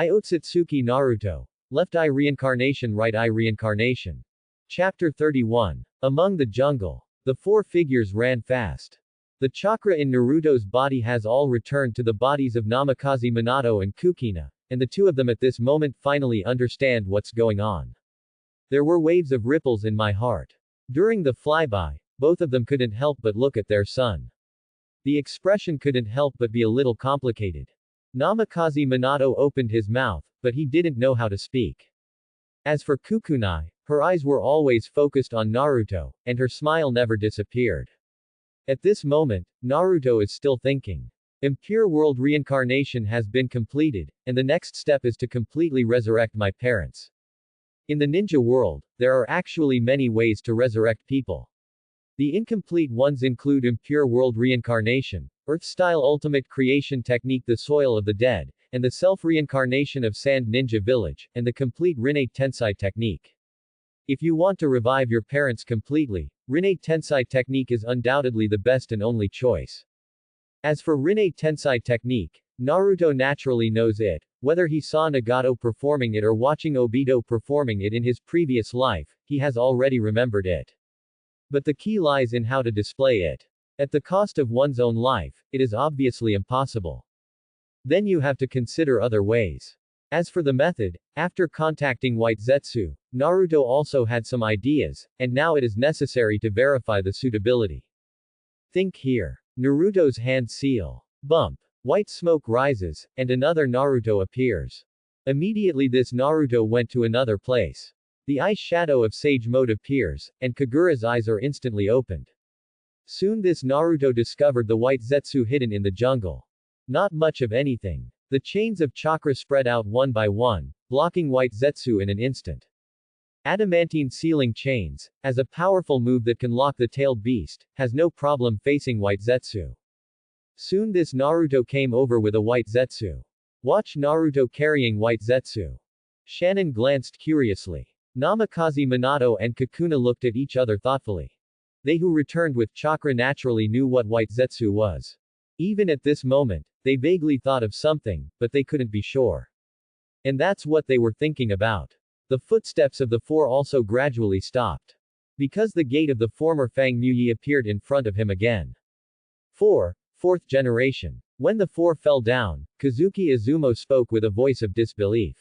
օTsutsuki Naruto. Left eye reincarnation, right eye reincarnation. Chapter 31. Among the jungle. The four figures ran fast. The chakra in Naruto's body has all returned to the bodies of Namikaze Minato and Kukina, and the two of them at this moment finally understand what's going on. There were waves of ripples in my heart. During the flyby, both of them couldn't help but look at their son. The expression couldn't help but be a little complicated. Namikaze Minato opened his mouth, but he didn't know how to speak. As for Kukunai, her eyes were always focused on Naruto, and her smile never disappeared. At this moment, Naruto is still thinking. Impure world reincarnation has been completed, and the next step is to completely resurrect my parents. In the ninja world, there are actually many ways to resurrect people. The incomplete ones include impure world reincarnation, Earth-style ultimate creation technique, the soil of the dead, and the self-reincarnation of Sand Ninja Village, and the complete Rinne Tensai technique. If you want to revive your parents completely, Rinne Tensai technique is undoubtedly the best and only choice. As for Rinne Tensai technique, Naruto naturally knows it, whether he saw Nagato performing it or watching Obito performing it in his previous life, he has already remembered it. But the key lies in how to display it. At the cost of one's own life, it is obviously impossible. Then you have to consider other ways. As for the method, after contacting White Zetsu, Naruto also had some ideas, and now it is necessary to verify the suitability. Think here. Naruto's hand seal. Bump. White smoke rises, and another Naruto appears. Immediately this Naruto went to another place. The ice shadow of Sage Mode appears, and Kagura's eyes are instantly opened. Soon this Naruto discovered the White Zetsu hidden in the jungle. Not much of anything. The chains of chakra spread out one by one, blocking White Zetsu in an instant. Adamantine sealing chains, as a powerful move that can lock the tailed beast, has no problem facing White Zetsu. Soon this Naruto came over with a White Zetsu. Watch Naruto carrying White Zetsu. Shannon glanced curiously. Namikaze Minato and Kakuna looked at each other thoughtfully. They who returned with chakra naturally knew what White Zetsu was. Even at this moment, they vaguely thought of something, but they couldn't be sure. And that's what they were thinking about. The footsteps of the four also gradually stopped. Because the gate of the former Fang Muyi appeared in front of him again. 4. Fourth generation. When the four fell down, Kazuki Izumo spoke with a voice of disbelief.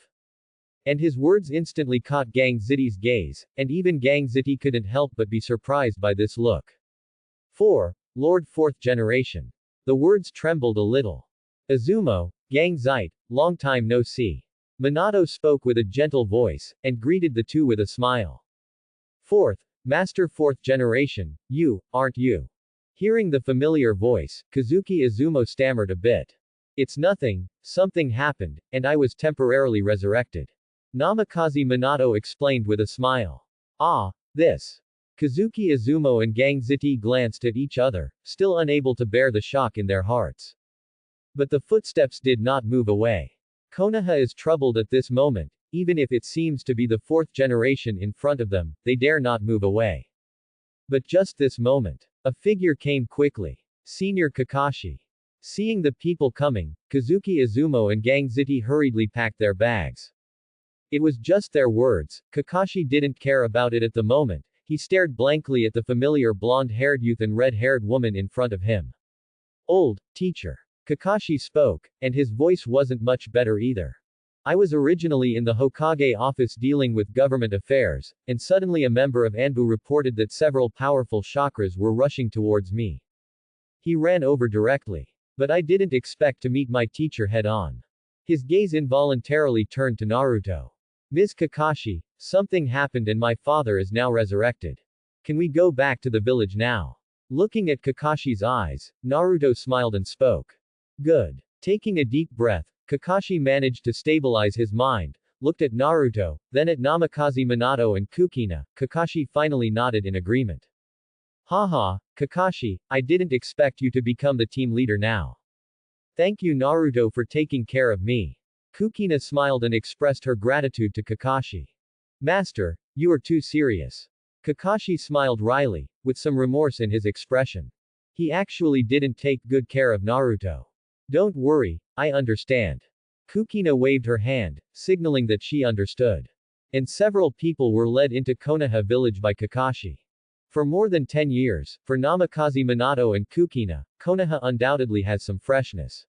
And his words instantly caught Gang Ziti's gaze, and even Gang Ziti couldn't help but be surprised by this look. 4. Lord Fourth Generation. The words trembled a little. Izumo, Gang Zite, long time no see. Minato spoke with a gentle voice, and greeted the two with a smile. 4th, Master Fourth Generation, you, aren't you? Hearing the familiar voice, Kazuki Izumo stammered a bit. It's nothing, something happened, and I was temporarily resurrected. Namikaze Minato explained with a smile. Ah, this. Kazuki Izumo and Gang Ziti glanced at each other, still unable to bear the shock in their hearts. But the footsteps did not move away. Konoha is troubled at this moment, even if it seems to be the fourth generation in front of them, they dare not move away. But just this moment, a figure came quickly. Senior Kakashi. Seeing the people coming, Kazuki Izumo and Gang Ziti hurriedly packed their bags. It was just their words, Kakashi didn't care about it at the moment, he stared blankly at the familiar blonde-haired youth and red-haired woman in front of him. Old, teacher. Kakashi spoke, and his voice wasn't much better either. I was originally in the Hokage office dealing with government affairs, and suddenly a member of Anbu reported that several powerful chakras were rushing towards me. He ran over directly. But I didn't expect to meet my teacher head-on. His gaze involuntarily turned to Naruto. Ms. Kakashi, something happened and my father is now resurrected. Can we go back to the village now? Looking at Kakashi's eyes, Naruto smiled and spoke. Good. Taking a deep breath, Kakashi managed to stabilize his mind, looked at Naruto, then at Namikaze Minato and Kukina. Kakashi finally nodded in agreement. Haha, Kakashi, I didn't expect you to become the team leader now. Thank you Naruto for taking care of me. Kukina smiled and expressed her gratitude to Kakashi. Master, you are too serious. Kakashi smiled wryly, with some remorse in his expression. He actually didn't take good care of Naruto. Don't worry, I understand. Kukina waved her hand, signaling that she understood. And several people were led into Konoha village by Kakashi. For more than 10 years, for Namikaze Minato and Kukina, Konoha undoubtedly has some freshness.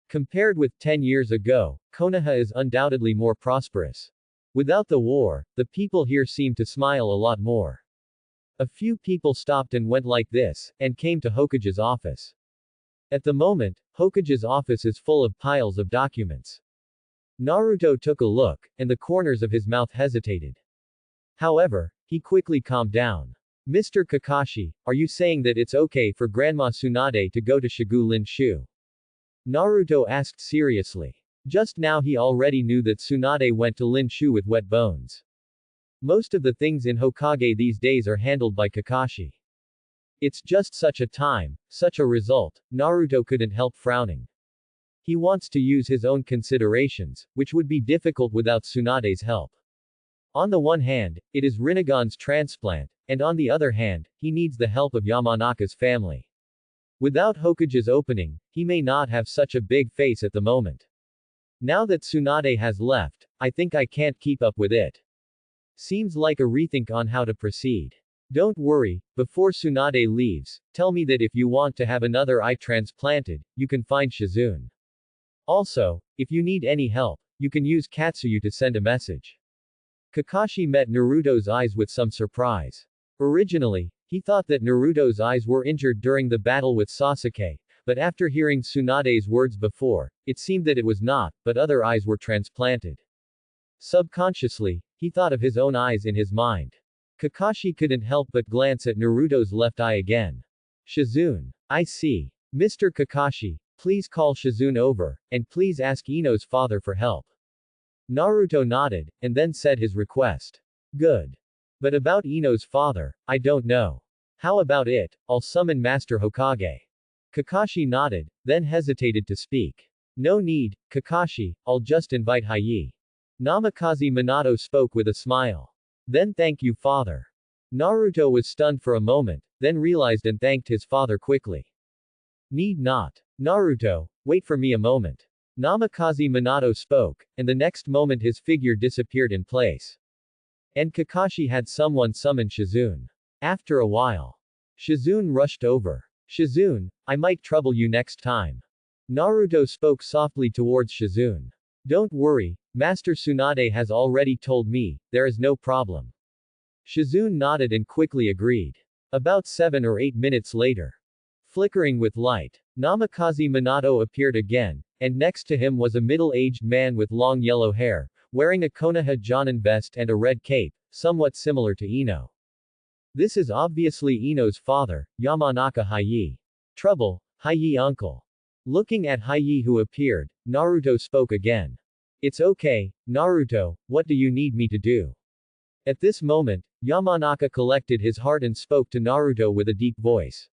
Compared with 10 years ago, Konoha is undoubtedly more prosperous. Without the war, the people here seem to smile a lot more. A few people stopped and went like this, and came to Hokage's office. At the moment, Hokage's office is full of piles of documents. Naruto took a look, and the corners of his mouth hesitated. However, he quickly calmed down. Mr. Kakashi, are you saying that it's okay for Grandma Tsunade to go to Shigu Linshu? Naruto asked seriously. Just now he already knew that Tsunade went to Linshu with wet bones. Most of the things in Hokage these days are handled by Kakashi. It's just such a time, such a result, Naruto couldn't help frowning. He wants to use his own considerations, which would be difficult without Tsunade's help. On the one hand, it is Rinnegan's transplant, and on the other hand, he needs the help of Yamanaka's family. Without Hokage's opening, he may not have such a big face at the moment. Now that Tsunade has left, I think I can't keep up with it. Seems like a rethink on how to proceed. Don't worry, before Tsunade leaves, tell me that if you want to have another eye transplanted, you can find Shizune. Also, if you need any help, you can use Katsuyu to send a message. Kakashi met Naruto's eyes with some surprise. Originally, he thought that Naruto's eyes were injured during the battle with Sasuke, but after hearing Tsunade's words before, it seemed that it was not, but other eyes were transplanted. Subconsciously, he thought of his own eyes in his mind. Kakashi couldn't help but glance at Naruto's left eye again. Shizune. I see. Mr. Kakashi, please call Shizune over, and please ask Ino's father for help. Naruto nodded, and then said his request. Good. But about Ino's father, I don't know. How about it, I'll summon Master Hokage. Kakashi nodded, then hesitated to speak. No need, Kakashi, I'll just invite Hiei. Namikaze Minato spoke with a smile. Then thank you father. Naruto was stunned for a moment, then realized and thanked his father quickly. Need not. Naruto, wait for me a moment. Namikaze Minato spoke, and the next moment his figure disappeared in place. And Kakashi had someone summon Shizune. After a while, Shizune rushed over. Shizune, I might trouble you next time. Naruto spoke softly towards Shizune. Don't worry, Master Tsunade has already told me, there is no problem. Shizune nodded and quickly agreed. About 7 or 8 minutes later, flickering with light, Namikaze Minato appeared again, and next to him was a middle-aged man with long yellow hair, wearing a Konoha Jonin vest and a red cape, somewhat similar to Ino. This is obviously Ino's father, Yamanaka Hiei. Trouble, Hiei uncle. Looking at Hiei who appeared, Naruto spoke again. It's okay, Naruto, what do you need me to do? At this moment, Yamanaka collected his heart and spoke to Naruto with a deep voice.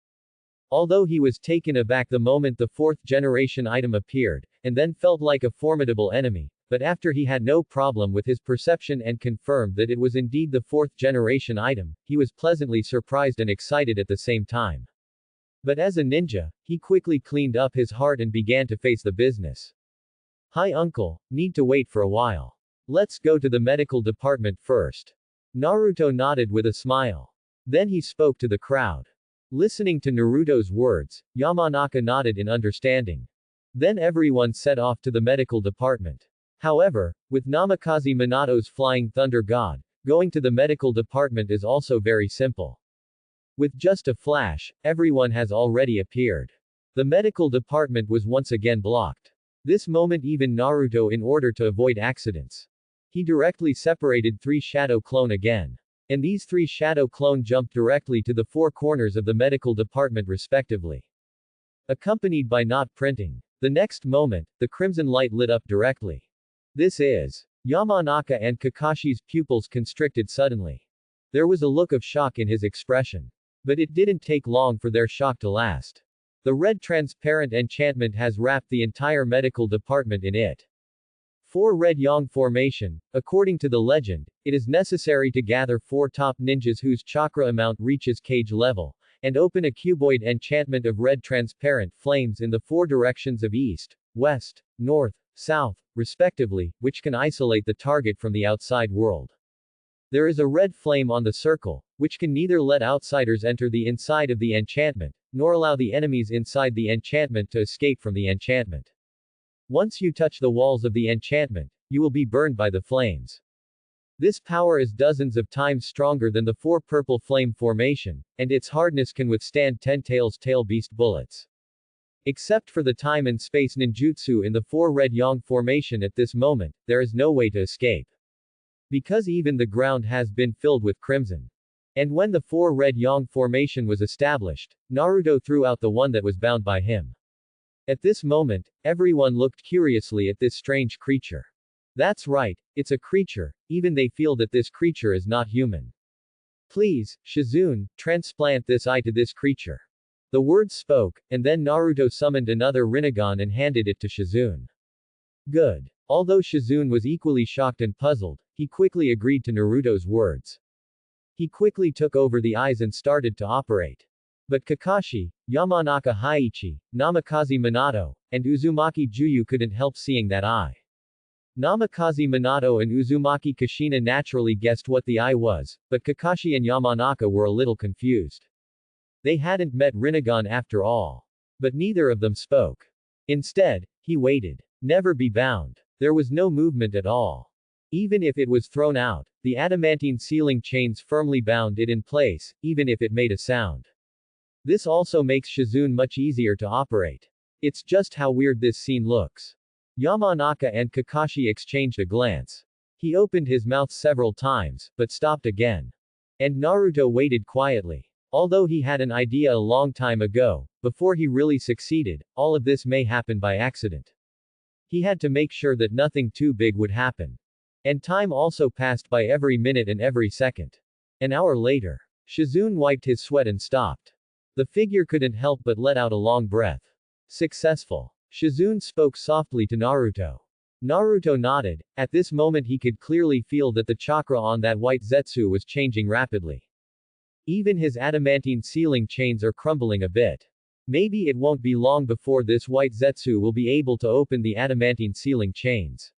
Although he was taken aback the moment the 4th generation item appeared, and then felt like a formidable enemy, but after he had no problem with his perception and confirmed that it was indeed the 4th generation item, he was pleasantly surprised and excited at the same time. But as a ninja, he quickly cleaned up his heart and began to face the business. Hi uncle, need to wait for a while. Let's go to the medical department first. Naruto nodded with a smile. Then he spoke to the crowd. Listening to Naruto's words, Yamanaka nodded in understanding. Then everyone set off to the medical department. However, with Namikaze Minato's Flying Thunder God, going to the medical department is also very simple. With just a flash, everyone has already appeared. The medical department was once again blocked. This moment even Naruto in order to avoid accidents. He directly separated 3 shadow clone again. And these 3 shadow clone jumped directly to the 4 corners of the medical department respectively. Accompanied by not printing. The next moment, the crimson light lit up directly. This is. Yamanaka and Kakashi's pupils constricted suddenly. There was a look of shock in his expression. But it didn't take long for their shock to last. The red transparent enchantment has wrapped the entire medical department in it. For Red Yang formation, according to the legend, it is necessary to gather 4 top ninjas whose chakra amount reaches cage level, and open a cuboid enchantment of red transparent flames in the 4 directions of east, west, north, south, respectively, which can isolate the target from the outside world. There is a red flame on the circle, which can neither let outsiders enter the inside of the enchantment, nor allow the enemies inside the enchantment to escape from the enchantment. Once you touch the walls of the enchantment, you will be burned by the flames. This power is dozens of times stronger than the 4 purple flame formation, and its hardness can withstand 10 tails tail beast bullets. Except for the time and space ninjutsu in the 4 red yang formation at this moment, there is no way to escape. Because even the ground has been filled with crimson. And when the 4 red yang formation was established, Naruto threw out the one that was bound by him. At this moment, everyone looked curiously at this strange creature. That's right, it's a creature, even they feel that this creature is not human. Please, Shizune, transplant this eye to this creature. The words spoke, and then Naruto summoned another Rinnegan and handed it to Shizune. Good. Although Shizune was equally shocked and puzzled, he quickly agreed to Naruto's words. He quickly took over the eyes and started to operate. But Kakashi, Yamanaka Haiichi, Namikaze Minato, and Uzumaki Juyu couldn't help seeing that eye. Namikaze Minato and Uzumaki Kushina naturally guessed what the eye was, but Kakashi and Yamanaka were a little confused. They hadn't met Rinnegan after all. But neither of them spoke. Instead, he waited. Never be bound. There was no movement at all. Even if it was thrown out, the adamantine sealing chains firmly bound it in place, even if it made a sound. This also makes Shizune much easier to operate. It's just how weird this scene looks. Yamanaka and Kakashi exchanged a glance. He opened his mouth several times, but stopped again. And Naruto waited quietly. Although he had an idea a long time ago, before he really succeeded, all of this may happen by accident. He had to make sure that nothing too big would happen. And time also passed by every minute and every second. An hour later, Shizune wiped his sweat and stopped. The figure couldn't help but let out a long breath. Successful. Shizune spoke softly to Naruto. Naruto nodded. At this moment he could clearly feel that the chakra on that white Zetsu was changing rapidly. Even his adamantine sealing chains are crumbling a bit. Maybe it won't be long before this white Zetsu will be able to open the adamantine sealing chains.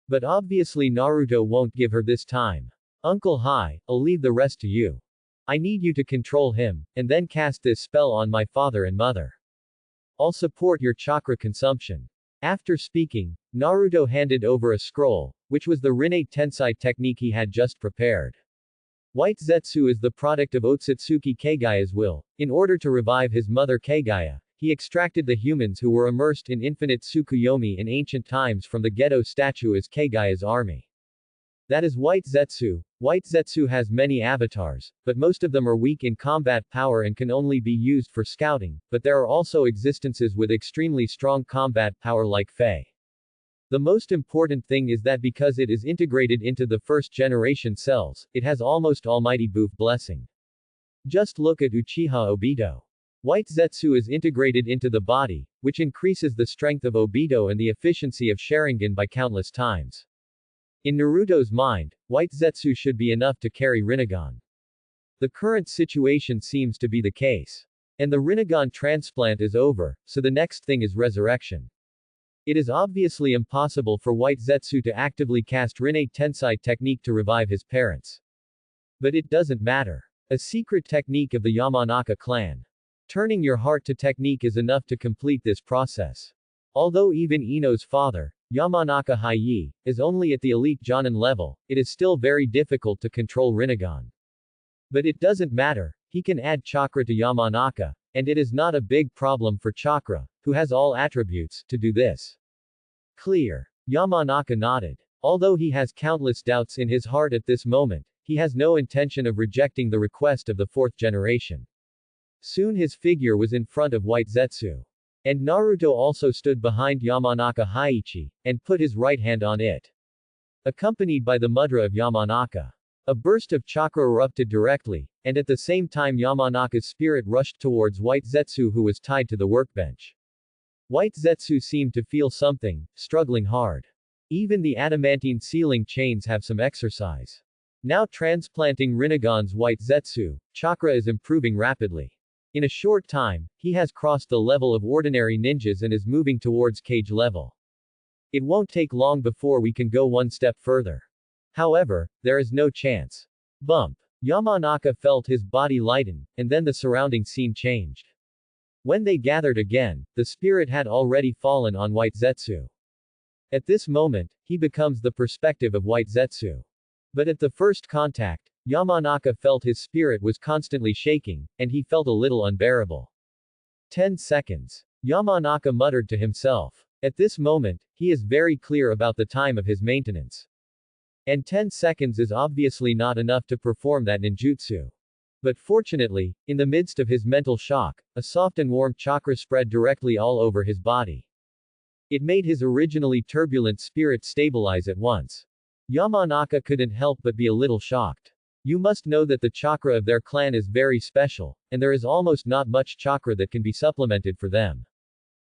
But obviously Naruto won't give her this time. Uncle Hai, I'll leave the rest to you. I need you to control him, and then cast this spell on my father and mother. I'll support your chakra consumption. After speaking, Naruto handed over a scroll, which was the Rinne Tensai technique he had just prepared. White Zetsu is the product of ՕTsutsuki Kagaya's will. In order to revive his mother Kagaya, he extracted the humans who were immersed in infinite Tsukuyomi in ancient times from the ghetto statue as Kagaya's army. That is White Zetsu. White Zetsu has many avatars, but most of them are weak in combat power and can only be used for scouting, but there are also existences with extremely strong combat power like Fei. The most important thing is that because it is integrated into the first generation cells, it has almost almighty Boof blessing. Just look at Uchiha Obito. White Zetsu is integrated into the body, which increases the strength of Obito and the efficiency of Sharingan by countless times. In Naruto's mind, White Zetsu should be enough to carry Rinnegan. The current situation seems to be the case. And the Rinnegan transplant is over, so the next thing is resurrection. It is obviously impossible for White Zetsu to actively cast Rinne Tensai technique to revive his parents. But it doesn't matter. A secret technique of the Yamanaka clan. Turning your heart to technique is enough to complete this process. Although even Ino's father, Yamanaka Haiyi, is only at the elite Jonin level, it is still very difficult to control Rinnegan. But it doesn't matter, he can add chakra to Yamanaka, and it is not a big problem for Chakra, who has all attributes, to do this. Clear. Yamanaka nodded. Although he has countless doubts in his heart at this moment, he has no intention of rejecting the request of the 4th generation. Soon his figure was in front of White Zetsu. And Naruto also stood behind Yamanaka Haiichi, and put his right hand on it. Accompanied by the mudra of Yamanaka. A burst of chakra erupted directly, and at the same time Yamanaka's spirit rushed towards White Zetsu who was tied to the workbench. White Zetsu seemed to feel something, struggling hard. Even the adamantine sealing chains have some exercise. Now transplanting Rinnegan's White Zetsu, chakra is improving rapidly. In a short time, he has crossed the level of ordinary ninjas and is moving towards cage level. It won't take long before we can go one step further. However, there is no chance. Bump. Yamanaka felt his body lighten, and then the surrounding scene changed. When they gathered again, the spirit had already fallen on White Zetsu. At this moment, he becomes the perspective of White Zetsu. But at the first contact, Yamanaka felt his spirit was constantly shaking, and he felt a little unbearable. 10 seconds. Yamanaka muttered to himself. At this moment, he is very clear about the time of his maintenance. And 10 seconds is obviously not enough to perform that ninjutsu. But fortunately, in the midst of his mental shock, a soft and warm chakra spread directly all over his body. It made his originally turbulent spirit stabilize at once. Yamanaka couldn't help but be a little shocked. You must know that the chakra of their clan is very special, and there is almost not much chakra that can be supplemented for them.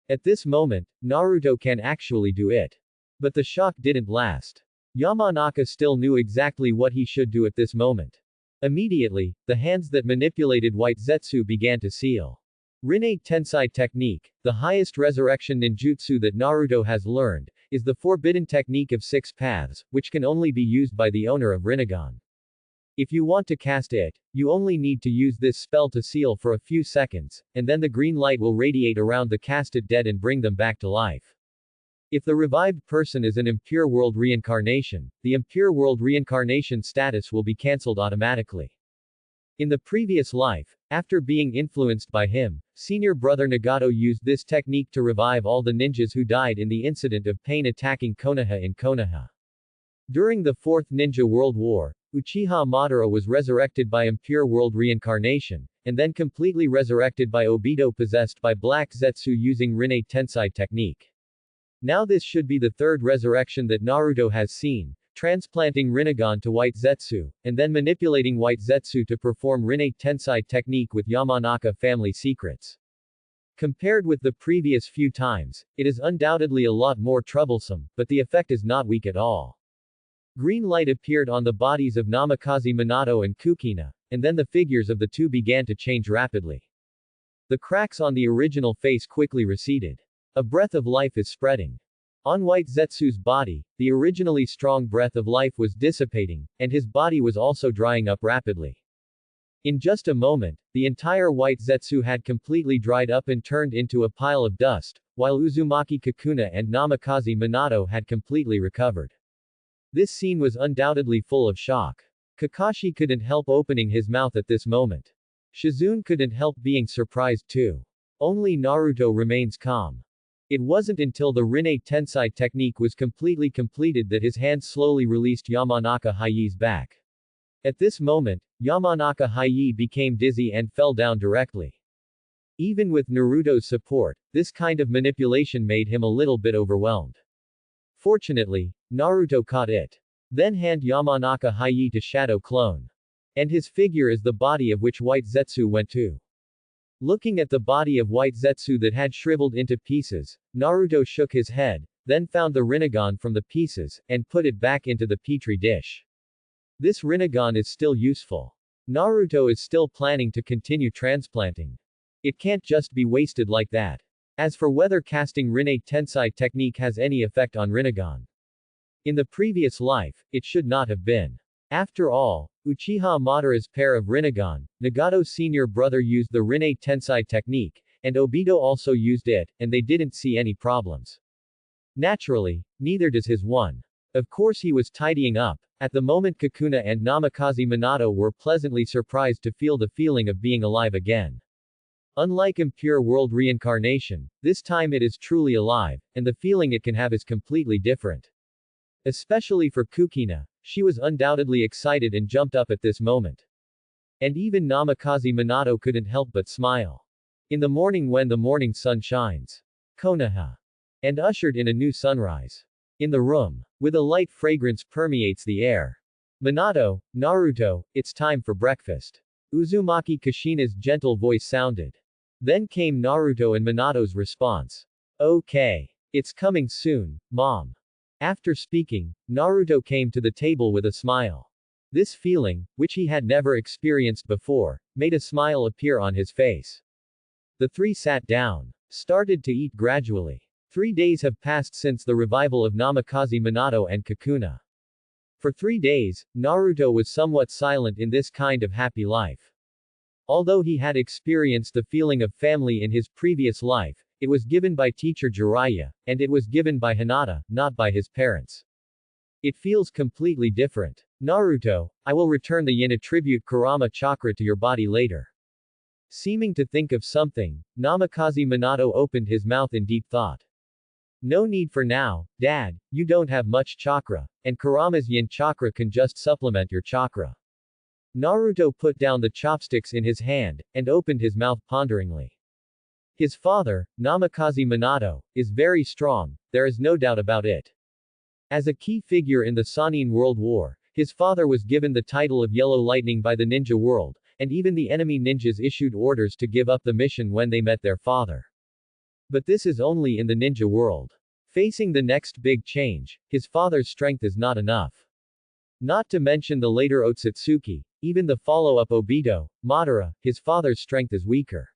At this moment, Naruto can actually do it. But the shock didn't last. Yamanaka still knew exactly what he should do at this moment. Immediately, the hands that manipulated White Zetsu began to seal. Rinne Tensai technique, the highest resurrection ninjutsu that Naruto has learned, is the forbidden technique of 6 paths, which can only be used by the owner of Rinnegan. If you want to cast it, you only need to use this spell to seal for a few seconds, and then the green light will radiate around the casted dead and bring them back to life. If the revived person is an impure world reincarnation, the impure world reincarnation status will be cancelled automatically. In the previous life, after being influenced by him, senior brother Nagato used this technique to revive all the ninjas who died in the incident of pain attacking Konoha in Konoha. During the Fourth Ninja World War, Uchiha Madara was resurrected by impure world reincarnation, and then completely resurrected by Obito possessed by Black Zetsu using Rinne Tensai technique. Now this should be the third resurrection that Naruto has seen, transplanting Rinnegan to White Zetsu, and then manipulating White Zetsu to perform Rinne Tensai technique with Yamanaka family secrets. Compared with the previous few times, it is undoubtedly a lot more troublesome, but the effect is not weak at all. Green light appeared on the bodies of Namikaze Minato and Kukina, and then the figures of the two began to change rapidly. The cracks on the original face quickly receded. A breath of life is spreading. On White Zetsu's body, the originally strong breath of life was dissipating, and his body was also drying up rapidly. In just a moment, the entire White Zetsu had completely dried up and turned into a pile of dust, while Uzumaki Kakuna and Namikaze Minato had completely recovered. This scene was undoubtedly full of shock. Kakashi couldn't help opening his mouth at this moment. Shizune couldn't help being surprised too. Only Naruto remains calm. It wasn't until the Rinne Tensai technique was completely completed that his hands slowly released Yamanaka Haii's back. At this moment, Yamanaka Haii became dizzy and fell down directly. Even with Naruto's support, this kind of manipulation made him a little bit overwhelmed. Fortunately, Naruto caught it. Then hand Yamanaka Haii to Shadow Clone. And his figure is the body of which White Zetsu went to. Looking at the body of White Zetsu that had shriveled into pieces, Naruto shook his head, then found the Rinnegan from the pieces, and put it back into the petri dish. This Rinnegan is still useful. Naruto is still planning to continue transplanting. It can't just be wasted like that. As for whether casting Rinne Tensai technique has any effect on Rinnegan. In the previous life, it should not have been. After all, Uchiha Madara's pair of Rinnegan, Nagato's senior brother used the Rinne Tensai technique, and Obito also used it, and they didn't see any problems. Naturally, neither does his one. Of course he was tidying up. At the moment Kakuna and Namikaze Minato were pleasantly surprised to feel the feeling of being alive again. Unlike impure world reincarnation, this time it is truly alive, and the feeling it can have is completely different. Especially for Kukina, she was undoubtedly excited and jumped up at this moment. And even Namikaze Minato couldn't help but smile. In the morning when the morning sun shines. Konoha. And ushered in a new sunrise. In the room. With a light fragrance permeates the air. Minato, Naruto, it's time for breakfast. Uzumaki Kushina's gentle voice sounded. Then came Naruto and Minato's response. Okay. It's coming soon, Mom. After speaking, Naruto came to the table with a smile. This feeling, which he had never experienced before, made a smile appear on his face. The three sat down. Started to eat gradually. 3 days have passed since the revival of Namikaze Minato and Kakuna. For 3 days, Naruto was somewhat silent in this kind of happy life. Although he had experienced the feeling of family in his previous life, it was given by teacher Jiraiya, and it was given by Hinata, not by his parents. It feels completely different. Naruto, I will return the yin attribute Kurama chakra to your body later. Seeming to think of something, Namikaze Minato opened his mouth in deep thought. No need for now, Dad, you don't have much chakra, and Kurama's yin chakra can just supplement your chakra. Naruto put down the chopsticks in his hand, and opened his mouth ponderingly. His father, Namikaze Minato, is very strong, there is no doubt about it. As a key figure in the Sannin World War, his father was given the title of Yellow Lightning by the ninja world, and even the enemy ninjas issued orders to give up the mission when they met their father. But this is only in the ninja world. Facing the next big change, his father's strength is not enough. Not to mention the later Otsutsuki, even the follow-up Obito, Madara, his father's strength is weaker.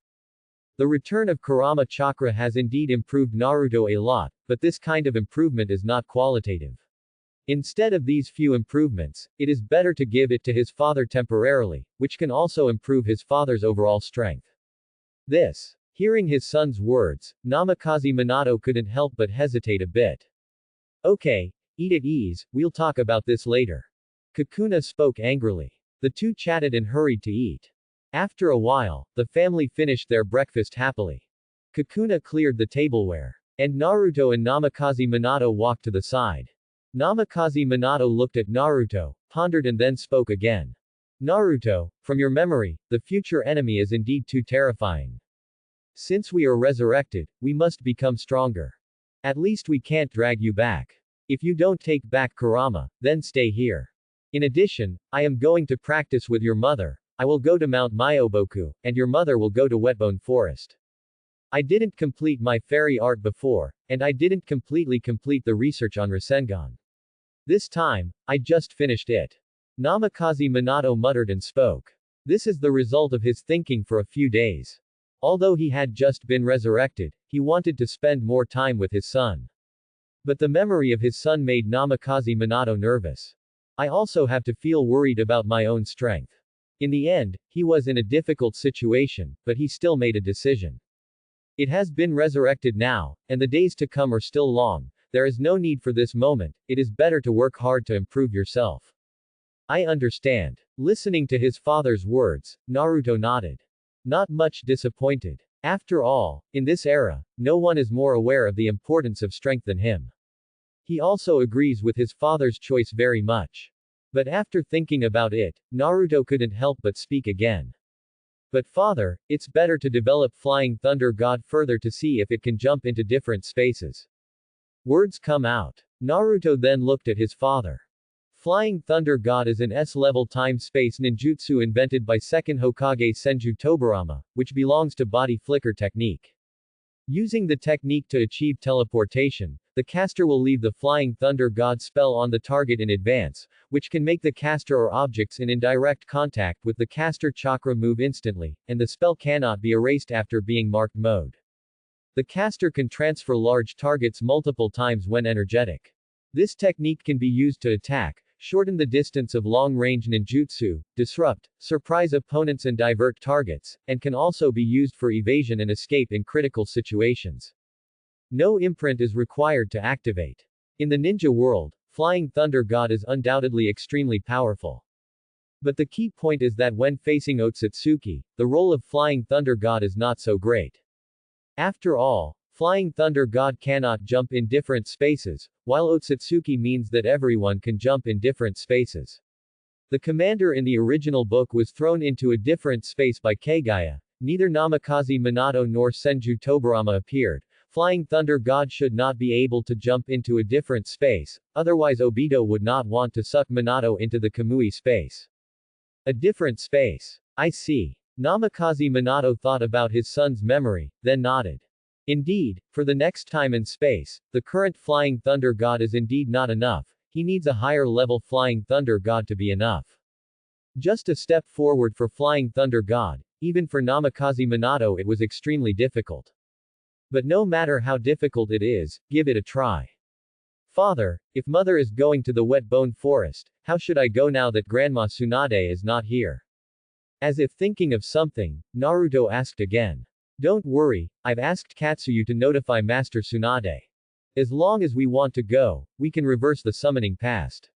The return of Kurama chakra has indeed improved Naruto a lot, but this kind of improvement is not qualitative. Instead of these few improvements, it is better to give it to his father temporarily, which can also improve his father's overall strength. Hearing his son's words, Namikaze Minato couldn't help but hesitate a bit. Okay, eat at ease, we'll talk about this later. Kakuna spoke angrily. The two chatted and hurried to eat. After a while, the family finished their breakfast happily. Kakuna cleared the tableware. And Naruto and Namikaze Minato walked to the side. Namikaze Minato looked at Naruto, pondered and then spoke again. Naruto, from your memory, the future enemy is indeed too terrifying. Since we are resurrected, we must become stronger. At least we can't drag you back. If you don't take back Kurama, then stay here. In addition, I am going to practice with your mother. I will go to Mount Myoboku, and your mother will go to Wetbone Forest. I didn't complete my fairy art before, and I didn't completely complete the research on Rasengan. This time, I just finished it. Namikaze Minato muttered and spoke. This is the result of his thinking for a few days. Although he had just been resurrected, he wanted to spend more time with his son. But the memory of his son made Namikaze Minato nervous. I also have to feel worried about my own strength. In the end, he was in a difficult situation, but he still made a decision. It has been resurrected now, and the days to come are still long. There is no need for this moment, it is better to work hard to improve yourself. I understand. Listening to his father's words, Naruto nodded. Not much disappointed. After all, in this era, no one is more aware of the importance of strength than him. He also agrees with his father's choice very much. But after thinking about it, Naruto couldn't help but speak again. But father, it's better to develop Flying Thunder God further to see if it can jump into different spaces. Words come out. Naruto then looked at his father. Flying Thunder God is an S-level time-space ninjutsu invented by second Hokage Senju Tobirama, which belongs to body flicker technique. Using the technique to achieve teleportation, the caster will leave the Flying Thunder God spell on the target in advance, which can make the caster or objects in indirect contact with the caster chakra move instantly, and the spell cannot be erased after being marked mode. The caster can transfer large targets multiple times when energetic. This technique can be used to attack, shorten the distance of long-range ninjutsu, disrupt, surprise opponents and divert targets, and can also be used for evasion and escape in critical situations. No imprint is required to activate. In the ninja world, Flying Thunder God is undoubtedly extremely powerful. But the key point is that when facing Otsutsuki, the role of Flying Thunder God is not so great. After all, Flying Thunder God cannot jump in different spaces, while Otsutsuki means that everyone can jump in different spaces. The commander in the original book was thrown into a different space by Kagaya. Neither Namikaze Minato nor Senju Tobirama appeared. Flying Thunder God should not be able to jump into a different space, otherwise Obito would not want to suck Minato into the Kamui space. A different space. I see. Namikaze Minato thought about his son's memory, then nodded. Indeed, for the next time in space, the current Flying Thunder God is indeed not enough, he needs a higher level Flying Thunder God to be enough. Just a step forward for Flying Thunder God, even for Namikaze Minato it was extremely difficult. But no matter how difficult it is, give it a try. Father, if mother is going to the wet-bone forest, how should I go now that Grandma Tsunade is not here? As if thinking of something, Naruto asked again. Don't worry, I've asked Katsuyu to notify Master Tsunade. As long as we want to go, we can reverse the summoning past.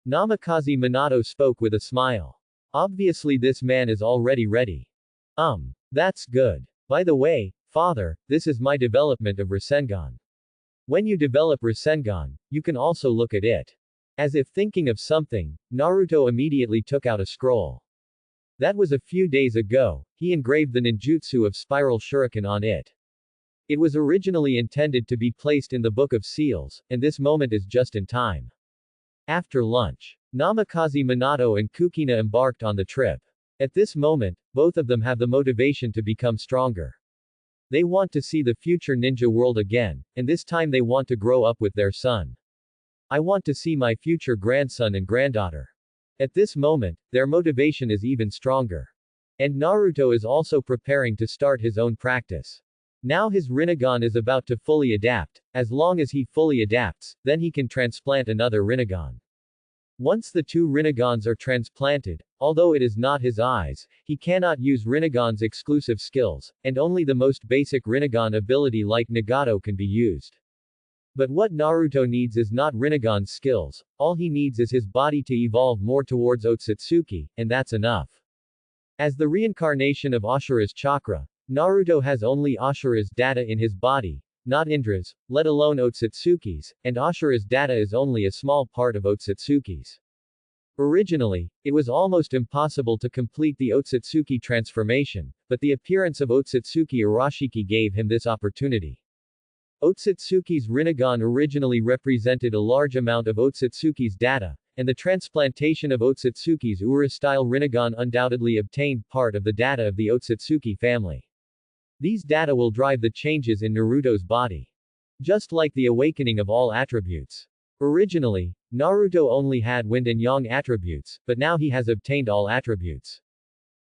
Namikaze Minato spoke with a smile. Obviously this man is already ready. That's good. By the way, father, this is my development of Rasengan. When you develop Rasengan, you can also look at it. As if thinking of something, Naruto immediately took out a scroll. That was a few days ago, he engraved the ninjutsu of Spiral Shuriken on it. It was originally intended to be placed in the Book of Seals, and this moment is just in time. After lunch, Namikaze Minato and Kukina embarked on the trip. At this moment, both of them have the motivation to become stronger. They want to see the future ninja world again, and this time they want to grow up with their son. I want to see my future grandson and granddaughter. At this moment, their motivation is even stronger. And Naruto is also preparing to start his own practice. Now his Rinnegan is about to fully adapt. As long as he fully adapts, then he can transplant another Rinnegan. Once the two Rinnegans are transplanted, although it is not his eyes, he cannot use Rinnegan's exclusive skills, and only the most basic Rinnegan ability like Nagato can be used. But what Naruto needs is not Rinnegan's skills, all he needs is his body to evolve more towards ՕTsutsuki, and that's enough. As the reincarnation of Ashura's chakra, Naruto has only Ashura's data in his body, not Indra's, let alone ՕTsutsuki's, and Ashura's data is only a small part of ՕTsutsuki's. Originally, it was almost impossible to complete the ՕTsutsuki transformation, but the appearance of ՕTsutsuki Arashiki gave him this opportunity. ՕTsutsuki's Rinnegan originally represented a large amount of ՕTsutsuki's data, and the transplantation of ՕTsutsuki's Ura-style Rinnegan undoubtedly obtained part of the data of the ՕTsutsuki family. These data will drive the changes in Naruto's body. Just like the awakening of all attributes. Originally, Naruto only had Wind and Yang attributes, but now he has obtained all attributes.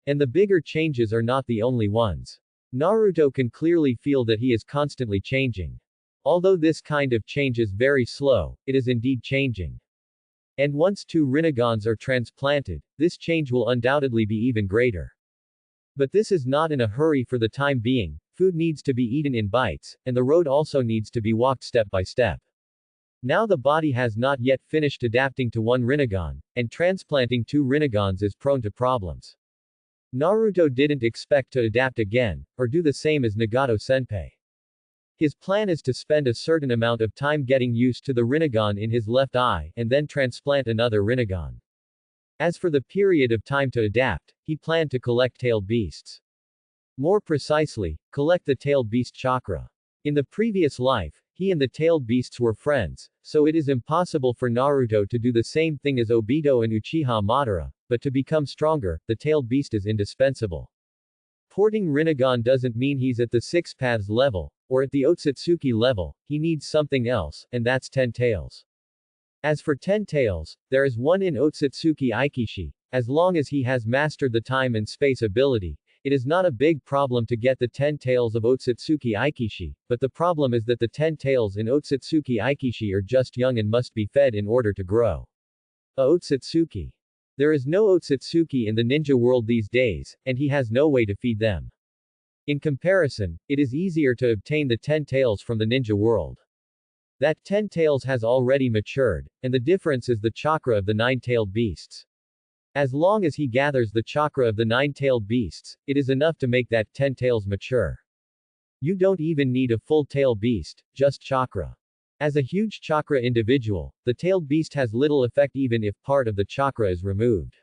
And the bigger changes are not the only ones. Naruto can clearly feel that he is constantly changing. Although this kind of change is very slow, it is indeed changing. And once two Rinnegans are transplanted, this change will undoubtedly be even greater. But this is not in a hurry for the time being, food needs to be eaten in bites, and the road also needs to be walked step by step. Now the body has not yet finished adapting to one Rinnegan, and transplanting two Rinnegans is prone to problems. Naruto didn't expect to adapt again, or do the same as Nagato-senpai. His plan is to spend a certain amount of time getting used to the Rinnegan in his left eye, and then transplant another Rinnegan. As for the period of time to adapt, he planned to collect tailed beasts. More precisely, collect the tailed beast chakra. In the previous life, he and the tailed beasts were friends, so it is impossible for Naruto to do the same thing as Obito and Uchiha Madara, but to become stronger, the tailed beast is indispensable. Porting Rinnegan doesn't mean he's at the 6 paths level, or at the Otsutsuki level, he needs something else, and that's 10 tails. As for 10 tails, there is one in Otsutsuki Aikishi. As long as he has mastered the time and space ability, it is not a big problem to get the 10 tails of Otsutsuki Aikishi, but the problem is that the 10 tails in Otsutsuki Aikishi are just young and must be fed in order to grow. Otsutsuki. There is no Otsutsuki in the ninja world these days, and he has no way to feed them. In comparison, it is easier to obtain the 10 tails from the ninja world. That 10 tails has already matured, and the difference is the chakra of the 9-tailed beasts. As long as he gathers the chakra of the 9-tailed beasts, it is enough to make that 10 tails mature. You don't even need a full tail beast, just chakra. As a huge chakra individual, the tailed beast has little effect even if part of the chakra is removed.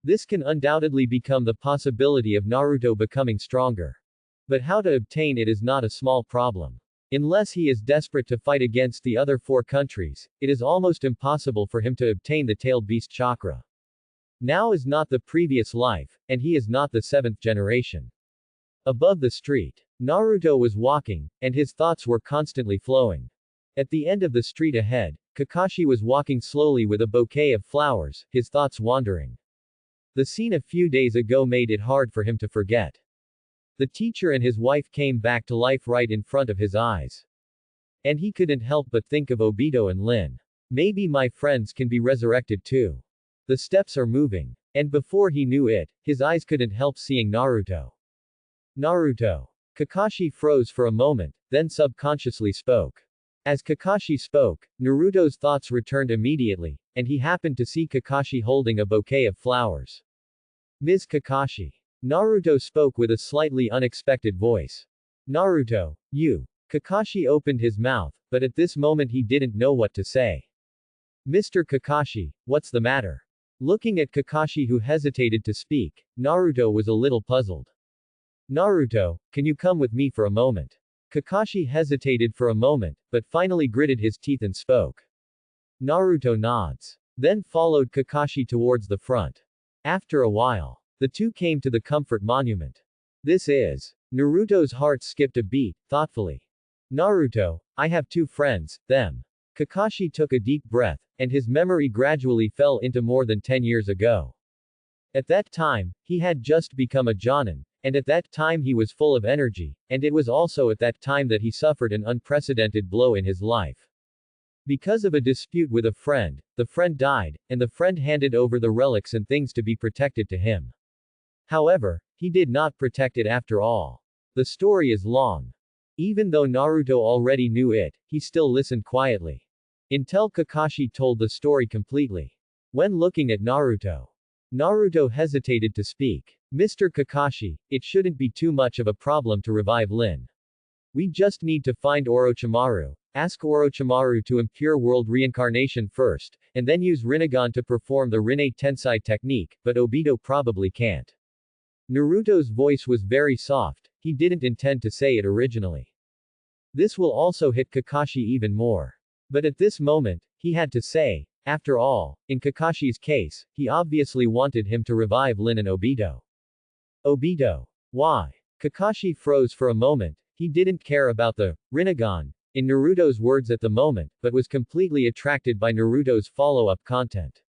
This can undoubtedly become the possibility of Naruto becoming stronger. But how to obtain it is not a small problem. Unless he is desperate to fight against the other 4 countries, it is almost impossible for him to obtain the tailed beast chakra. Now is not the previous life, and he is not the 7th generation. Above the street, Naruto was walking, and his thoughts were constantly flowing. At the end of the street ahead, Kakashi was walking slowly with a bouquet of flowers, his thoughts wandering. The scene a few days ago made it hard for him to forget. The teacher and his wife came back to life right in front of his eyes. And he couldn't help but think of Obito and Lin. Maybe my friends can be resurrected too. The steps are moving. And before he knew it, his eyes couldn't help seeing Naruto. Naruto. Kakashi froze for a moment, then subconsciously spoke. As Kakashi spoke, Naruto's thoughts returned immediately, and he happened to see Kakashi holding a bouquet of flowers. Ms. Kakashi. Naruto spoke with a slightly unexpected voice. Naruto, you. Kakashi opened his mouth, but at this moment he didn't know what to say. Mr. Kakashi, what's the matter? Looking at Kakashi who hesitated to speak, Naruto was a little puzzled. Naruto, can you come with me for a moment? Kakashi hesitated for a moment, but finally gritted his teeth and spoke. Naruto nods. Then followed Kakashi towards the front. After a while, the two came to the comfort monument. This is. Naruto's heart skipped a beat, thoughtfully. Naruto, I have two friends, them. Kakashi took a deep breath, and his memory gradually fell into more than 10 years ago. At that time, he had just become a Jonin, and at that time he was full of energy, and it was also at that time that he suffered an unprecedented blow in his life. Because of a dispute with a friend, the friend died, and the friend handed over the relics and things to be protected to him. However, he did not protect it after all. The story is long. Even though Naruto already knew it, he still listened quietly. Until Kakashi told the story completely. When looking at Naruto, Naruto hesitated to speak. Mr. Kakashi, it shouldn't be too much of a problem to revive Lin. We just need to find Orochimaru, ask Orochimaru to impure world reincarnation first, and then use Rinnegan to perform the Rinne Tensai technique, but Obito probably can't. Naruto's voice was very soft, he didn't intend to say it originally. This will also hit Kakashi even more. But at this moment, he had to say, after all, in Kakashi's case, he obviously wanted him to revive Lin and Obito. Obito. Why? Kakashi froze for a moment, he didn't care about the Rinnegan, in Naruto's words at the moment, but was completely attracted by Naruto's follow-up content.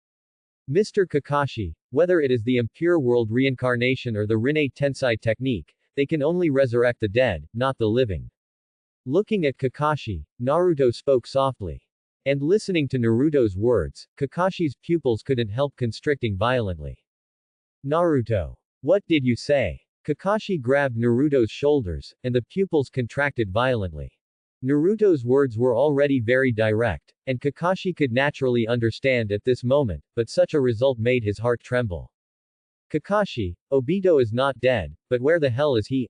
Mr. Kakashi, whether it is the impure world reincarnation or the Rinne Tensai technique, they can only resurrect the dead, not the living. Looking at Kakashi, Naruto spoke softly. And listening to Naruto's words, Kakashi's pupils couldn't help constricting violently. Naruto. What did you say? Kakashi grabbed Naruto's shoulders, and the pupils contracted violently. Naruto's words were already very direct, and Kakashi could naturally understand at this moment, but such a result made his heart tremble. Kakashi, Obito is not dead, but where the hell is he?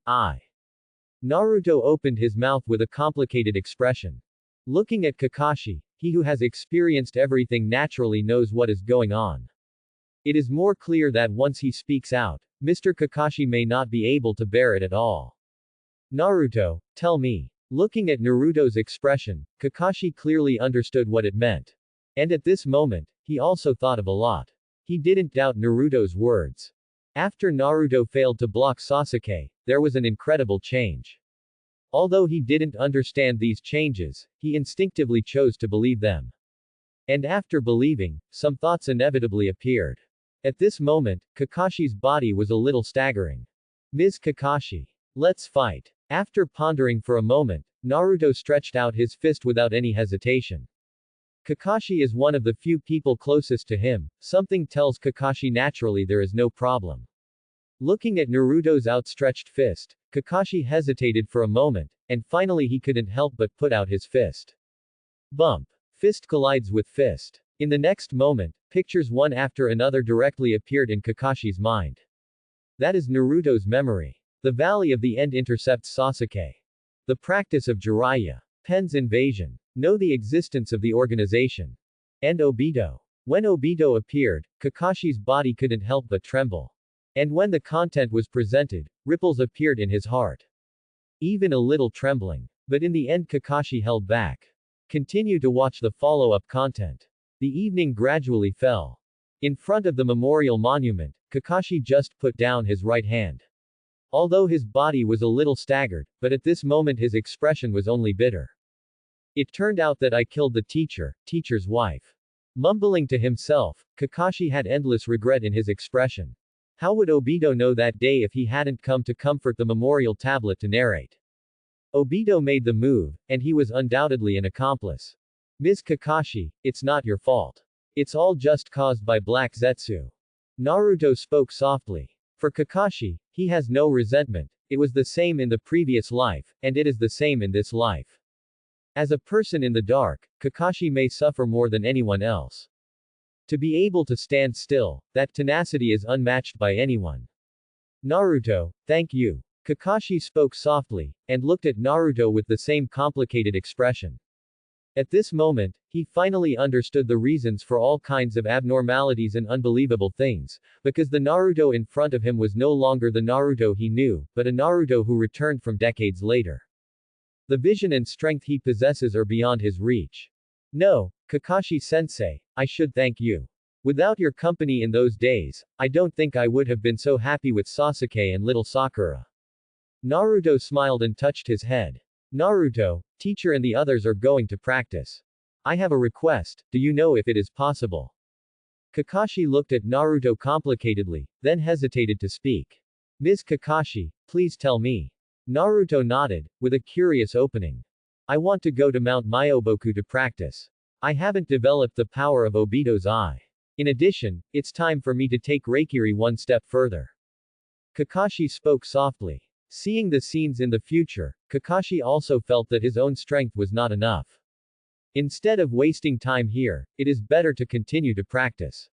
Naruto opened his mouth with a complicated expression. Looking at Kakashi, he who has experienced everything naturally knows what is going on. It is more clear that once he speaks out, Mr. Kakashi may not be able to bear it at all. Naruto, tell me. Looking at Naruto's expression, Kakashi clearly understood what it meant. And at this moment, he also thought of a lot. He didn't doubt Naruto's words. After Naruto failed to block Sasuke, there was an incredible change. Although he didn't understand these changes, he instinctively chose to believe them. And after believing, some thoughts inevitably appeared. At this moment, Kakashi's body was a little staggering. Ms. Kakashi. Let's fight. After pondering for a moment, Naruto stretched out his fist without any hesitation. Kakashi is one of the few people closest to him, something tells Kakashi naturally there is no problem. Looking at Naruto's outstretched fist, Kakashi hesitated for a moment, and finally he couldn't help but put out his fist. Bump. Fist collides with fist. In the next moment, pictures one after another directly appeared in Kakashi's mind. That is Naruto's memory. The Valley of the End intercepts Sasuke. The practice of Jiraiya. Pen's invasion. Know the existence of the organization. And Obito. When Obito appeared, Kakashi's body couldn't help but tremble. And when the content was presented, ripples appeared in his heart. Even a little trembling. But in the end Kakashi held back. Continue to watch the follow-up content. The evening gradually fell. In front of the memorial monument, Kakashi just put down his right hand. Although his body was a little staggered, but at this moment his expression was only bitter. It turned out that I killed the teacher's wife. Mumbling to himself, Kakashi had endless regret in his expression. How would Obito know that day if he hadn't come to comfort the memorial tablet to narrate? Obito made the move, and he was undoubtedly an accomplice. Ms. Kakashi, it's not your fault. It's all just caused by Black Zetsu. Naruto spoke softly. For Kakashi, he has no resentment. It was the same in the previous life, and it is the same in this life. As a person in the dark, Kakashi may suffer more than anyone else. To be able to stand still, that tenacity is unmatched by anyone. Naruto, thank you. Kakashi spoke softly, and looked at Naruto with the same complicated expression. At this moment, he finally understood the reasons for all kinds of abnormalities and unbelievable things, because the Naruto in front of him was no longer the Naruto he knew, but a Naruto who returned from decades later. The vision and strength he possesses are beyond his reach. No, Kakashi-sensei, I should thank you. Without your company in those days, I don't think I would have been so happy with Sasuke and little Sakura. Naruto smiled and touched his head. Naruto, teacher and the others are going to practice. I have a request, do you know if it is possible? Kakashi looked at Naruto complicatedly, then hesitated to speak. Ms. Kakashi, please tell me. Naruto nodded, with a curious opening. I want to go to Mount Myoboku to practice. I haven't developed the power of Obito's eye. In addition, it's time for me to take Reikiri one step further. Kakashi spoke softly. Seeing the scenes in the future, Kakashi also felt that his own strength was not enough. Instead of wasting time here, it is better to continue to practice.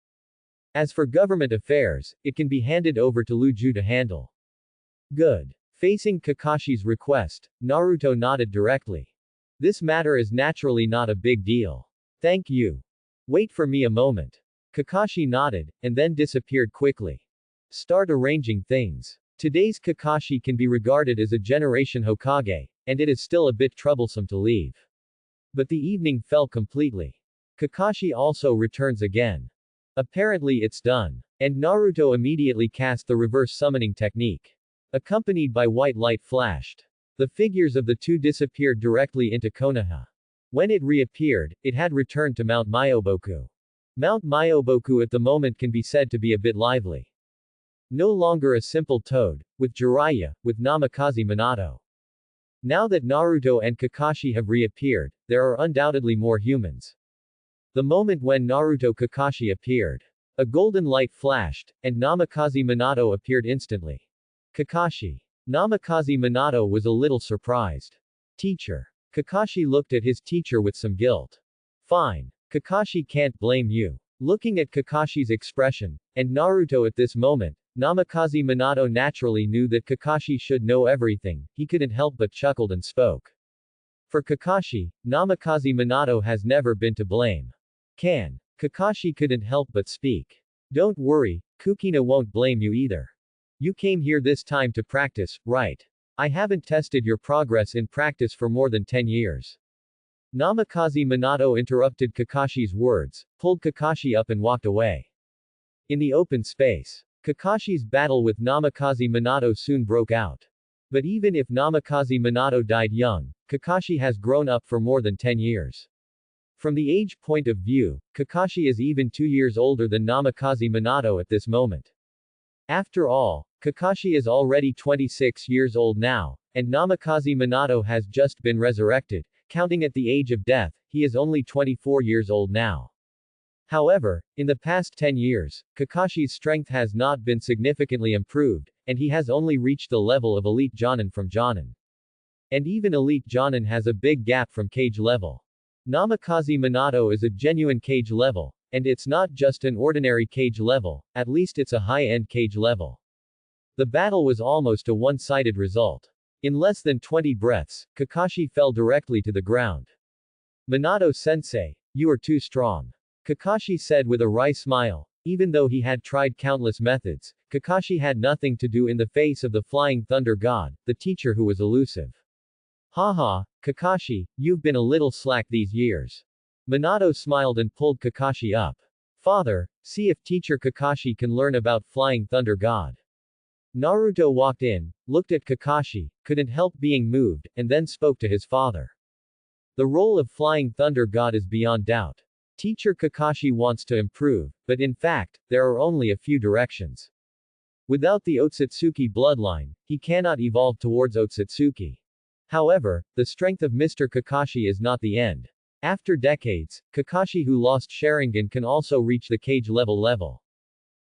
As for government affairs, it can be handed over to Luju to handle. Good. Facing Kakashi's request, Naruto nodded directly. This matter is naturally not a big deal. Thank you. Wait for me a moment. Kakashi nodded, and then disappeared quickly. Start arranging things. Today's Kakashi can be regarded as a generation Hokage, and it is still a bit troublesome to leave. But the evening fell completely. Kakashi also returns again. Apparently it's done. And Naruto immediately cast the reverse summoning technique. Accompanied by white light flashed. The figures of the two disappeared directly into Konoha. When it reappeared, it had returned to Mount Myoboku. Mount Myoboku at the moment can be said to be a bit lively. No longer a simple toad, with Jiraiya, with Namikaze Minato. Now that Naruto and Kakashi have reappeared, there are undoubtedly more humans. The moment when Naruto Kakashi appeared. A golden light flashed, and Namikaze Minato appeared instantly. Kakashi. Namikaze Minato was a little surprised. Teacher. Kakashi looked at his teacher with some guilt. Fine. Kakashi can't blame you. Looking at Kakashi's expression, and Naruto at this moment, Namikaze Minato naturally knew that Kakashi should know everything, he couldn't help but chuckled and spoke. For Kakashi, Namikaze Minato has never been to blame. Kakashi couldn't help but speak. Don't worry, Kukina won't blame you either. You came here this time to practice, right? I haven't tested your progress in practice for more than 10 years. Namikaze Minato interrupted Kakashi's words, pulled Kakashi up and walked away. In the open space. Kakashi's battle with Namikaze Minato soon broke out. But even if Namikaze Minato died young, Kakashi has grown up for more than 10 years. From the age point of view, Kakashi is even 2 years older than Namikaze Minato at this moment. After all, Kakashi is already 26 years old now, and Namikaze Minato has just been resurrected. Counting at the age of death, he is only 24 years old now. However, in the past 10 years, Kakashi's strength has not been significantly improved, and he has only reached the level of elite Jonin from Jonin. And even elite Jonin has a big gap from Kage level. Namikaze Minato is a genuine Kage level, and it's not just an ordinary Kage level, at least it's a high-end Kage level. The battle was almost a one-sided result. In less than 20 breaths, Kakashi fell directly to the ground. Minato-sensei, you are too strong. Kakashi said with a wry smile. Even though he had tried countless methods, Kakashi had nothing to do in the face of the Flying Thunder God, the teacher who was elusive. Haha, Kakashi, you've been a little slack these years. Minato smiled and pulled Kakashi up. Father, see if teacher Kakashi can learn about Flying Thunder God. Naruto walked in, looked at Kakashi, couldn't help being moved, and then spoke to his father. The role of Flying Thunder God is beyond doubt. Teacher Kakashi wants to improve, but in fact, there are only a few directions. Without the ՕTsutsuki bloodline, he cannot evolve towards ՕTsutsuki. However, the strength of Mr. Kakashi is not the end. After decades, Kakashi who lost Sharingan can also reach the cage level.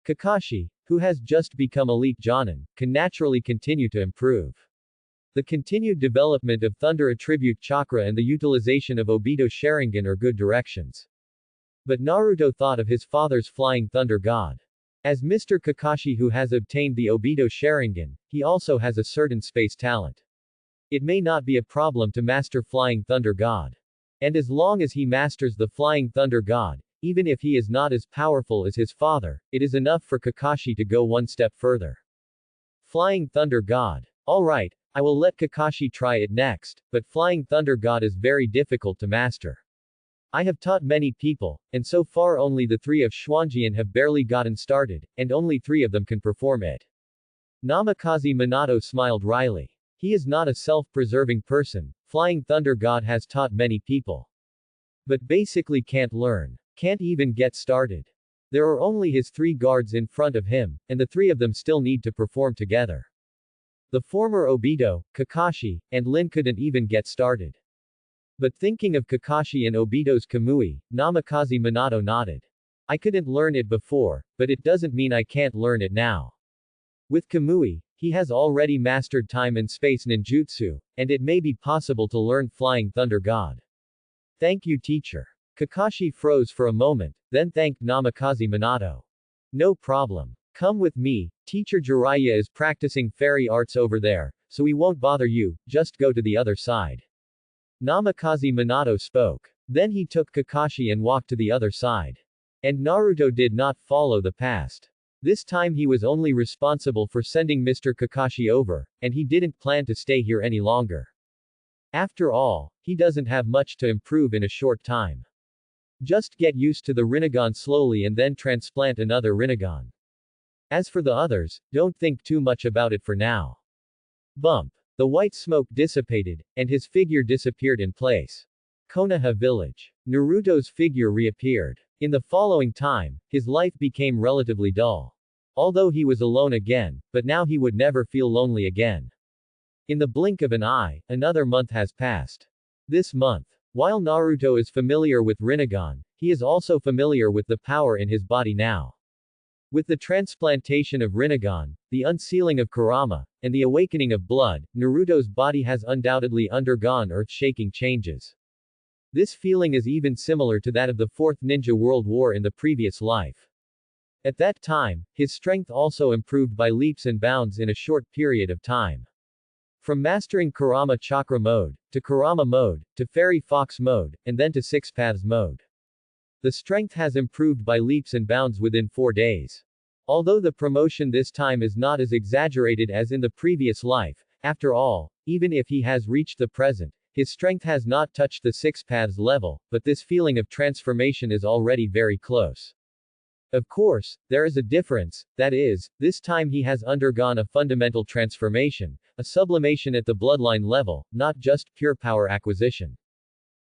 Kakashi, who has just become elite Jonin, can naturally continue to improve. The continued development of Thunder Attribute Chakra and the utilization of Obito Sharingan are good directions. But Naruto thought of his father's Flying Thunder God. As Mr. Kakashi who has obtained the Obito Sharingan, he also has a certain space talent. It may not be a problem to master Flying Thunder God. And as long as he masters the Flying Thunder God, even if he is not as powerful as his father, it is enough for Kakashi to go one step further. Flying Thunder God. Alright, I will let Kakashi try it next, but Flying Thunder God is very difficult to master. I have taught many people, and so far only the 3 of Xuanjian have barely gotten started, and only 3 of them can perform it. Namikaze Minato smiled wryly. He is not a self-preserving person. Flying Thunder God has taught many people. But basically can't learn. Can't even get started. There are only his 3 guards in front of him, and the 3 of them still need to perform together. The former Obito, Kakashi, and Lin couldn't even get started. But thinking of Kakashi and Obito's Kamui, Namikaze Minato nodded. I couldn't learn it before, but it doesn't mean I can't learn it now. With Kamui, he has already mastered time and space ninjutsu, and it may be possible to learn Flying Thunder God. Thank you, teacher. Kakashi froze for a moment, then thanked Namikaze Minato. No problem. Come with me, teacher Jiraiya is practicing fairy arts over there, so we won't bother you, just go to the other side. Namikaze Minato spoke. Then he took Kakashi and walked to the other side. And Naruto did not follow the past. This time he was only responsible for sending Mr. Kakashi over, and he didn't plan to stay here any longer. After all, he doesn't have much to improve in a short time. Just get used to the Rinnegan slowly and then transplant another Rinnegan. As for the others, don't think too much about it for now. Bump. The white smoke dissipated, and his figure disappeared in place. Konoha village. Naruto's figure reappeared. In the following time, his life became relatively dull. Although he was alone again, but now he would never feel lonely again. In the blink of an eye, another month has passed. This month, while Naruto is familiar with Rinnegan, he is also familiar with the power in his body now. With the transplantation of Rinnegan, the unsealing of Kurama, and the awakening of blood, Naruto's body has undoubtedly undergone earth-shaking changes. This feeling is even similar to that of the Fourth Ninja World War in the previous life. At that time, his strength also improved by leaps and bounds in a short period of time. From mastering Kurama Chakra mode, to Kurama mode, to Fairy Fox mode, and then to Six Paths mode. The strength has improved by leaps and bounds within 4 days. Although the promotion this time is not as exaggerated as in the previous life, after all, even if he has reached the present, his strength has not touched the Six Paths level, but this feeling of transformation is already very close. Of course, there is a difference, that is, this time he has undergone a fundamental transformation, a sublimation at the bloodline level, not just pure power acquisition.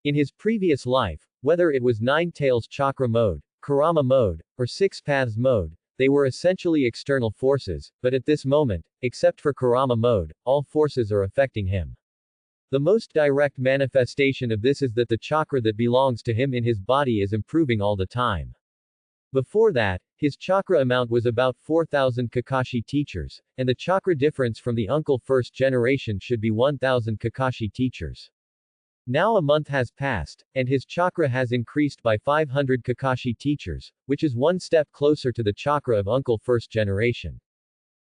In his previous life, whether it was Nine Tails Chakra mode, Kurama mode, or Six Paths mode, they were essentially external forces, but at this moment, except for Kurama mode, all forces are affecting him. The most direct manifestation of this is that the chakra that belongs to him in his body is improving all the time. Before that, his chakra amount was about 4,000 Kakashi teachers, and the chakra difference from the uncle first generation should be 1,000 Kakashi teachers. Now a month has passed, and his chakra has increased by 500 Kakashi teachers, which is one step closer to the chakra of uncle first generation.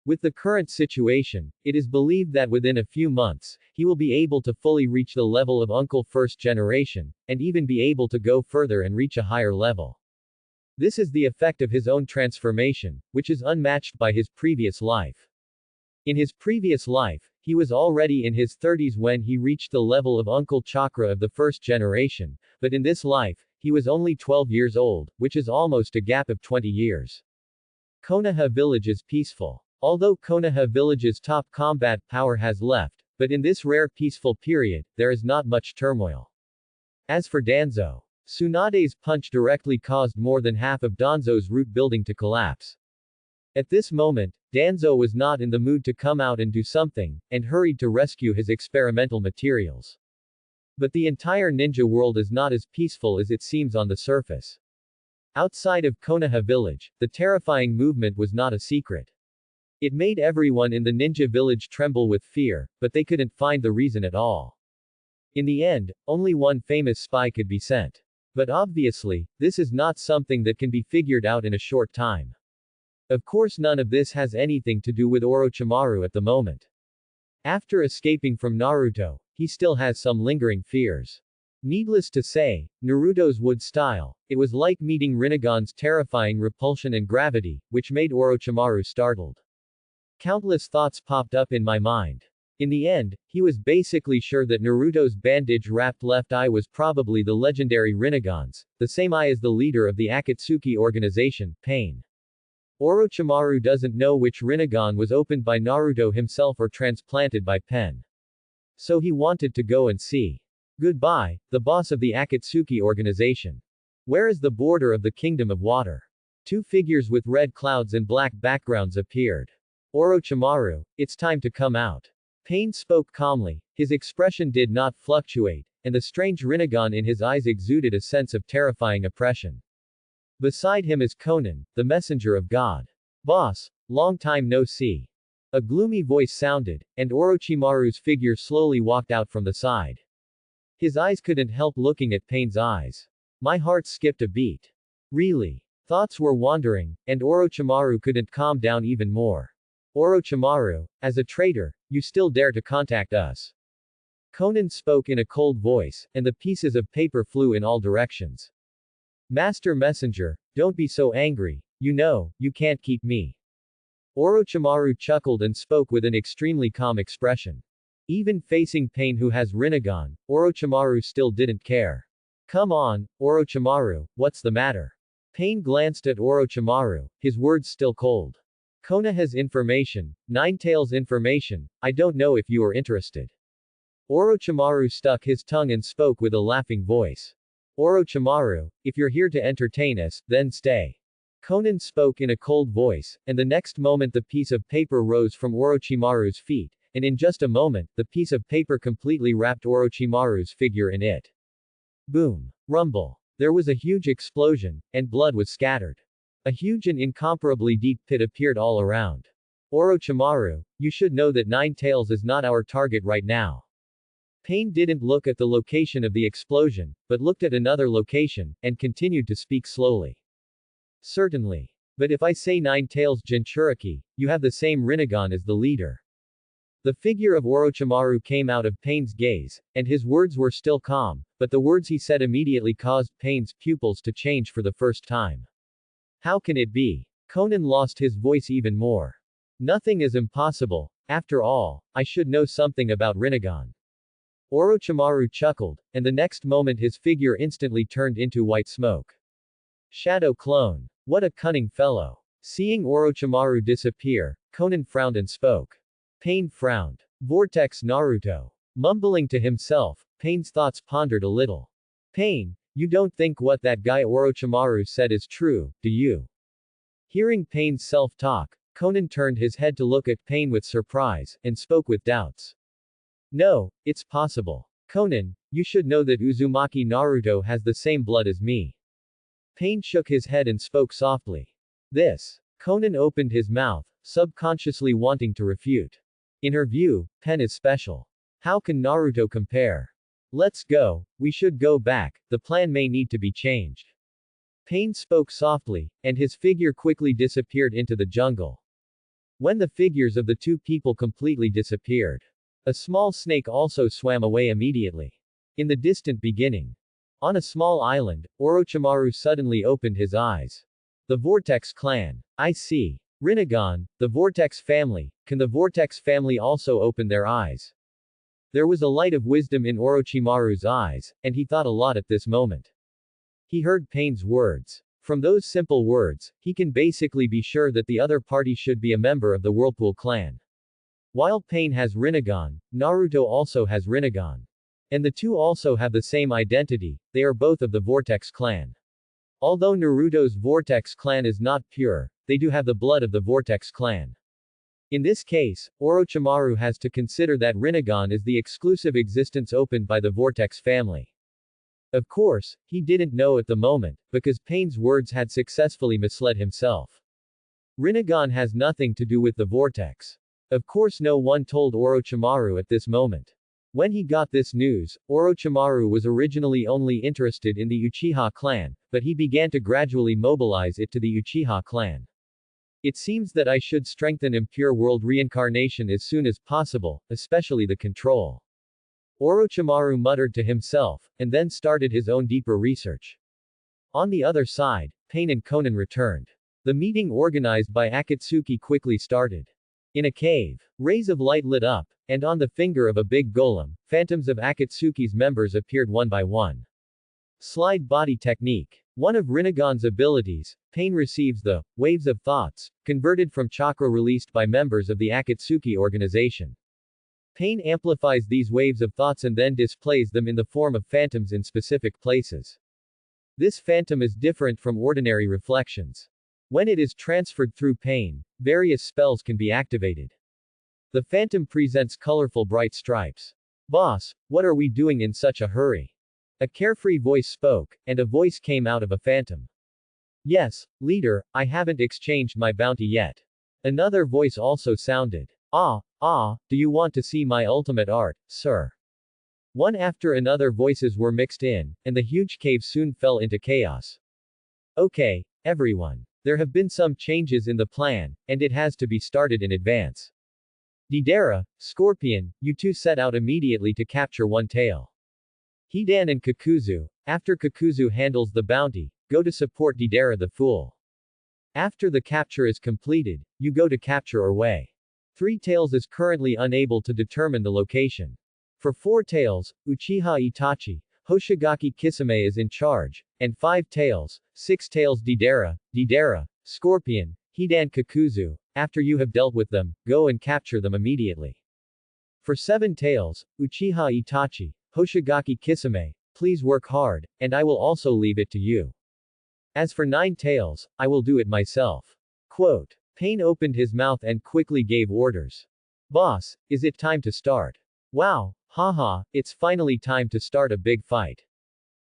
With the current situation, it is believed that within a few months, he will be able to fully reach the level of uncle first generation, and even be able to go further and reach a higher level. This is the effect of his own transformation, which is unmatched by his previous life. In his previous life, he was already in his 30s when he reached the level of Uncle Chakra of the first generation, but in this life, he was only 12 years old, which is almost a gap of 20 years. Konoha village is peaceful. Although Konoha village's top combat power has left, but in this rare peaceful period, there is not much turmoil. As for Danzo, Tsunade's punch directly caused more than half of Danzo's root building to collapse. At this moment, Danzo was not in the mood to come out and do something, and hurried to rescue his experimental materials. But the entire ninja world is not as peaceful as it seems on the surface. Outside of Konoha village, the terrifying movement was not a secret. It made everyone in the ninja village tremble with fear, but they couldn't find the reason at all. In the end, only one famous spy could be sent. But obviously, this is not something that can be figured out in a short time. Of course, none of this has anything to do with Orochimaru at the moment. After escaping from Naruto, he still has some lingering fears. Needless to say, Naruto's wood style, it was like meeting Rinnegan's terrifying repulsion and gravity, which made Orochimaru startled. Countless thoughts popped up in my mind. In the end, he was basically sure that Naruto's bandage-wrapped left eye was probably the legendary Rinnegan's, the same eye as the leader of the Akatsuki organization, Pain. Orochimaru doesn't know which Rinnegan was opened by Naruto himself or transplanted by Pen. So he wanted to go and see. Goodbye, the boss of the Akatsuki organization. Where is the border of the Kingdom of Water? Two figures with red clouds and black backgrounds appeared. Orochimaru, it's time to come out. Pain spoke calmly, his expression did not fluctuate, and the strange Rinnegan in his eyes exuded a sense of terrifying oppression. Beside him is Conan, the messenger of God. Boss, long time no see. A gloomy voice sounded, and Orochimaru's figure slowly walked out from the side. His eyes couldn't help looking at Pain's eyes. My heart skipped a beat. Really? Thoughts were wandering, and Orochimaru couldn't calm down even more. Orochimaru, as a traitor, you still dare to contact us. Conan spoke in a cold voice, and the pieces of paper flew in all directions. Master Messenger, don't be so angry, you know, you can't keep me. Orochimaru chuckled and spoke with an extremely calm expression. Even facing Pain who has Rinnegan, Orochimaru still didn't care. Come on, Orochimaru, what's the matter? Pain glanced at Orochimaru, his words still cold. Konoha's information, Ninetales information, I don't know if you are interested. Orochimaru stuck his tongue and spoke with a laughing voice. Orochimaru, if you're here to entertain us, then stay. Conan spoke in a cold voice, and the next moment the piece of paper rose from Orochimaru's feet, and in just a moment, the piece of paper completely wrapped Orochimaru's figure in it. Boom. Rumble. There was a huge explosion, and blood was scattered. A huge and incomparably deep pit appeared all around. Orochimaru, you should know that Ninetales is not our target right now. Pain didn't look at the location of the explosion, but looked at another location, and continued to speak slowly. Certainly. But if I say Ninetales Jinchuriki, you have the same Rinnegan as the leader. The figure of Orochimaru came out of Pain's gaze, and his words were still calm, but the words he said immediately caused Pain's pupils to change for the first time. How can it be? Conan lost his voice even more. Nothing is impossible. After all, I should know something about Rinnegan. Orochimaru chuckled, and the next moment his figure instantly turned into white smoke. Shadow clone. What a cunning fellow. Seeing Orochimaru disappear, Conan frowned and spoke. Pain frowned. Vortex Naruto. Mumbling to himself, Pain's thoughts pondered a little. Pain, you don't think what that guy Orochimaru said is true, do you? Hearing Pain's self-talk, Conan turned his head to look at Pain with surprise, and spoke with doubts. No, it's possible. Conan, you should know that Uzumaki Naruto has the same blood as me. Pain shook his head and spoke softly. This. Conan opened his mouth, subconsciously wanting to refute. In her view, Pen is special. How can Naruto compare? Let's go, we should go back, the plan may need to be changed. Pain spoke softly, and his figure quickly disappeared into the jungle. When the figures of the two people completely disappeared, a small snake also swam away immediately. In the distant beginning. On a small island, Orochimaru suddenly opened his eyes. The Vortex clan. I see. Rinnegan, the Vortex family, can the Vortex family also open their eyes? There was a light of wisdom in Orochimaru's eyes, and he thought a lot at this moment. He heard Pain's words. From those simple words, he can basically be sure that the other party should be a member of the Whirlpool clan. While Pain has Rinnegan, Naruto also has Rinnegan. And the two also have the same identity, they are both of the Vortex clan. Although Naruto's Vortex clan is not pure, they do have the blood of the Vortex clan. In this case, Orochimaru has to consider that Rinnegan is the exclusive existence opened by the Vortex family. Of course, he didn't know at the moment, because Pain's words had successfully misled himself. Rinnegan has nothing to do with the Vortex. Of course no one told Orochimaru at this moment. When he got this news, Orochimaru was originally only interested in the Uchiha clan, but he began to gradually mobilize it to the Uchiha clan. It seems that I should strengthen impure world reincarnation as soon as possible, especially the control. Orochimaru muttered to himself, and then started his own deeper research. On the other side, Pain and Konan returned. The meeting organized by Akatsuki quickly started. In a cave, rays of light lit up, and on the finger of a big golem, phantoms of Akatsuki's members appeared one by one. Slide body technique. One of Rinnegan's abilities, Pain receives the waves of thoughts, converted from chakra released by members of the Akatsuki organization. Pain amplifies these waves of thoughts and then displays them in the form of phantoms in specific places. This phantom is different from ordinary reflections. When it is transferred through Pain, various spells can be activated. The phantom presents colorful bright stripes. Boss, what are we doing in such a hurry? A carefree voice spoke, and a voice came out of a phantom. Yes, leader, I haven't exchanged my bounty yet. Another voice also sounded. Do you want to see my ultimate art, sir? One after another voices were mixed in, and the huge cave soon fell into chaos. Okay, everyone. There have been some changes in the plan, and it has to be started in advance. Deidara, Scorpion, you two set out immediately to capture one tail. Hidan and Kakuzu, after Kakuzu handles the bounty, go to support Deidara the Fool. After the capture is completed, you go to capture Orway. 3 Tails is currently unable to determine the location. For 4 Tails, Uchiha Itachi, Hoshigaki Kisame is in charge, and 5 Tails, 6 Tails Deidara, Scorpion, Hidan Kakuzu, after you have dealt with them, go and capture them immediately. For 7 Tails, Uchiha Itachi, Hoshigaki Kisame, please work hard, and I will also leave it to you. As for 9 Tails, I will do it myself. Quote. Pain opened his mouth and quickly gave orders. Boss, is it time to start? Wow, haha, it's finally time to start a big fight.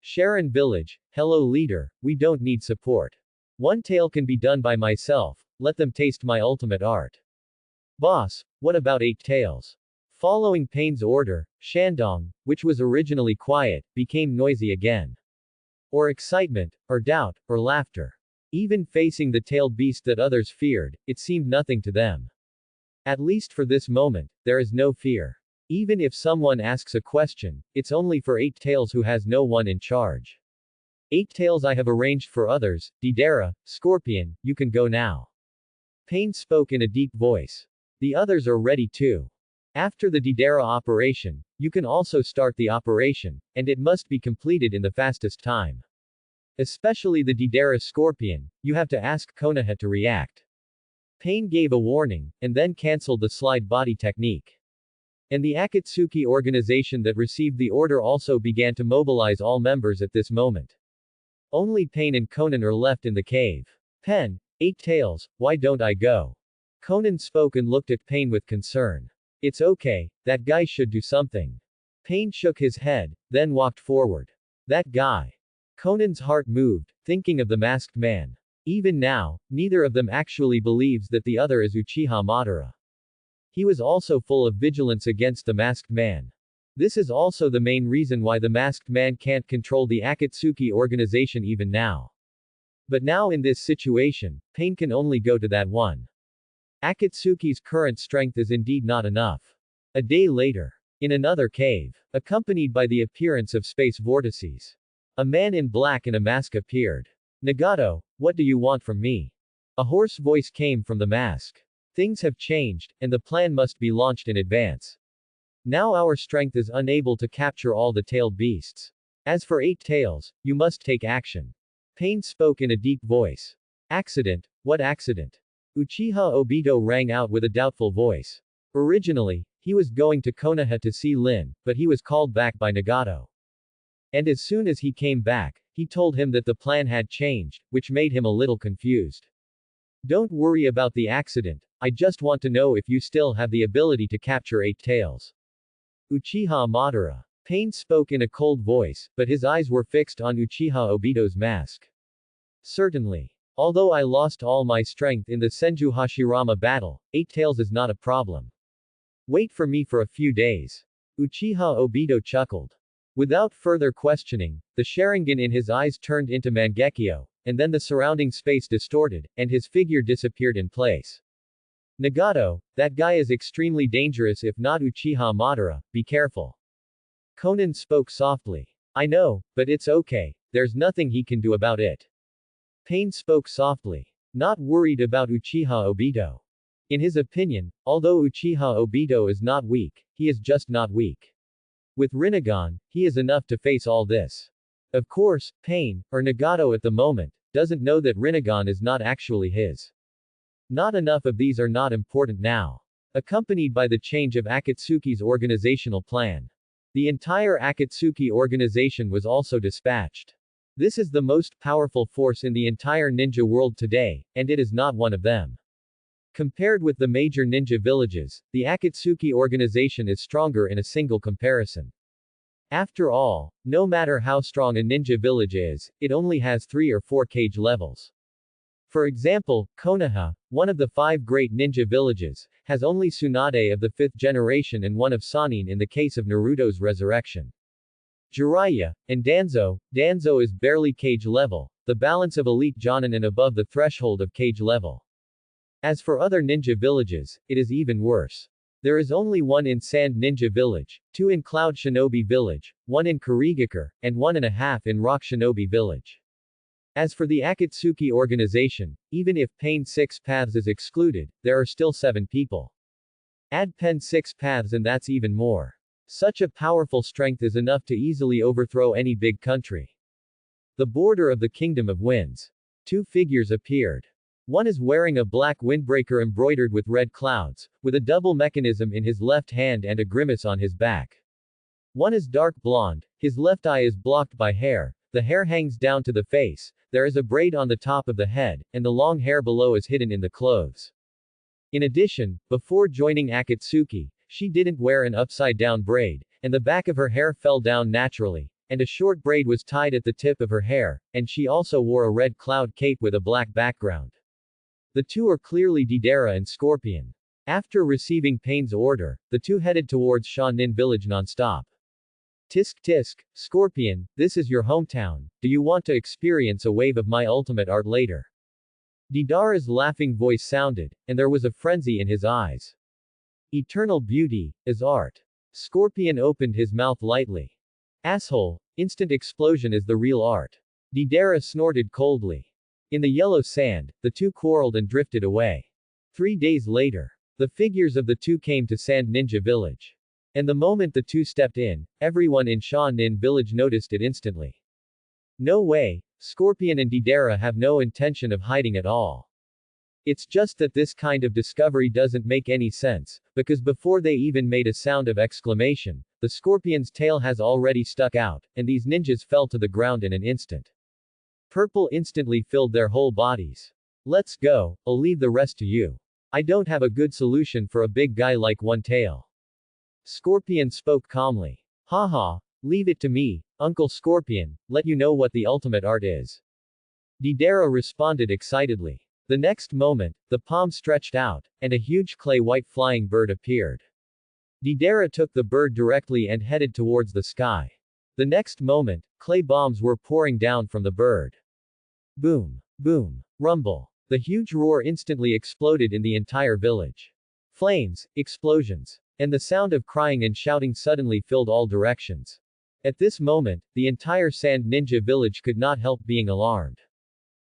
Sharon Village, hello leader, we don't need support. 1 tail can be done by myself, let them taste my ultimate art. Boss, what about 8 tails? Following Pain's order, Shandong, which was originally quiet, became noisy again. Or excitement, or doubt, or laughter. Even facing the tailed beast that others feared, it seemed nothing to them. At least for this moment, there is no fear. Even if someone asks a question, it's only for 8 tails who has no one in charge. 8 tails I have arranged for others, Deidara, Scorpion, you can go now. Pain spoke in a deep voice. The others are ready too. After the Deidara operation, you can also start the operation, and it must be completed in the fastest time. Especially the Deidara Scorpion, you have to ask Konoha to react. Pain gave a warning, and then cancelled the slide body technique. And the Akatsuki organization that received the order also began to mobilize all members at this moment. Only Pain and Konan are left in the cave. Pen, 8 tails, why don't I go? Konan spoke and looked at Pain with concern. It's okay, that guy should do something. Pain shook his head, then walked forward. That guy. Conan's heart moved, thinking of the masked man. Even now, neither of them actually believes that the other is Uchiha Madara. He was also full of vigilance against the masked man. This is also the main reason why the masked man can't control the Akatsuki organization even now. But now in this situation, Pain can only go to that one. Akatsuki's current strength is indeed not enough. A day later. In another cave. Accompanied by the appearance of space vortices. A man in black and a mask appeared. Nagato, what do you want from me? A hoarse voice came from the mask. Things have changed, and the plan must be launched in advance. Now our strength is unable to capture all the tailed beasts. As for 8 tails, you must take action. Pain spoke in a deep voice. Accident? What accident? Uchiha Obito rang out with a doubtful voice. Originally, he was going to Konoha to see Lin, but he was called back by Nagato. And as soon as he came back, he told him that the plan had changed, which made him a little confused. Don't worry about the accident, I just want to know if you still have the ability to capture 8 tails. Uchiha Madara. Pain spoke in a cold voice, but his eyes were fixed on Uchiha Obito's mask. Certainly. Although I lost all my strength in the Senju Hashirama battle, 8 tails is not a problem. Wait for me for a few days. Uchiha Obito chuckled. Without further questioning, the Sharingan in his eyes turned into Mangekyo, and then the surrounding space distorted, and his figure disappeared in place. Nagato, that guy is extremely dangerous if not Uchiha Madara, be careful. Conan spoke softly. I know, but it's okay, there's nothing he can do about it. Pain spoke softly. Not worried about Uchiha Obito. In his opinion, although Uchiha Obito is not weak, he is just not weak. With Rinnegan, he is enough to face all this. Of course, Pain, or Nagato at the moment, doesn't know that Rinnegan is not actually his. Not enough of these are not important now. Accompanied by the change of Akatsuki's organizational plan. The entire Akatsuki organization was also dispatched. This is the most powerful force in the entire ninja world today, and it is not one of them. Compared with the major ninja villages, the Akatsuki organization is stronger in a single comparison. After all, no matter how strong a ninja village is, it only has 3 or 4 cage levels. For example, Konoha, one of the 5 great ninja villages, has only Tsunade of the 5th generation and one of Sannin in the case of Naruto's resurrection. Jiraiya, and Danzo is barely cage level, the balance of elite Jonin and above the threshold of cage level. As for other ninja villages, it is even worse. There is only 1 in Sand Ninja Village, 2 in Cloud Shinobi Village, 1 in Kurigakure, and 1.5 in Rock Shinobi Village. As for the Akatsuki organization, even if Pain 6 Paths is excluded, there are still 7 people. Add Pen 6 Paths and that's even more. Such a powerful strength is enough to easily overthrow any big country. The border of the Kingdom of Winds. 2 figures appeared. One is wearing a black windbreaker embroidered with red clouds, with a double mechanism in his left hand and a grimace on his back. One is dark blonde, his left eye is blocked by hair, the hair hangs down to the face, there is a braid on the top of the head, and the long hair below is hidden in the clothes. In addition, before joining Akatsuki, she didn't wear an upside-down braid, and the back of her hair fell down naturally, and a short braid was tied at the tip of her hair, and she also wore a red cloud cape with a black background. The two are clearly Deidara and Scorpion. After receiving Pain's order, the two headed towards Shanin village non-stop. Tisk tisk, Scorpion, this is your hometown, do you want to experience a wave of my ultimate art later? Deidara's laughing voice sounded, and there was a frenzy in his eyes. Eternal beauty, is art. Scorpion opened his mouth lightly. Asshole, instant explosion is the real art. Deidara snorted coldly. In the yellow sand, the two quarreled and drifted away. 3 days later, the figures of the two came to Sand Ninja Village. And the moment the two stepped in, everyone in Shanin Village noticed it instantly. No way, Scorpion and Deidara have no intention of hiding at all. It's just that this kind of discovery doesn't make any sense, because before they even made a sound of exclamation, the Scorpion's tail has already stuck out, and these ninjas fell to the ground in an instant. Purple instantly filled their whole bodies. Let's go, I'll leave the rest to you. I don't have a good solution for a big guy like One Tail. Scorpion spoke calmly. Haha, leave it to me, Uncle Scorpion, let you know what the ultimate art is. Deidara responded excitedly. The next moment, the palm stretched out, and a huge clay-white flying bird appeared. Deidara took the bird directly and headed towards the sky. The next moment, clay bombs were pouring down from the bird. Boom, boom, rumble. The huge roar instantly exploded in the entire village. Flames, explosions, and the sound of crying and shouting suddenly filled all directions. At this moment, the entire Sand Ninja Village could not help being alarmed.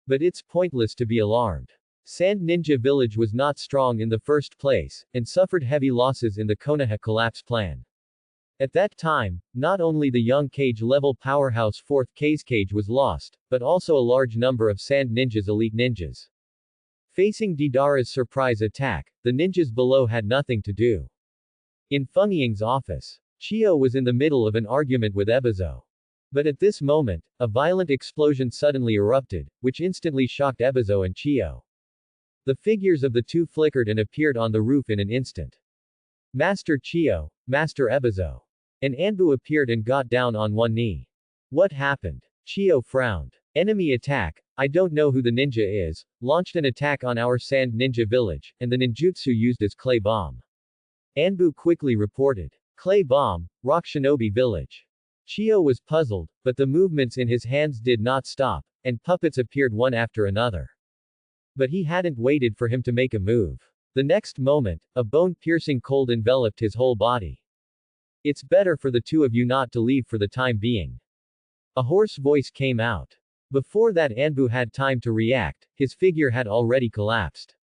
But it's pointless to be alarmed. Sand Ninja Village was not strong in the first place, and suffered heavy losses in the Konoha collapse plan. At that time, not only the young cage-level powerhouse 4th Cage was lost, but also a large number of Sand Ninja's elite ninjas. Facing Deidara's surprise attack, the ninjas below had nothing to do. In Feng Ying's office, Chiyo was in the middle of an argument with Ebizo. But at this moment, a violent explosion suddenly erupted, which instantly shocked Ebizo and Chiyo. The figures of the two flickered and appeared on the roof in an instant. Master Chio, Master Ebizo. An Anbu appeared and got down on one knee. What happened? Chio frowned. Enemy attack. I don't know who the ninja is, launched an attack on our sand ninja village, and the ninjutsu used as clay bomb. Anbu quickly reported. Clay bomb, rock shinobi village. Chio was puzzled, but the movements in his hands did not stop, and puppets appeared one after another. But he hadn't waited for him to make a move. The next moment, a bone-piercing cold enveloped his whole body. It's better for the two of you not to leave for the time being. A hoarse voice came out. Before that Anbu had time to react, his figure had already collapsed.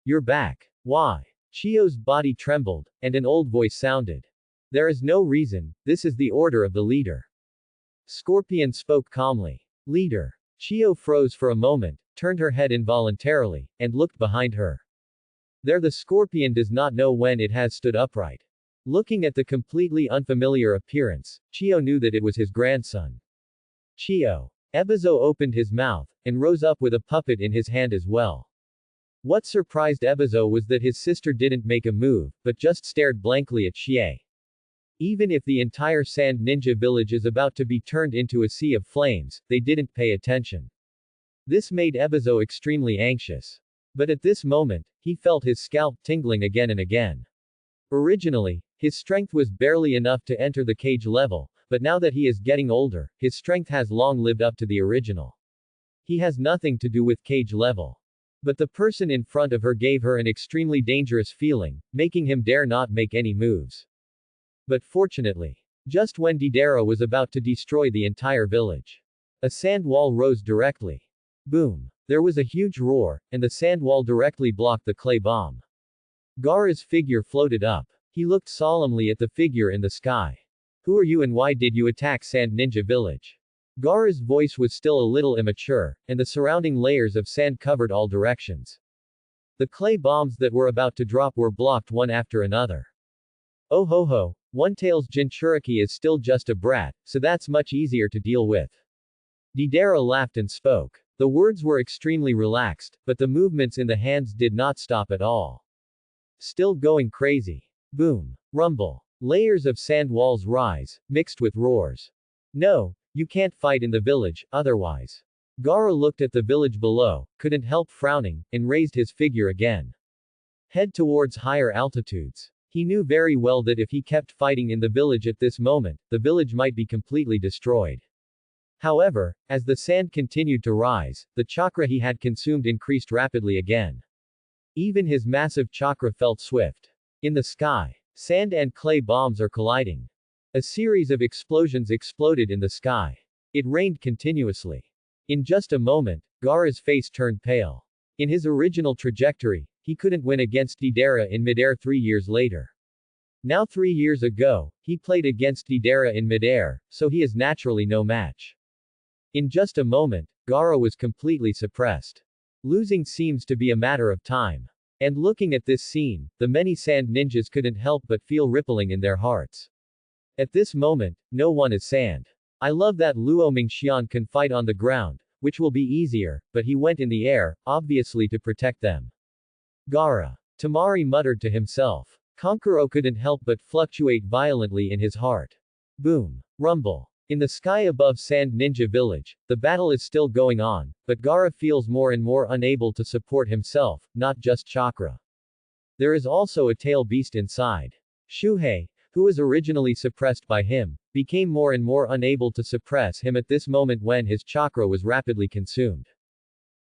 You're back. Why? Chio's body trembled, and an old voice sounded. There is no reason, this is the order of the leader. Scorpion spoke calmly. Leader. Chio froze for a moment, turned her head involuntarily, and looked behind her. There the scorpion does not know when it has stood upright. Looking at the completely unfamiliar appearance, Chio knew that it was his grandson. Chio. Ebizo opened his mouth, and rose up with a puppet in his hand as well. What surprised Ebizo was that his sister didn't make a move, but just stared blankly at Chie. Even if the entire sand ninja village is about to be turned into a sea of flames, they didn't pay attention. This made Ebizo extremely anxious. But at this moment, he felt his scalp tingling again and again. Originally, his strength was barely enough to enter the cage level, but now that he is getting older, his strength has long lived up to the original. He has nothing to do with cage level. But the person in front of her gave her an extremely dangerous feeling, making him dare not make any moves. But fortunately, just when Deidara was about to destroy the entire village, a sand wall rose directly. Boom. There was a huge roar, and the sand wall directly blocked the clay bomb. Gaara's figure floated up. He looked solemnly at the figure in the sky. Who are you and why did you attack Sand Ninja Village? Gaara's voice was still a little immature, and the surrounding layers of sand covered all directions. The clay bombs that were about to drop were blocked one after another. Oh ho ho, One-Tail's Jinchuriki is still just a brat, so that's much easier to deal with. Deidara laughed and spoke. The words were extremely relaxed, but the movements in the hands did not stop at all. Still going crazy. Boom. Rumble. Layers of sand walls rise, mixed with roars. No, you can't fight in the village, otherwise. Gaara looked at the village below, couldn't help frowning, and raised his figure again. Head towards higher altitudes. He knew very well that if he kept fighting in the village at this moment, the village might be completely destroyed. However, as the sand continued to rise, the chakra he had consumed increased rapidly again. Even his massive chakra felt swift. In the sky, sand and clay bombs are colliding. A series of explosions exploded in the sky. It rained continuously. In just a moment, Gaara's face turned pale. In his original trajectory, he couldn't win against Deidara in midair 3 years later. Now 3 years ago, he played against Deidara in midair, so he is naturally no match. In just a moment, Gaara was completely suppressed. Losing seems to be a matter of time. And looking at this scene, the many sand ninjas couldn't help but feel rippling in their hearts. At this moment, no one is sand. I love that Luo Mingxian can fight on the ground, which will be easier, but he went in the air, obviously to protect them. Gaara. Tamari muttered to himself. Kankuro couldn't help but fluctuate violently in his heart. Boom. Rumble. In the sky above Sand Ninja Village, the battle is still going on, but Gaara feels more and more unable to support himself, not just chakra. There is also a tail beast inside. Shuhei, who was originally suppressed by him, became more and more unable to suppress him at this moment when his chakra was rapidly consumed.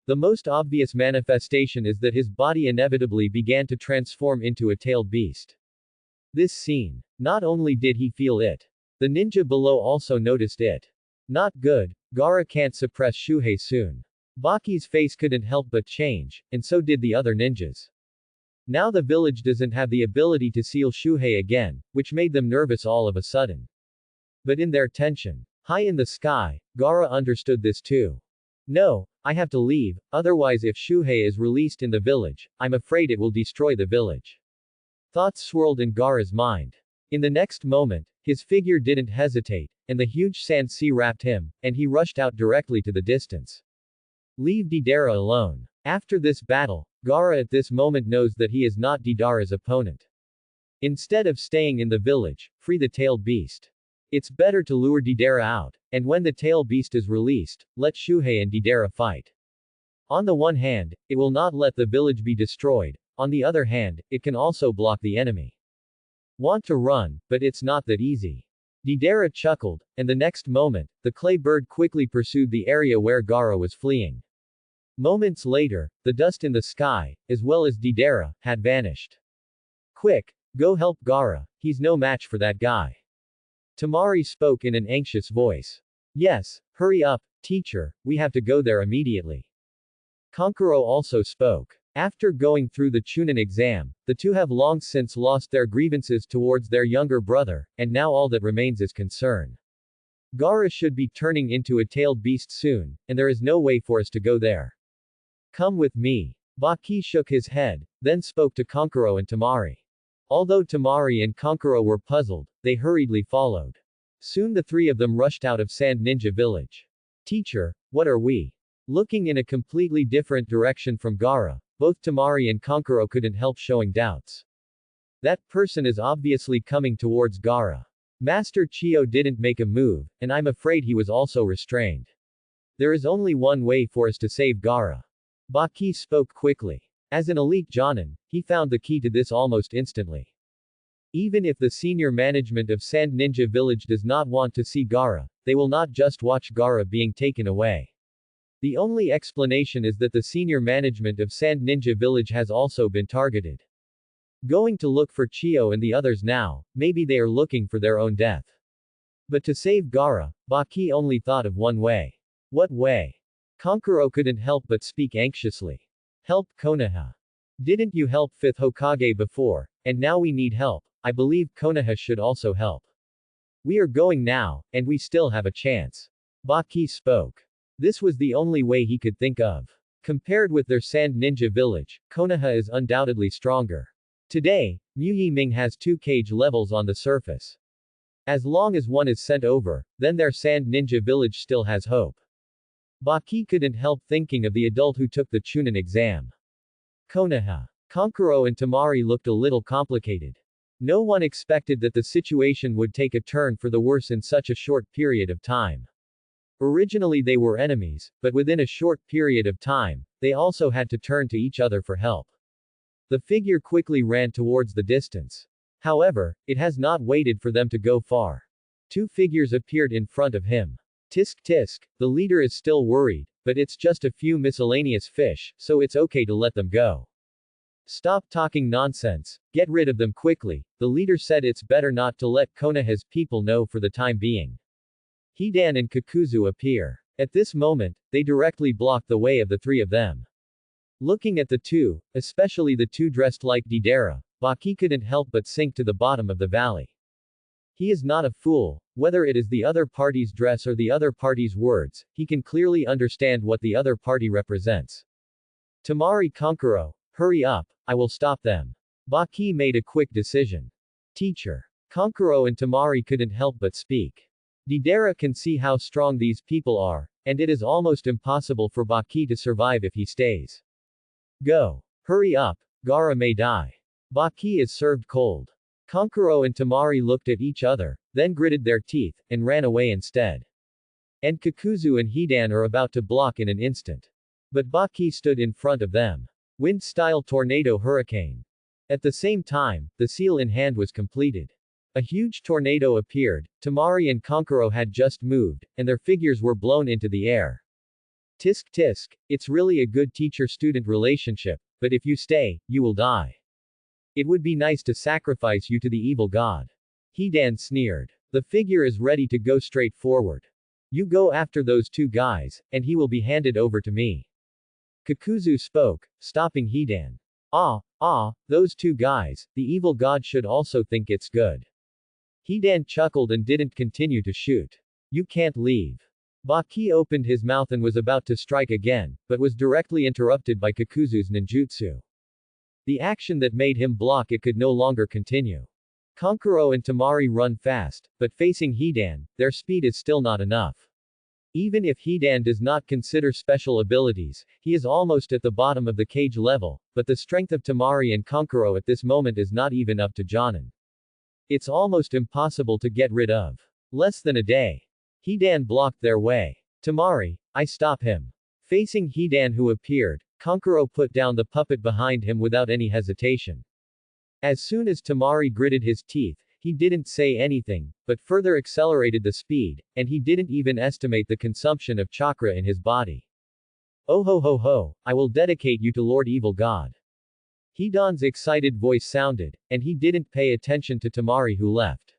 The most obvious manifestation is that his body inevitably began to transform into a tailed beast. This scene. Not only did he feel it, the ninja below also noticed it. Not good, Gaara can't suppress Shuhei soon. Baki's face couldn't help but change, and so did the other ninjas. Now the village doesn't have the ability to seal Shuhei again, which made them nervous all of a sudden. But in their tension, high in the sky, Gaara understood this too. No, I have to leave, otherwise if Shuhei is released in the village, I'm afraid it will destroy the village. Thoughts swirled in Gaara's mind. In the next moment, his figure didn't hesitate, and the huge sand sea wrapped him, and he rushed out directly to the distance. Leave Deidara alone. After this battle, Gaara at this moment knows that he is not Deidara's opponent. Instead of staying in the village, free the tailed beast. It's better to lure Deidara out, and when the tail beast is released, let Shuhei and Deidara fight. On the one hand, it will not let the village be destroyed, on the other hand, it can also block the enemy. Want to run, but it's not that easy. Deidara chuckled, and the next moment, the clay bird quickly pursued the area where Gaara was fleeing. Moments later, the dust in the sky, as well as Deidara, had vanished. Quick, go help Gaara, he's no match for that guy. Tamari spoke in an anxious voice. Yes, hurry up, teacher, we have to go there immediately. Kankuro also spoke. After going through the Chunin exam, the two have long since lost their grievances towards their younger brother, and now all that remains is concern. Gaara should be turning into a tailed beast soon, and there is no way for us to go there. Come with me. Baki shook his head, then spoke to Kankuro and Tamari. Although Tamari and Kankuro were puzzled, they hurriedly followed. Soon the three of them rushed out of Sand Ninja Village. Teacher, what are we? Looking in a completely different direction from Gaara, both Tamari and Kankuro couldn't help showing doubts. That person is obviously coming towards Gaara. Master Chio didn't make a move, and I'm afraid he was also restrained. There is only one way for us to save Gaara. Baki spoke quickly. As an elite Jonin, he found the key to this almost instantly. Even if the senior management of Sand Ninja Village does not want to see Gaara, they will not just watch Gaara being taken away. The only explanation is that the senior management of Sand Ninja Village has also been targeted. Going to look for Chio and the others now, maybe they are looking for their own death. But to save Gaara, Baki only thought of one way. What way? Kankuro couldn't help but speak anxiously. Help Konoha. Didn't you help 5th Hokage before, and now we need help, I believe Konoha should also help. We are going now, and we still have a chance. Baki spoke. This was the only way he could think of. Compared with their Sand Ninja Village, Konoha is undoubtedly stronger. Today, Mu Yiming has 2 cage levels on the surface. As long as one is sent over, then their Sand Ninja Village still has hope. Baki couldn't help thinking of the adult who took the Chunin exam. Konoha. Kankuro and Tamari looked a little complicated. No one expected that the situation would take a turn for the worse in such a short period of time. Originally they were enemies, but within a short period of time, they also had to turn to each other for help. The figure quickly ran towards the distance. However, it has not waited for them to go far. 2 figures appeared in front of him. Tisk tisk, the leader is still worried, but it's just a few miscellaneous fish, so it's okay to let them go. Stop talking nonsense, get rid of them quickly, the leader said it's better not to let Konoha's people know for the time being. Hidan and Kakuzu appear. At this moment, they directly block the way of the 3 of them. Looking at the 2, especially the 2 dressed like Deidara, Baki couldn't help but sink to the bottom of the valley. He is not a fool, whether it is the other party's dress or the other party's words, he can clearly understand what the other party represents. Tamari Kankuro, hurry up, I will stop them. Baki made a quick decision. Teacher. Kankuro and Tamari couldn't help but speak. Deidara can see how strong these people are, and it is almost impossible for Baki to survive if he stays. Go. Hurry up, Gaara may die. Baki is served cold. Kankuro and Tamari looked at each other, then gritted their teeth, and ran away instead. And Kakuzu and Hidan are about to block in an instant. But Baki stood in front of them. Wind-style tornado hurricane. At the same time, the seal in hand was completed. A huge tornado appeared, Tamari and Kankuro had just moved, and their figures were blown into the air. Tisk tisk, it's really a good teacher-student relationship, but if you stay, you will die. It would be nice to sacrifice you to the evil god. Hidan sneered. The figure is ready to go straight forward. You go after those 2 guys, and he will be handed over to me. Kakuzu spoke, stopping Hidan. Those 2 guys, the evil god should also think it's good. Hidan chuckled and didn't continue to shoot. You can't leave. Baki opened his mouth and was about to strike again, but was directly interrupted by Kakuzu's ninjutsu. The action that made him block it could no longer continue. Kankuro and Tamari run fast, but facing Hidan, their speed is still not enough. Even if Hidan does not consider special abilities, he is almost at the bottom of the cage level, but the strength of Tamari and Kankuro at this moment is not even up to Jonin. It's almost impossible to get rid of. Less than a day. Hidan blocked their way. Tamari, I stop him. Facing Hidan who appeared, Kankuro put down the puppet behind him without any hesitation. As soon as Tamari gritted his teeth, he didn't say anything, but further accelerated the speed, and he didn't even estimate the consumption of chakra in his body. Oh ho ho ho, I will dedicate you to Lord Evil God. Hidan's excited voice sounded, and he didn't pay attention to Tamari who left.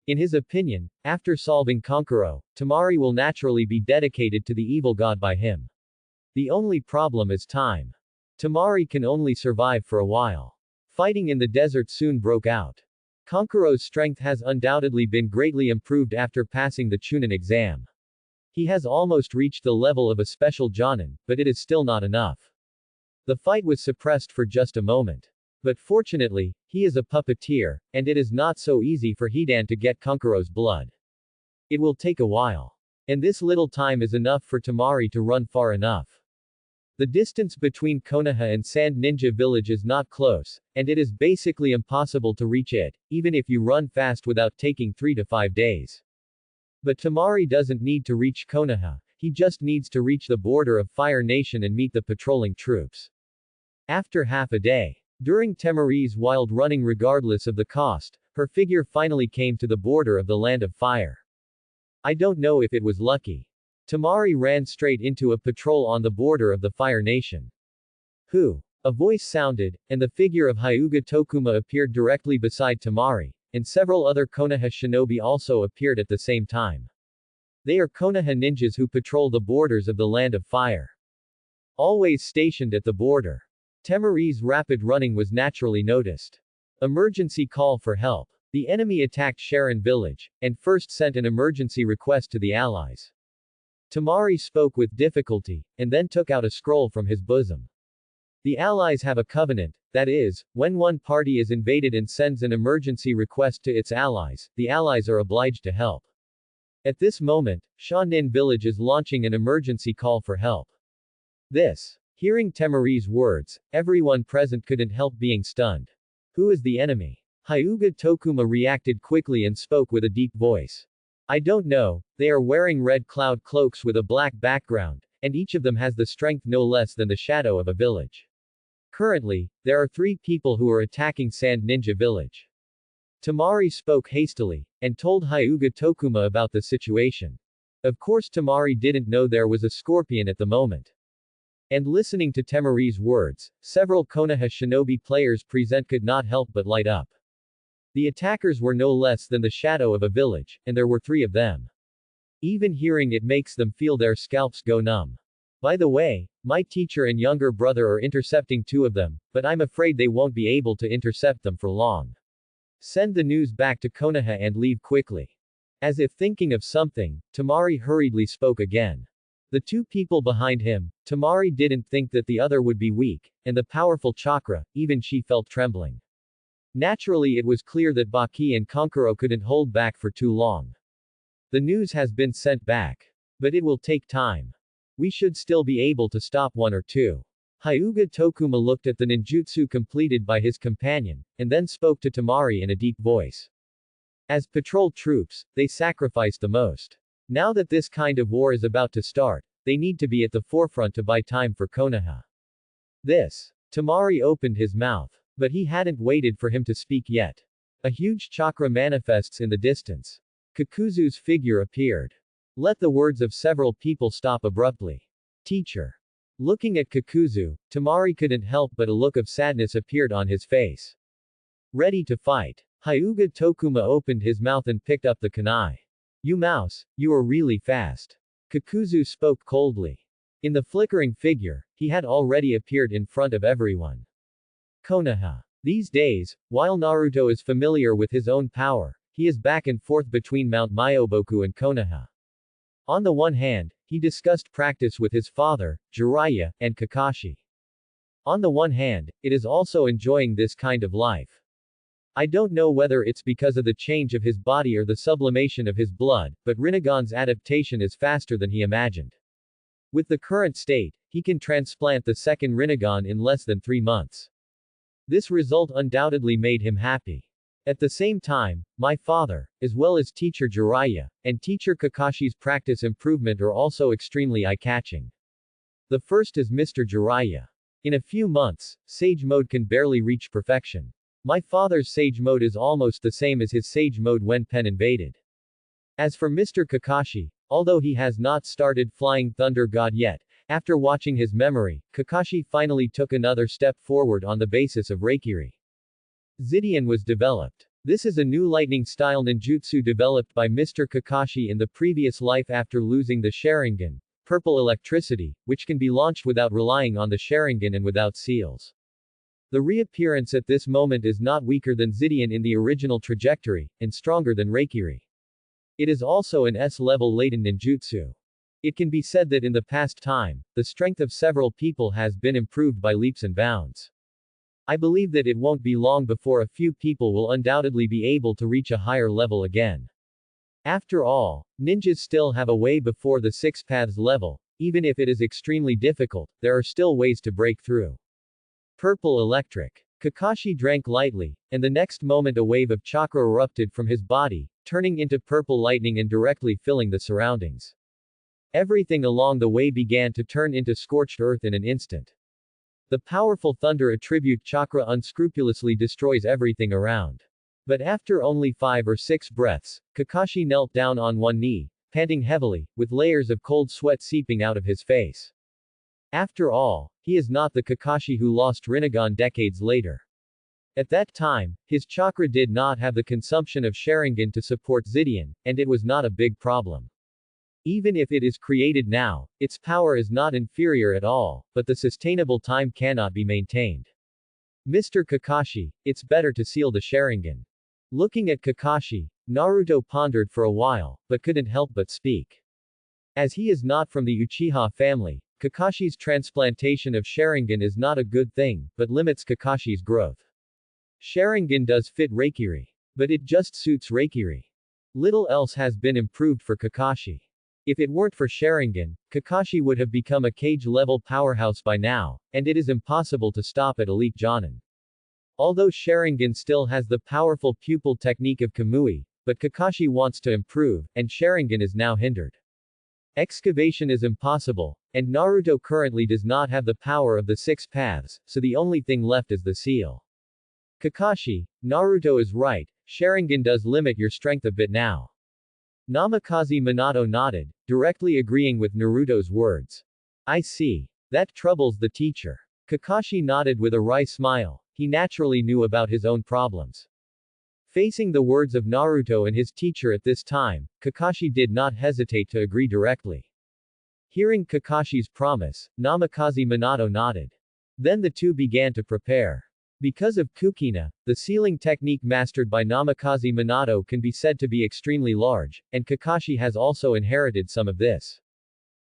In his opinion, after solving Kankuro, Tamari will naturally be dedicated to the evil god by him. The only problem is time. Tamari can only survive for a while. Fighting in the desert soon broke out. Kankuro's strength has undoubtedly been greatly improved after passing the Chunin exam. He has almost reached the level of a special Jonin, but it is still not enough. The fight was suppressed for just a moment. But fortunately, he is a puppeteer, and it is not so easy for Hidan to get Kankuro's blood. It will take a while. And this little time is enough for Tamari to run far enough. The distance between Konoha and Sand Ninja Village is not close, and it is basically impossible to reach it, even if you run fast without taking 3 to 5 days. But Tamari doesn't need to reach Konoha, he just needs to reach the border of Fire Nation and meet the patrolling troops. After half a day, during Tamari's wild running regardless of the cost, her figure finally came to the border of the Land of Fire. I don't know if it was lucky. Tamari ran straight into a patrol on the border of the Fire Nation. Who? A voice sounded, and the figure of Hyuga Tokuma appeared directly beside Tamari, and several other Konoha shinobi also appeared at the same time. They are Konoha ninjas who patrol the borders of the Land of Fire. Always stationed at the border. Tamari's rapid running was naturally noticed. Emergency call for help. The enemy attacked Sharon village, and first sent an emergency request to the allies. Tamari spoke with difficulty, and then took out a scroll from his bosom. The allies have a covenant, that is, when one party is invaded and sends an emergency request to its allies, the allies are obliged to help. At this moment, Shanin village is launching an emergency call for help. Hearing Tamari's words, everyone present couldn't help being stunned. Who is the enemy? Hyuga Tokuma reacted quickly and spoke with a deep voice. I don't know, they are wearing red cloud cloaks with a black background, and each of them has the strength no less than the shadow of a village. Currently, there are 3 people who are attacking Sand Ninja Village. Tamari spoke hastily, and told Hyuga Tokuma about the situation. Of course Tamari didn't know there was a scorpion at the moment. And listening to Tamari's words, several Konoha shinobi players present could not help but light up. The attackers were no less than the shadow of a village, and there were 3 of them. Even hearing it makes them feel their scalps go numb. By the way, my teacher and younger brother are intercepting 2 of them, but I'm afraid they won't be able to intercept them for long. Send the news back to Konoha and leave quickly. As if thinking of something, Tamari hurriedly spoke again. The 2 people behind him, Tamari didn't think that the other would be weak, and the powerful chakra, even she felt trembling. Naturally it was clear that Baki and Kankuro couldn't hold back for too long. The news has been sent back. But it will take time. We should still be able to stop 1 or 2. Hyuga Tokuma looked at the ninjutsu completed by his companion, and then spoke to Tamari in a deep voice. As patrol troops, they sacrifice the most. Now that this kind of war is about to start, they need to be at the forefront to buy time for Konoha. Tamari opened his mouth. But he hadn't waited for him to speak yet. A huge chakra manifests in the distance. Kakuzu's figure appeared. Let the words of several people stop abruptly. Teacher. Looking at Kakuzu, Tamari couldn't help but a look of sadness appeared on his face. Ready to fight. Hyuga Tokuma opened his mouth and picked up the kunai. You mouse, you are really fast. Kakuzu spoke coldly. In the flickering figure, he had already appeared in front of everyone. Konoha. These days, while Naruto is familiar with his own power, he is back and forth between Mount Myoboku and Konoha. On the one hand, he discussed practice with his father, Jiraiya, and Kakashi. On the one hand, it is also enjoying this kind of life. I don't know whether it's because of the change of his body or the sublimation of his blood, but Rinnegan's adaptation is faster than he imagined. With the current state, he can transplant the second Rinnegan in less than 3 months. This result undoubtedly made him happy. At the same time, my father, as well as teacher Jiraiya, and teacher Kakashi's practice improvement are also extremely eye-catching. The first is Mr. Jiraiya. In a few months, Sage Mode can barely reach perfection. My father's Sage Mode is almost the same as his Sage Mode when Pen invaded. As for Mr. Kakashi, although he has not started Flying Thunder God yet, after watching his memory, Kakashi finally took another step forward on the basis of Reikiri. Zidian was developed. This is a new lightning-style ninjutsu developed by Mr. Kakashi in the previous life after losing the Sharingan, purple electricity, which can be launched without relying on the Sharingan and without seals. The reappearance at this moment is not weaker than Zidian in the original trajectory, and stronger than Reikiri. It is also an S-level latent ninjutsu. It can be said that in the past time, the strength of several people has been improved by leaps and bounds. I believe that it won't be long before a few people will undoubtedly be able to reach a higher level again. After all, ninjas still have a way before the 6 paths level. Even if it is extremely difficult, there are still ways to break through. Purple electric. Kakashi drank lightly, and the next moment a wave of chakra erupted from his body, turning into purple lightning and directly filling the surroundings. Everything along the way began to turn into scorched earth in an instant. The powerful thunder attribute chakra unscrupulously destroys everything around. But after only 5 or 6 breaths, Kakashi knelt down on one knee, panting heavily, with layers of cold sweat seeping out of his face. After all, he is not the Kakashi who lost Rinnegan decades later. At that time, his chakra did not have the consumption of Sharingan to support Zidian, and it was not a big problem. Even if it is created now, its power is not inferior at all, but the sustainable time cannot be maintained. Mr. Kakashi, it's better to seal the Sharingan. Looking at Kakashi, Naruto pondered for a while, but couldn't help but speak. As he is not from the Uchiha family, Kakashi's transplantation of Sharingan is not a good thing, but limits Kakashi's growth. Sharingan does fit Reikiri. But it just suits Reikiri. Little else has been improved for Kakashi. If it weren't for Sharingan, Kakashi would have become a cage-level powerhouse by now, and it is impossible to stop at Elite Jonin. Although Sharingan still has the powerful pupil technique of Kamui, but Kakashi wants to improve, and Sharingan is now hindered. Excavation is impossible, and Naruto currently does not have the power of the 6 paths, so the only thing left is the seal. Kakashi, Naruto is right, Sharingan does limit your strength a bit now. Namikaze Minato nodded, directly agreeing with Naruto's words. I see. That troubles the teacher. Kakashi nodded with a wry smile. He naturally knew about his own problems. Facing the words of Naruto and his teacher at this time, Kakashi did not hesitate to agree directly. Hearing Kakashi's promise, Namikaze Minato nodded. Then the two began to prepare. Because of Kukina, the sealing technique mastered by Namikaze Minato can be said to be extremely large, and Kakashi has also inherited some of this.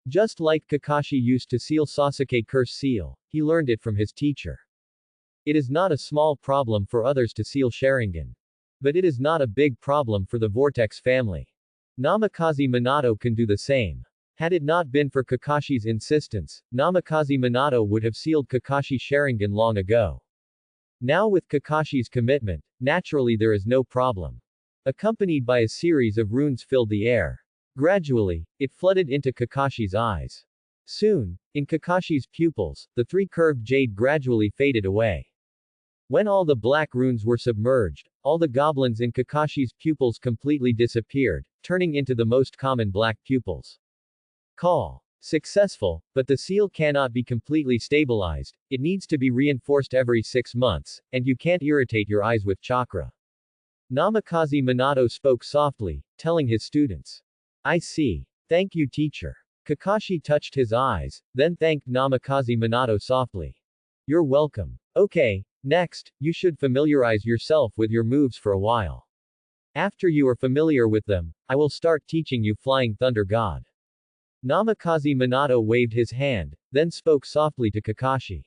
Just like Kakashi used to seal Sasuke Curse Seal, he learned it from his teacher. It is not a small problem for others to seal Sharingan. But it is not a big problem for the Vortex family. Namikaze Minato can do the same. Had it not been for Kakashi's insistence, Namikaze Minato would have sealed Kakashi Sharingan long ago. Now with Kakashi's commitment, naturally there is no problem. Accompanied by a series of runes filled the air. Gradually, it flooded into Kakashi's eyes. Soon, in Kakashi's pupils, the 3 curved jade gradually faded away. When all the black runes were submerged, all the goblins in Kakashi's pupils completely disappeared, turning into the most common black pupils. Call. Successful, but the seal cannot be completely stabilized, it needs to be reinforced every 6 months, and you can't irritate your eyes with chakra. Namikaze Minato spoke softly, telling his students. I see. Thank you teacher. Kakashi touched his eyes, then thanked Namikaze Minato softly. You're welcome. Okay, next, you should familiarize yourself with your moves for a while. After you are familiar with them, I will start teaching you Flying Thunder God. Namikaze Minato waved his hand, then spoke softly to Kakashi.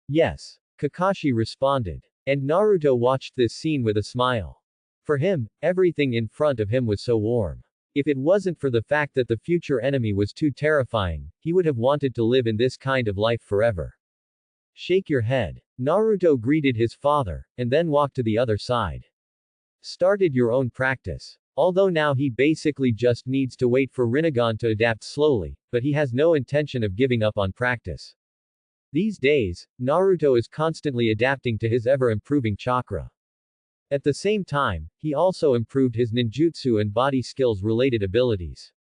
Yes. Kakashi responded. And Naruto watched this scene with a smile. For him, everything in front of him was so warm. If it wasn't for the fact that the future enemy was too terrifying, he would have wanted to live in this kind of life forever. Shake your head. Naruto greeted his father, and then walked to the other side. Started your own practice. Although now he basically just needs to wait for Rinnegan to adapt slowly, but he has no intention of giving up on practice. These days, Naruto is constantly adapting to his ever-improving chakra. At the same time, he also improved his ninjutsu and body skills-related abilities.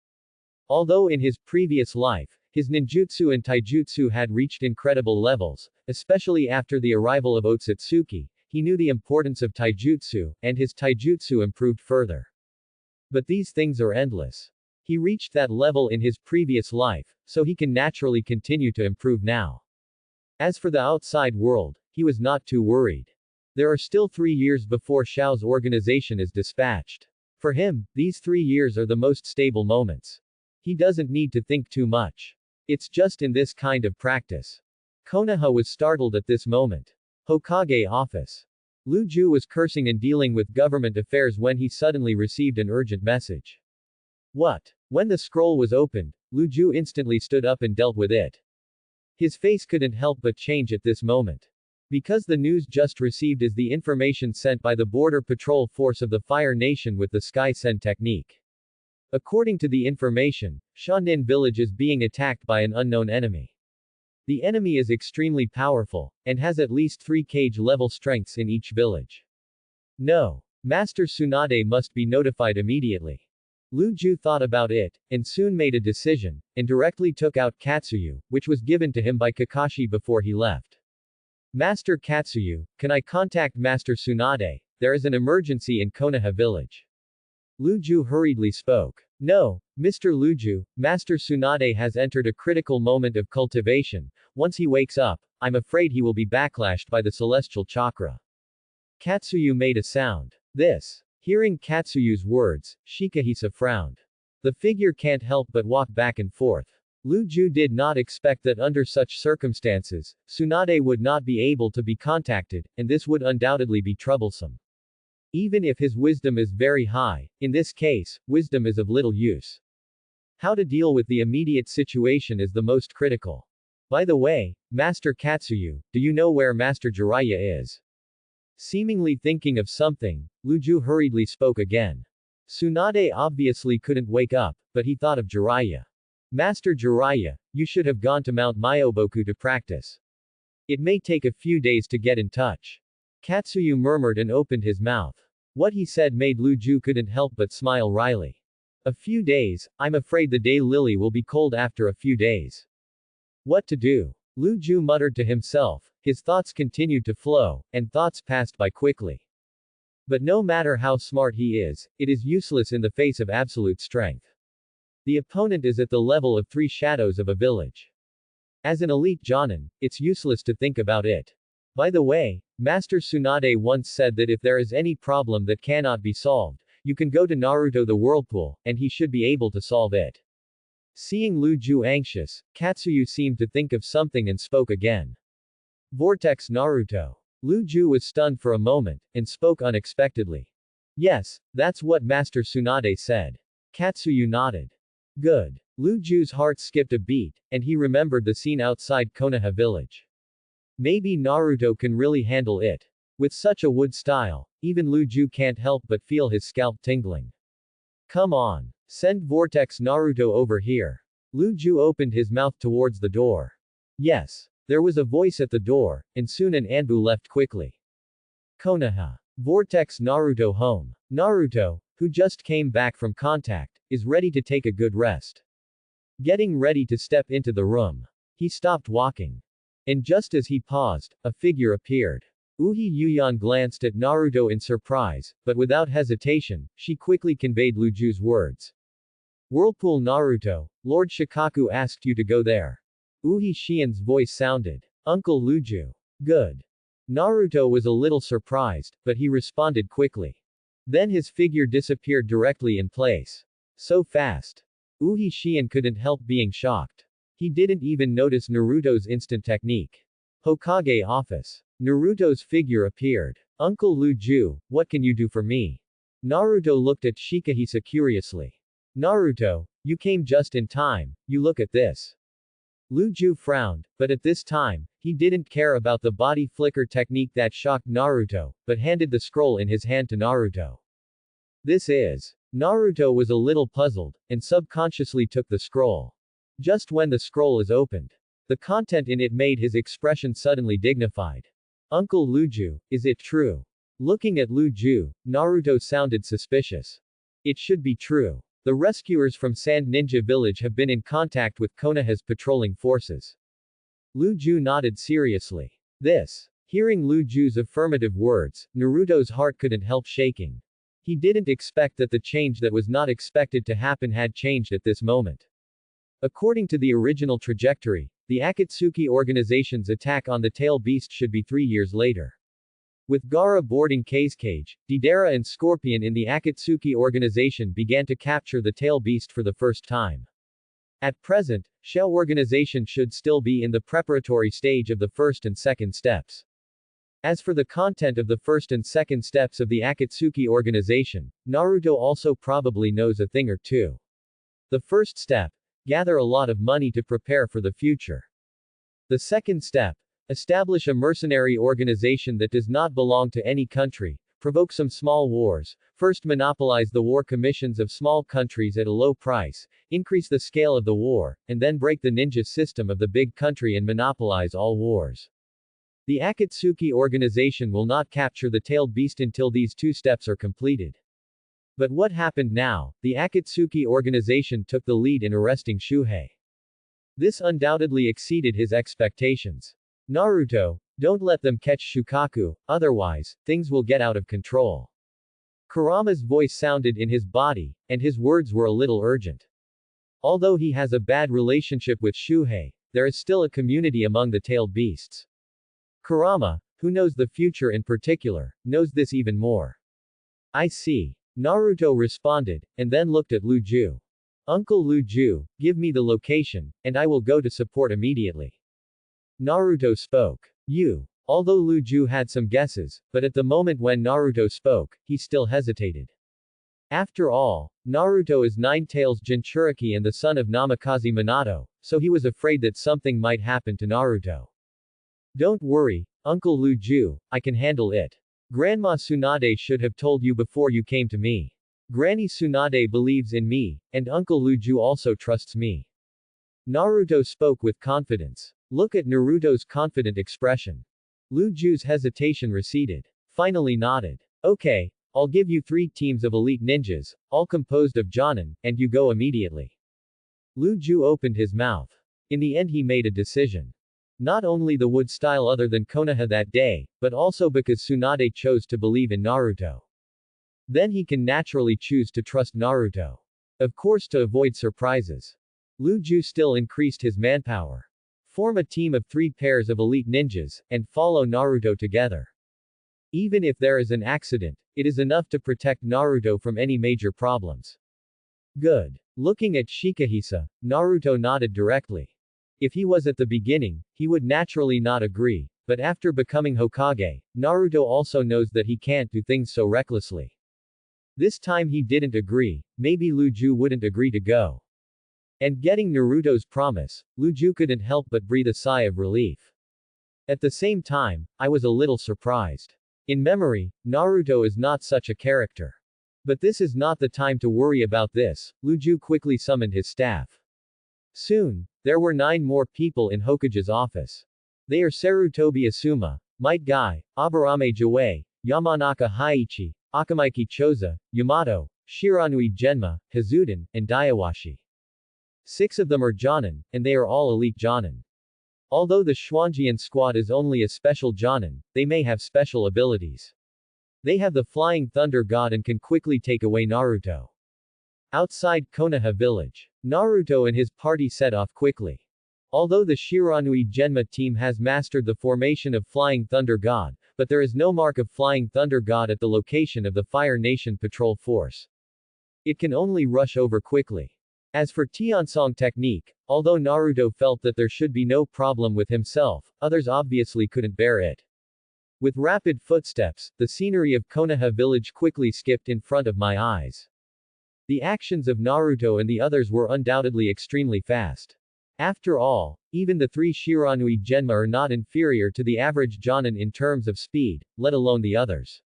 Although in his previous life, his ninjutsu and taijutsu had reached incredible levels, especially after the arrival of Otsutsuki, he knew the importance of taijutsu, and his taijutsu improved further. But these things are endless. He reached that level in his previous life, so he can naturally continue to improve now. As for the outside world, he was not too worried. There are still 3 years before Xiao's organization is dispatched. For him, these 3 years are the most stable moments. He doesn't need to think too much. It's just in this kind of practice. Konoha was startled at this moment. Hokage office. Lu Ju was cursing and dealing with government affairs when he suddenly received an urgent message. What? When the scroll was opened, Lu Ju instantly stood up and dealt with it. His face couldn't help but change at this moment. Because the news just received is the information sent by the Border Patrol Force of the Fire Nation with the Sky Send technique. According to the information, Shanin village is being attacked by an unknown enemy. The enemy is extremely powerful, and has at least 3 cage-level strengths in each village. No. Master Tsunade must be notified immediately. Lu Ju thought about it, and soon made a decision, and directly took out Katsuyu, which was given to him by Kakashi before he left. Master Katsuyu, can I contact Master Tsunade? There is an emergency in Konoha village. Lu Ju hurriedly spoke. No, Mr. Lu Ju, Master Tsunade has entered a critical moment of cultivation. Once he wakes up, I'm afraid he will be backlashed by the celestial chakra. Katsuyu made a sound. This. Hearing Katsuyu's words, Shikahisa frowned. The figure can't help but walk back and forth. Lu Ju did not expect that under such circumstances, Tsunade would not be able to be contacted, and this would undoubtedly be troublesome. Even if his wisdom is very high, in this case, wisdom is of little use. How to deal with the immediate situation is the most critical. By the way, Master Katsuyu, do you know where Master Jiraiya is? Seemingly thinking of something, Lu Ju hurriedly spoke again. Tsunade obviously couldn't wake up, but he thought of Jiraiya. Master Jiraiya, you should have gone to Mount Myoboku to practice. It may take a few days to get in touch. Katsuyu murmured and opened his mouth. What he said made Lu Ju couldn't help but smile wryly. A few days, I'm afraid the day lily will be cold after a few days. What to do? Lu Ju muttered to himself, his thoughts continued to flow, and thoughts passed by quickly. But no matter how smart he is, it is useless in the face of absolute strength. The opponent is at the level of 3 shadows of a village. As an elite Jonin, it's useless to think about it. By the way, Master Tsunade once said that if there is any problem that cannot be solved, you can go to Naruto the Whirlpool, and he should be able to solve it. Seeing Lu Ju anxious, Katsuyu seemed to think of something and spoke again. Vortex Naruto. Lu Ju was stunned for a moment, and spoke unexpectedly. Yes, that's what Master Tsunade said. Katsuyu nodded. Good. Lu Ju's heart skipped a beat, and he remembered the scene outside Konoha village. Maybe Naruto can really handle it. With such a wood style, even Lu Ju can't help but feel his scalp tingling. Come on. Send Vortex Naruto over here. Lu Ju opened his mouth towards the door. Yes. There was a voice at the door, and soon an Anbu left quickly. Konoha. Vortex Naruto home. Naruto, who just came back from contact, is ready to take a good rest. Getting ready to step into the room. He stopped walking. And just as he paused, a figure appeared. Uhi Yuyan glanced at Naruto in surprise, but without hesitation, she quickly conveyed Lu Ju's words. Whirlpool Naruto, Lord Shikaku asked you to go there. Uhi Xian's voice sounded. Uncle Lu Ju. Good. Naruto was a little surprised, but he responded quickly. Then his figure disappeared directly in place. So fast. Uhi Xian couldn't help being shocked. He didn't even notice Naruto's instant technique. Hokage office. Naruto's figure appeared. Uncle Luju, what can you do for me? Naruto looked at Shikahisa curiously. Naruto, you came just in time, you look at this. Luju frowned, but at this time, he didn't care about the body flicker technique that shocked Naruto, but handed the scroll in his hand to Naruto. This is. Naruto was a little puzzled, and subconsciously took the scroll. Just when the scroll is opened, the content in it made his expression suddenly dignified. Uncle Luju, is it true? Looking at Luju, Naruto sounded suspicious. It should be true. The rescuers from Sand Ninja Village have been in contact with Konoha's patrolling forces. Luju nodded seriously. This. Hearing Luju's affirmative words, Naruto's heart couldn't help shaking. He didn't expect that the change that was not expected to happen had changed at this moment. According to the original trajectory, the Akatsuki organization's attack on the tail beast should be 3 years later. With Gaara boarding Cage, Deidara and Scorpion in the Akatsuki organization began to capture the tail beast for the first time. At present, Shell organization should still be in the preparatory stage of the first and second steps. As for the content of the first and second steps of the Akatsuki organization, Naruto also probably knows a thing or two. The first step, gather a lot of money to prepare for the future. The second step, establish a mercenary organization that does not belong to any country, provoke some small wars, first monopolize the war commissions of small countries at a low price, increase the scale of the war, and then break the ninja system of the big country and monopolize all wars. The Akatsuki organization will not capture the tailed beast until these 2 steps are completed. But what happened now? The Akatsuki organization took the lead in arresting Shuhei. This undoubtedly exceeded his expectations. Naruto, don't let them catch Shukaku, otherwise, things will get out of control. Kurama's voice sounded in his body, and his words were a little urgent. Although he has a bad relationship with Shuhei, there is still a community among the tailed beasts. Kurama, who knows the future in particular, knows this even more. I see. Naruto responded, and then looked at Luju. Uncle Luju, give me the location, and I will go to support immediately. Naruto spoke. You. Although Luju had some guesses, but at the moment when Naruto spoke, he still hesitated. After all, Naruto is Nine-Tails Jinchuriki and the son of Namikaze Minato, so he was afraid that something might happen to Naruto. Don't worry, Uncle Luju, I can handle it. Grandma Tsunade should have told you before you came to me. Granny Tsunade believes in me, and Uncle Luju also trusts me. Naruto spoke with confidence. Look at Naruto's confident expression. Luju's hesitation receded. Finally nodded. Okay, I'll give you 3 teams of elite ninjas, all composed of Jonin, and you go immediately. Luju opened his mouth. In the end he made a decision. Not only the wood style other than Konoha that day, but also because Tsunade chose to believe in Naruto. Then he can naturally choose to trust Naruto. Of course to avoid surprises. Luju still increased his manpower. Form a team of 3 pairs of elite ninjas, and follow Naruto together. Even if there is an accident, it is enough to protect Naruto from any major problems. Good. Looking at Shikahisa, Naruto nodded directly. If he was at the beginning, he would naturally not agree, but after becoming Hokage, Naruto also knows that he can't do things so recklessly. This time he didn't agree, maybe Luju wouldn't agree to go. And getting Naruto's promise, Luju couldn't help but breathe a sigh of relief. At the same time, I was a little surprised. In memory, Naruto is not such a character. But this is not the time to worry about this, Luju quickly summoned his staff. Soon, there were 9 more people in Hokage's office. They are Sarutobi Asuma, Might Guy, Aburame Jawei, Yamanaka Haiichi, Akamaiki Choza, Yamato, Shiranui Genma, Hazuden, and Dayawashi. 6 of them are Jonin, and they are all elite Jonin. Although the Schwanjian squad is only a special Jonin, they may have special abilities. They have the Flying Thunder God and can quickly take away Naruto. Outside Konoha village, Naruto and his party set off quickly. Although the Shiranui Genma team has mastered the formation of Flying Thunder God, but there is no mark of Flying Thunder God at the location of the Fire Nation patrol force. It can only rush over quickly. As for Tiansong technique, although Naruto felt that there should be no problem with himself, others obviously couldn't bear it. With rapid footsteps, the scenery of Konoha village quickly skipped in front of my eyes. The actions of Naruto and the others were undoubtedly extremely fast. After all, even the three Shiranui Genma are not inferior to the average Jonin in terms of speed, let alone the others.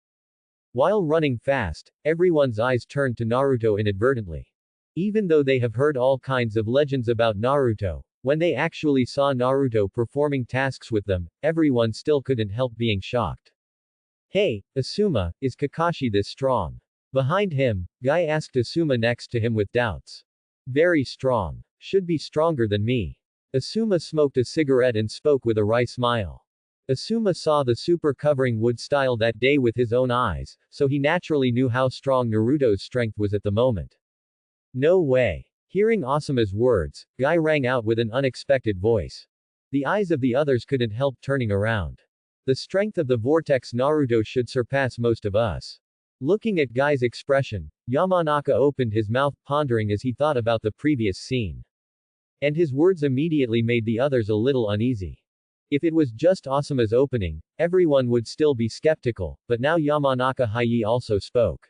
While running fast, everyone's eyes turned to Naruto inadvertently. Even though they have heard all kinds of legends about Naruto, when they actually saw Naruto performing tasks with them, everyone still couldn't help being shocked. Hey, Asuma, is Kakashi this strong? Behind him, Guy asked Asuma next to him with doubts. Very strong. Should be stronger than me. Asuma smoked a cigarette and spoke with a wry smile. Asuma saw the super covering wood style that day with his own eyes, so he naturally knew how strong Naruto's strength was at the moment. No way. Hearing Asuma's words, Guy rang out with an unexpected voice. The eyes of the others couldn't help turning around. The strength of the vortex Naruto should surpass most of us. Looking at Guy's expression, Yamanaka opened his mouth pondering as he thought about the previous scene. And his words immediately made the others a little uneasy. If it was just Asuma's opening, everyone would still be skeptical, but now Yamanaka Hayi also spoke.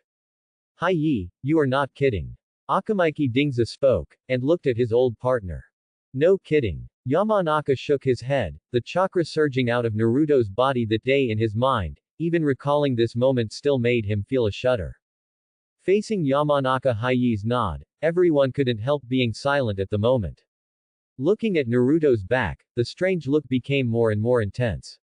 Hayi, you are not kidding. Akamaiki Dingza spoke, and looked at his old partner. No kidding. Yamanaka shook his head, the chakra surging out of Naruto's body that day in his mind, even recalling this moment still made him feel a shudder. Facing Yamanaka Hayi's nod, everyone couldn't help being silent at the moment. Looking at Naruto's back, the strange look became more and more intense.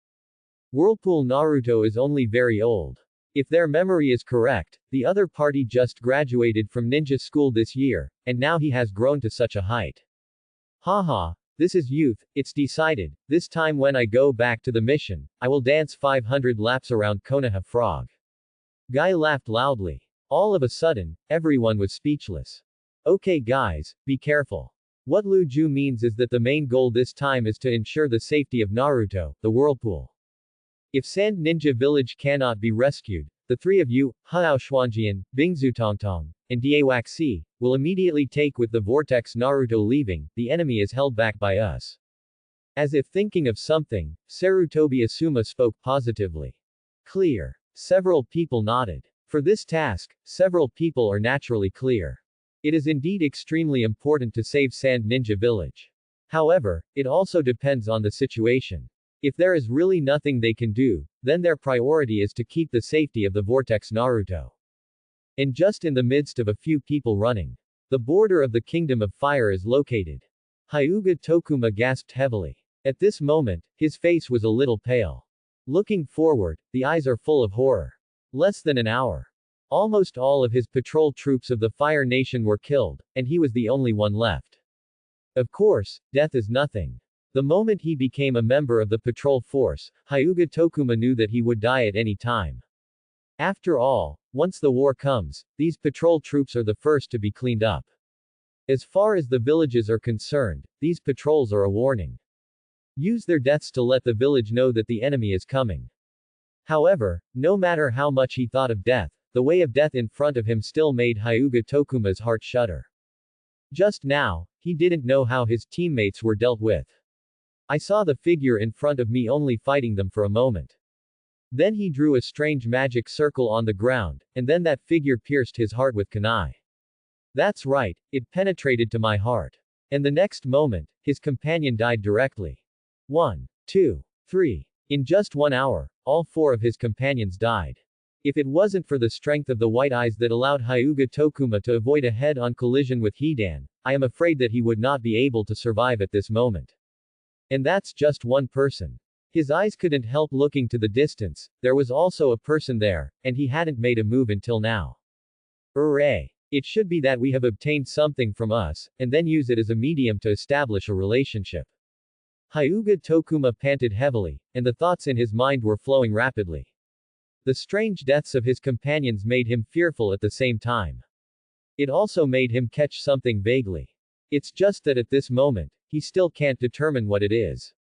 Whirlpool Naruto is only very old. If their memory is correct, the other party just graduated from ninja school this year, and now he has grown to such a height. Haha, this is youth, it's decided. This time when I go back to the mission, I will dance 500 laps around Konoha Frog. Guy laughed loudly. All of a sudden, everyone was speechless. Okay guys, be careful. What Lu Ju means is that the main goal this time is to ensure the safety of Naruto, the Whirlpool. If Sand Ninja Village cannot be rescued, the three of you, Hao Xuanjian, Bingzu Tongtong, and Daewaxi, will immediately take with the vortex Naruto leaving, the enemy is held back by us. As if thinking of something, Sarutobi Asuma spoke positively. Clear. Several people nodded. For this task, several people are naturally clear. It is indeed extremely important to save Sand Ninja Village. However, it also depends on the situation. If there is really nothing they can do, then their priority is to keep the safety of the vortex Naruto. And just in the midst of a few people running, the border of the Kingdom of Fire is located. Hyuga Tokuma gasped heavily. At this moment, his face was a little pale. Looking forward, the eyes are full of horror. Less than an hour. Almost all of his patrol troops of the Fire Nation were killed, and he was the only one left. Of course, death is nothing. The moment he became a member of the patrol force, Hyuga Tokuma knew that he would die at any time. After all, once the war comes, these patrol troops are the first to be cleaned up. As far as the villages are concerned, these patrols are a warning. Use their deaths to let the village know that the enemy is coming. However, no matter how much he thought of death, the way of death in front of him still made Hyuga Tokuma's heart shudder. Just now, he didn't know how his teammates were dealt with. I saw the figure in front of me only fighting them for a moment. Then he drew a strange magic circle on the ground, and then that figure pierced his heart with kunai. That's right, it penetrated to my heart. And the next moment, his companion died directly. 1, 2, 3. In just 1 hour, all 4 of his companions died. If it wasn't for the strength of the white eyes that allowed Hyuga Tokuma to avoid a head-on collision with Hidan, I am afraid that he would not be able to survive at this moment. And that's just one person. His eyes couldn't help looking to the distance, there was also a person there, and he hadn't made a move until now. Hooray! It should be that we have obtained something from us, and then use it as a medium to establish a relationship. Hyuga Tokuma panted heavily, and the thoughts in his mind were flowing rapidly. The strange deaths of his companions made him fearful at the same time. It also made him catch something vaguely. It's just that at this moment, he still can't determine what it is.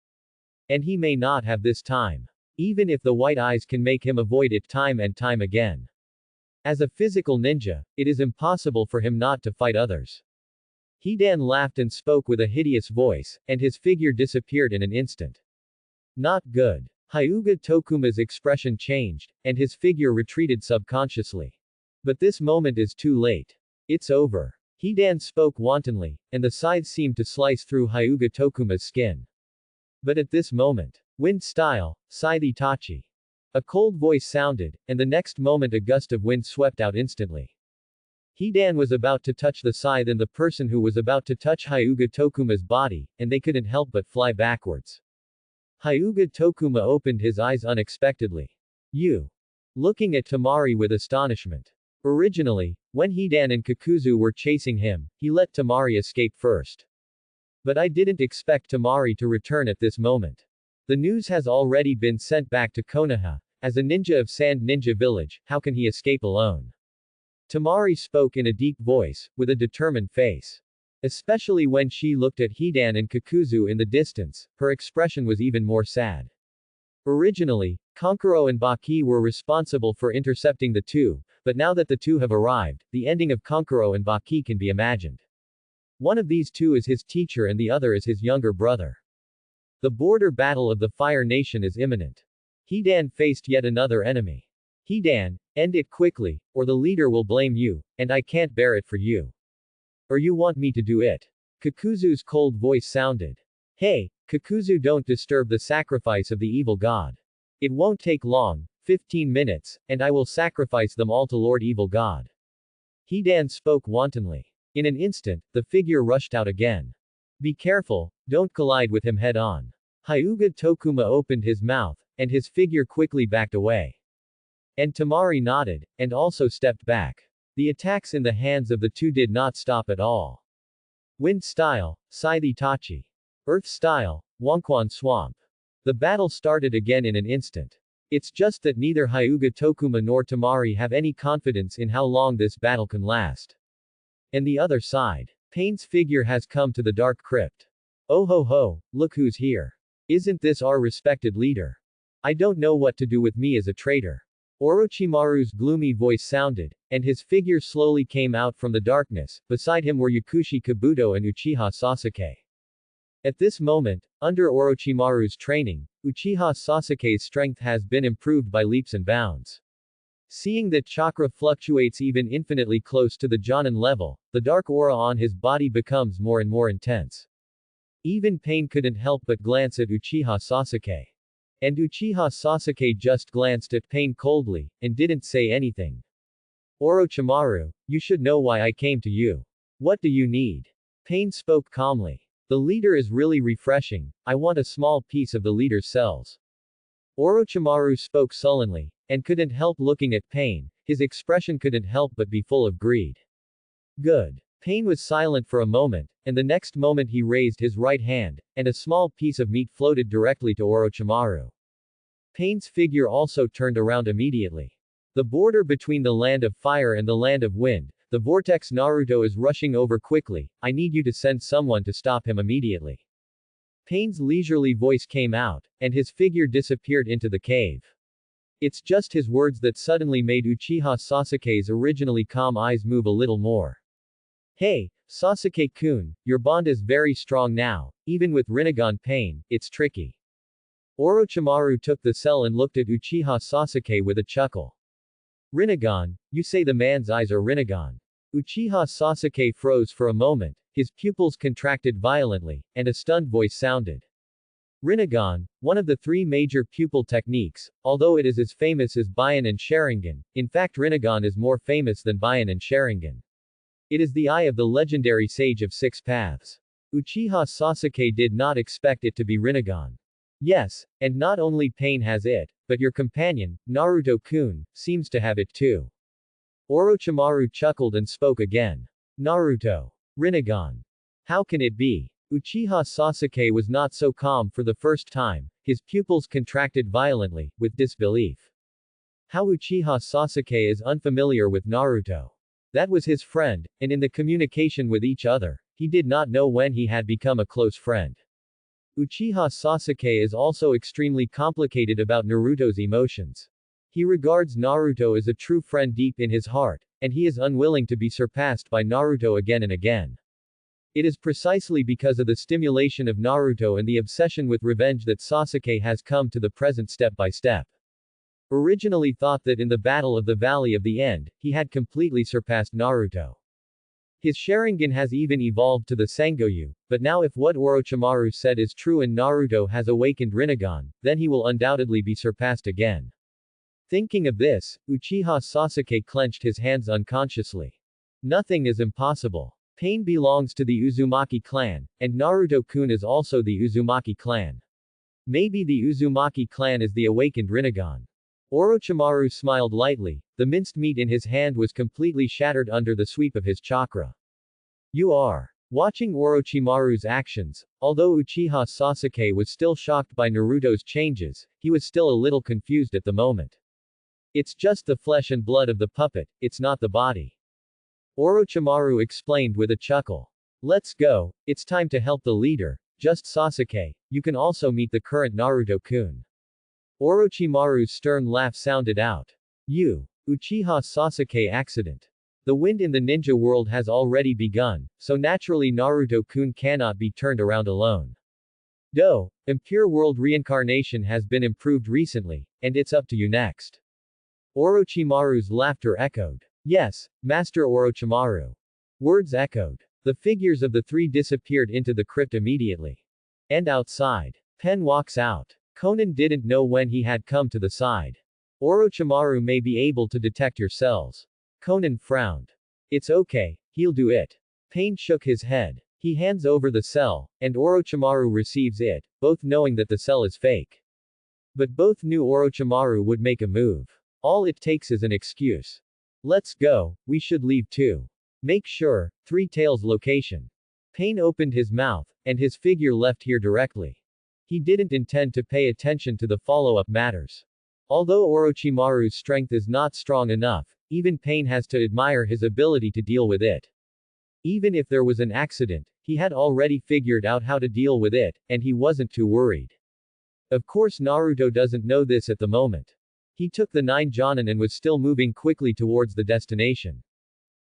And he may not have this time. Even if the white eyes can make him avoid it time and time again. As a physical ninja, it is impossible for him not to fight others. Hidan laughed and spoke with a hideous voice, and his figure disappeared in an instant. Not good. Hyuga Tokuma's expression changed, and his figure retreated subconsciously. But this moment is too late. It's over. Hidan spoke wantonly, and the scythe seemed to slice through Hyuga Tokuma's skin. But at this moment, wind style, scythe Itachi. A cold voice sounded, and the next moment a gust of wind swept out instantly. Hidan was about to touch the scythe and the person who was about to touch Hyuga Tokuma's body, and they couldn't help but fly backwards. Hyuga Tokuma opened his eyes unexpectedly. You. Looking at Tamari with astonishment. Originally, when Hidan and Kakuzu were chasing him, he let Tamari escape first. But I didn't expect Tamari to return at this moment. The news has already been sent back to Konoha. As a ninja of Sand Ninja Village, how can he escape alone? Tamari spoke in a deep voice, with a determined face. Especially when she looked at Hidan and Kakuzu in the distance, her expression was even more sad. Originally, Kankuro and Baki were responsible for intercepting the two, but now that the two have arrived, the ending of Kankuro and Baki can be imagined. One of these two is his teacher and the other is his younger brother. The border battle of the Fire Nation is imminent. Hidan faced yet another enemy. Hidan, end it quickly, or the leader will blame you, and I can't bear it for you. Or you want me to do it? Kakuzu's cold voice sounded. Hey, Kakuzu, don't disturb the sacrifice of the evil god. It won't take long, 15 minutes, and I will sacrifice them all to Lord Evil God. Hidan spoke wantonly. In an instant, the figure rushed out again. Be careful, don't collide with him head on. Hyuga Tokuma opened his mouth, and his figure quickly backed away. And Tamari nodded, and also stepped back. The attacks in the hands of the two did not stop at all. Wind style, Scythe Itachi. Earth style, Wonkwan Swamp. The battle started again in an instant. It's just that neither Hyuga Tokuma nor Tamari have any confidence in how long this battle can last. And the other side. Pain's figure has come to the dark crypt. Oh ho ho, look who's here. Isn't this our respected leader? I don't know what to do with me as a traitor. Orochimaru's gloomy voice sounded, and his figure slowly came out from the darkness. Beside him were Yakushi Kabuto and Uchiha Sasuke. At this moment, under Orochimaru's training, Uchiha Sasuke's strength has been improved by leaps and bounds. Seeing that chakra fluctuates even infinitely close to the Jonin level, the dark aura on his body becomes more and more intense. Even Pain couldn't help but glance at Uchiha Sasuke. And Uchiha Sasuke just glanced at Pain coldly, and didn't say anything. Orochimaru, you should know why I came to you. What do you need? Pain spoke calmly. The leader is really refreshing, I want a small piece of the leader's cells. Orochimaru spoke sullenly, and couldn't help looking at Pain, his expression couldn't help but be full of greed. Good. Pain was silent for a moment, and the next moment he raised his right hand, and a small piece of meat floated directly to Orochimaru. Pain's figure also turned around immediately. The border between the land of fire and the land of wind, the vortex Naruto is rushing over quickly, I need you to send someone to stop him immediately. Pain's leisurely voice came out, and his figure disappeared into the cave. It's just his words that suddenly made Uchiha Sasuke's originally calm eyes move a little more. Hey, Sasuke-kun, your bond is very strong now, even with Rinnegan Pain, it's tricky. Orochimaru took the cell and looked at Uchiha Sasuke with a chuckle. Rinnegan, you say the man's eyes are Rinnegan. Uchiha Sasuke froze for a moment, his pupils contracted violently, and a stunned voice sounded. Rinnegan, one of the three major pupil techniques, although it is as famous as Byakugan and Sharingan, in fact Rinnegan is more famous than Byakugan and Sharingan. It is the eye of the legendary sage of six paths. Uchiha Sasuke did not expect it to be Rinnegan. Yes, and not only Pain has it, but your companion, Naruto-kun, seems to have it too. Orochimaru chuckled and spoke again. Naruto. Rinnegan. How can it be? Uchiha Sasuke was not so calm for the first time, his pupils contracted violently, with disbelief. How Uchiha Sasuke is unfamiliar with Naruto. That was his friend, and in the communication with each other, he did not know when he had become a close friend. Uchiha Sasuke is also extremely complicated about Naruto's emotions. He regards Naruto as a true friend deep in his heart, and he is unwilling to be surpassed by Naruto again and again. It is precisely because of the stimulation of Naruto and the obsession with revenge that Sasuke has come to the present step by step. Originally thought that in the Battle of the Valley of the End, he had completely surpassed Naruto. His Sharingan has even evolved to the Sengoku, but now if what Orochimaru said is true and Naruto has awakened Rinnegan, then he will undoubtedly be surpassed again. Thinking of this, Uchiha Sasuke clenched his hands unconsciously. Nothing is impossible. Pain belongs to the Uzumaki clan, and Naruto-kun is also the Uzumaki clan. Maybe the Uzumaki clan is the awakened Rinnegan. Orochimaru smiled lightly, the minced meat in his hand was completely shattered under the sweep of his chakra. You are. Watching Orochimaru's actions, although Uchiha Sasuke was still shocked by Naruto's changes, he was still a little confused at the moment. It's just the flesh and blood of the puppet, it's not the body. Orochimaru explained with a chuckle. Let's go, it's time to help the leader, just Sasuke, you can also meet the current Naruto-kun. Orochimaru's stern laugh sounded out. You. Uchiha Sasuke accident. The wind in the ninja world has already begun, so naturally Naruto-kun cannot be turned around alone. Impure world reincarnation has been improved recently, and it's up to you next. Orochimaru's laughter echoed. Yes, Master Orochimaru. Words echoed. The figures of the three disappeared into the crypt immediately. And outside. Pen walks out. Conan didn't know when he had come to the side. Orochimaru may be able to detect your cells. Conan frowned. It's okay, he'll do it. Pain shook his head. He hands over the cell, and Orochimaru receives it, both knowing that the cell is fake. But both knew Orochimaru would make a move. All it takes is an excuse. Let's go, we should leave too. Make sure, Three Tails location. Pain opened his mouth, and his figure left here directly. He didn't intend to pay attention to the follow-up matters. Although Orochimaru's strength is not strong enough, even Pain has to admire his ability to deal with it. Even if there was an accident, he had already figured out how to deal with it, and he wasn't too worried. Of course Naruto doesn't know this at the moment. He took the 9 Jonin and was still moving quickly towards the destination.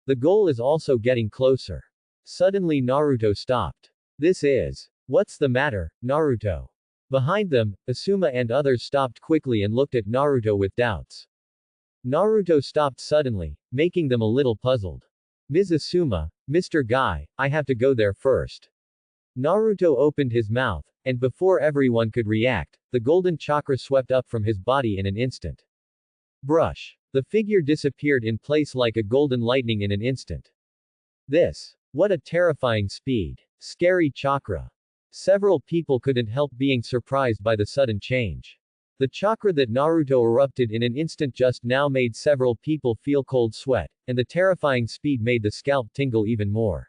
The goal is also getting closer. Suddenly Naruto stopped. What's the matter, Naruto? Behind them, Asuma and others stopped quickly and looked at Naruto with doubts. Naruto stopped suddenly, making them a little puzzled. Ms. Asuma, Mr. Guy, I have to go there first. Naruto opened his mouth, and before everyone could react, the golden chakra swept up from his body in an instant. Brush. The figure disappeared in place like a golden lightning in an instant. What a terrifying speed. Scary chakra. Several people couldn't help being surprised by the sudden change. The chakra that Naruto erupted in an instant just now made several people feel cold sweat, and the terrifying speed made the scalp tingle even more.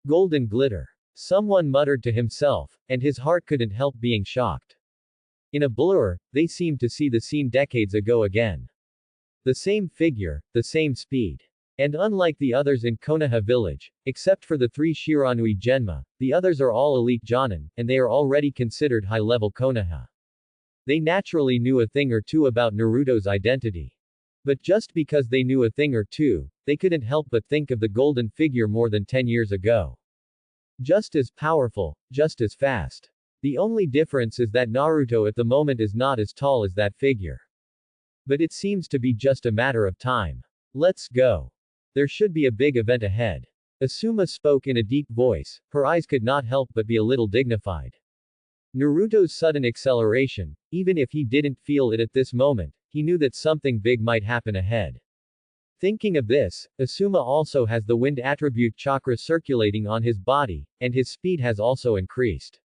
Golden glitter. Someone muttered to himself, and his heart couldn't help being shocked. In a blur, they seemed to see the scene decades ago again. The same figure, the same speed. And unlike the others in Konoha village, except for the 3 Shiranui Genma, the others are all elite Jonin, and they are already considered high-level Konoha. They naturally knew a thing or two about Naruto's identity. But just because they knew a thing or two, they couldn't help but think of the golden figure more than 10 years ago. Just as powerful, just as fast. The only difference is that Naruto at the moment is not as tall as that figure. But it seems to be just a matter of time. Let's go. There should be a big event ahead. Asuma spoke in a deep voice, her eyes could not help but be a little dignified. Naruto's sudden acceleration, even if he didn't feel it at this moment, he knew that something big might happen ahead. Thinking of this, Asuma also has the wind attribute chakra circulating on his body, and his speed has also increased.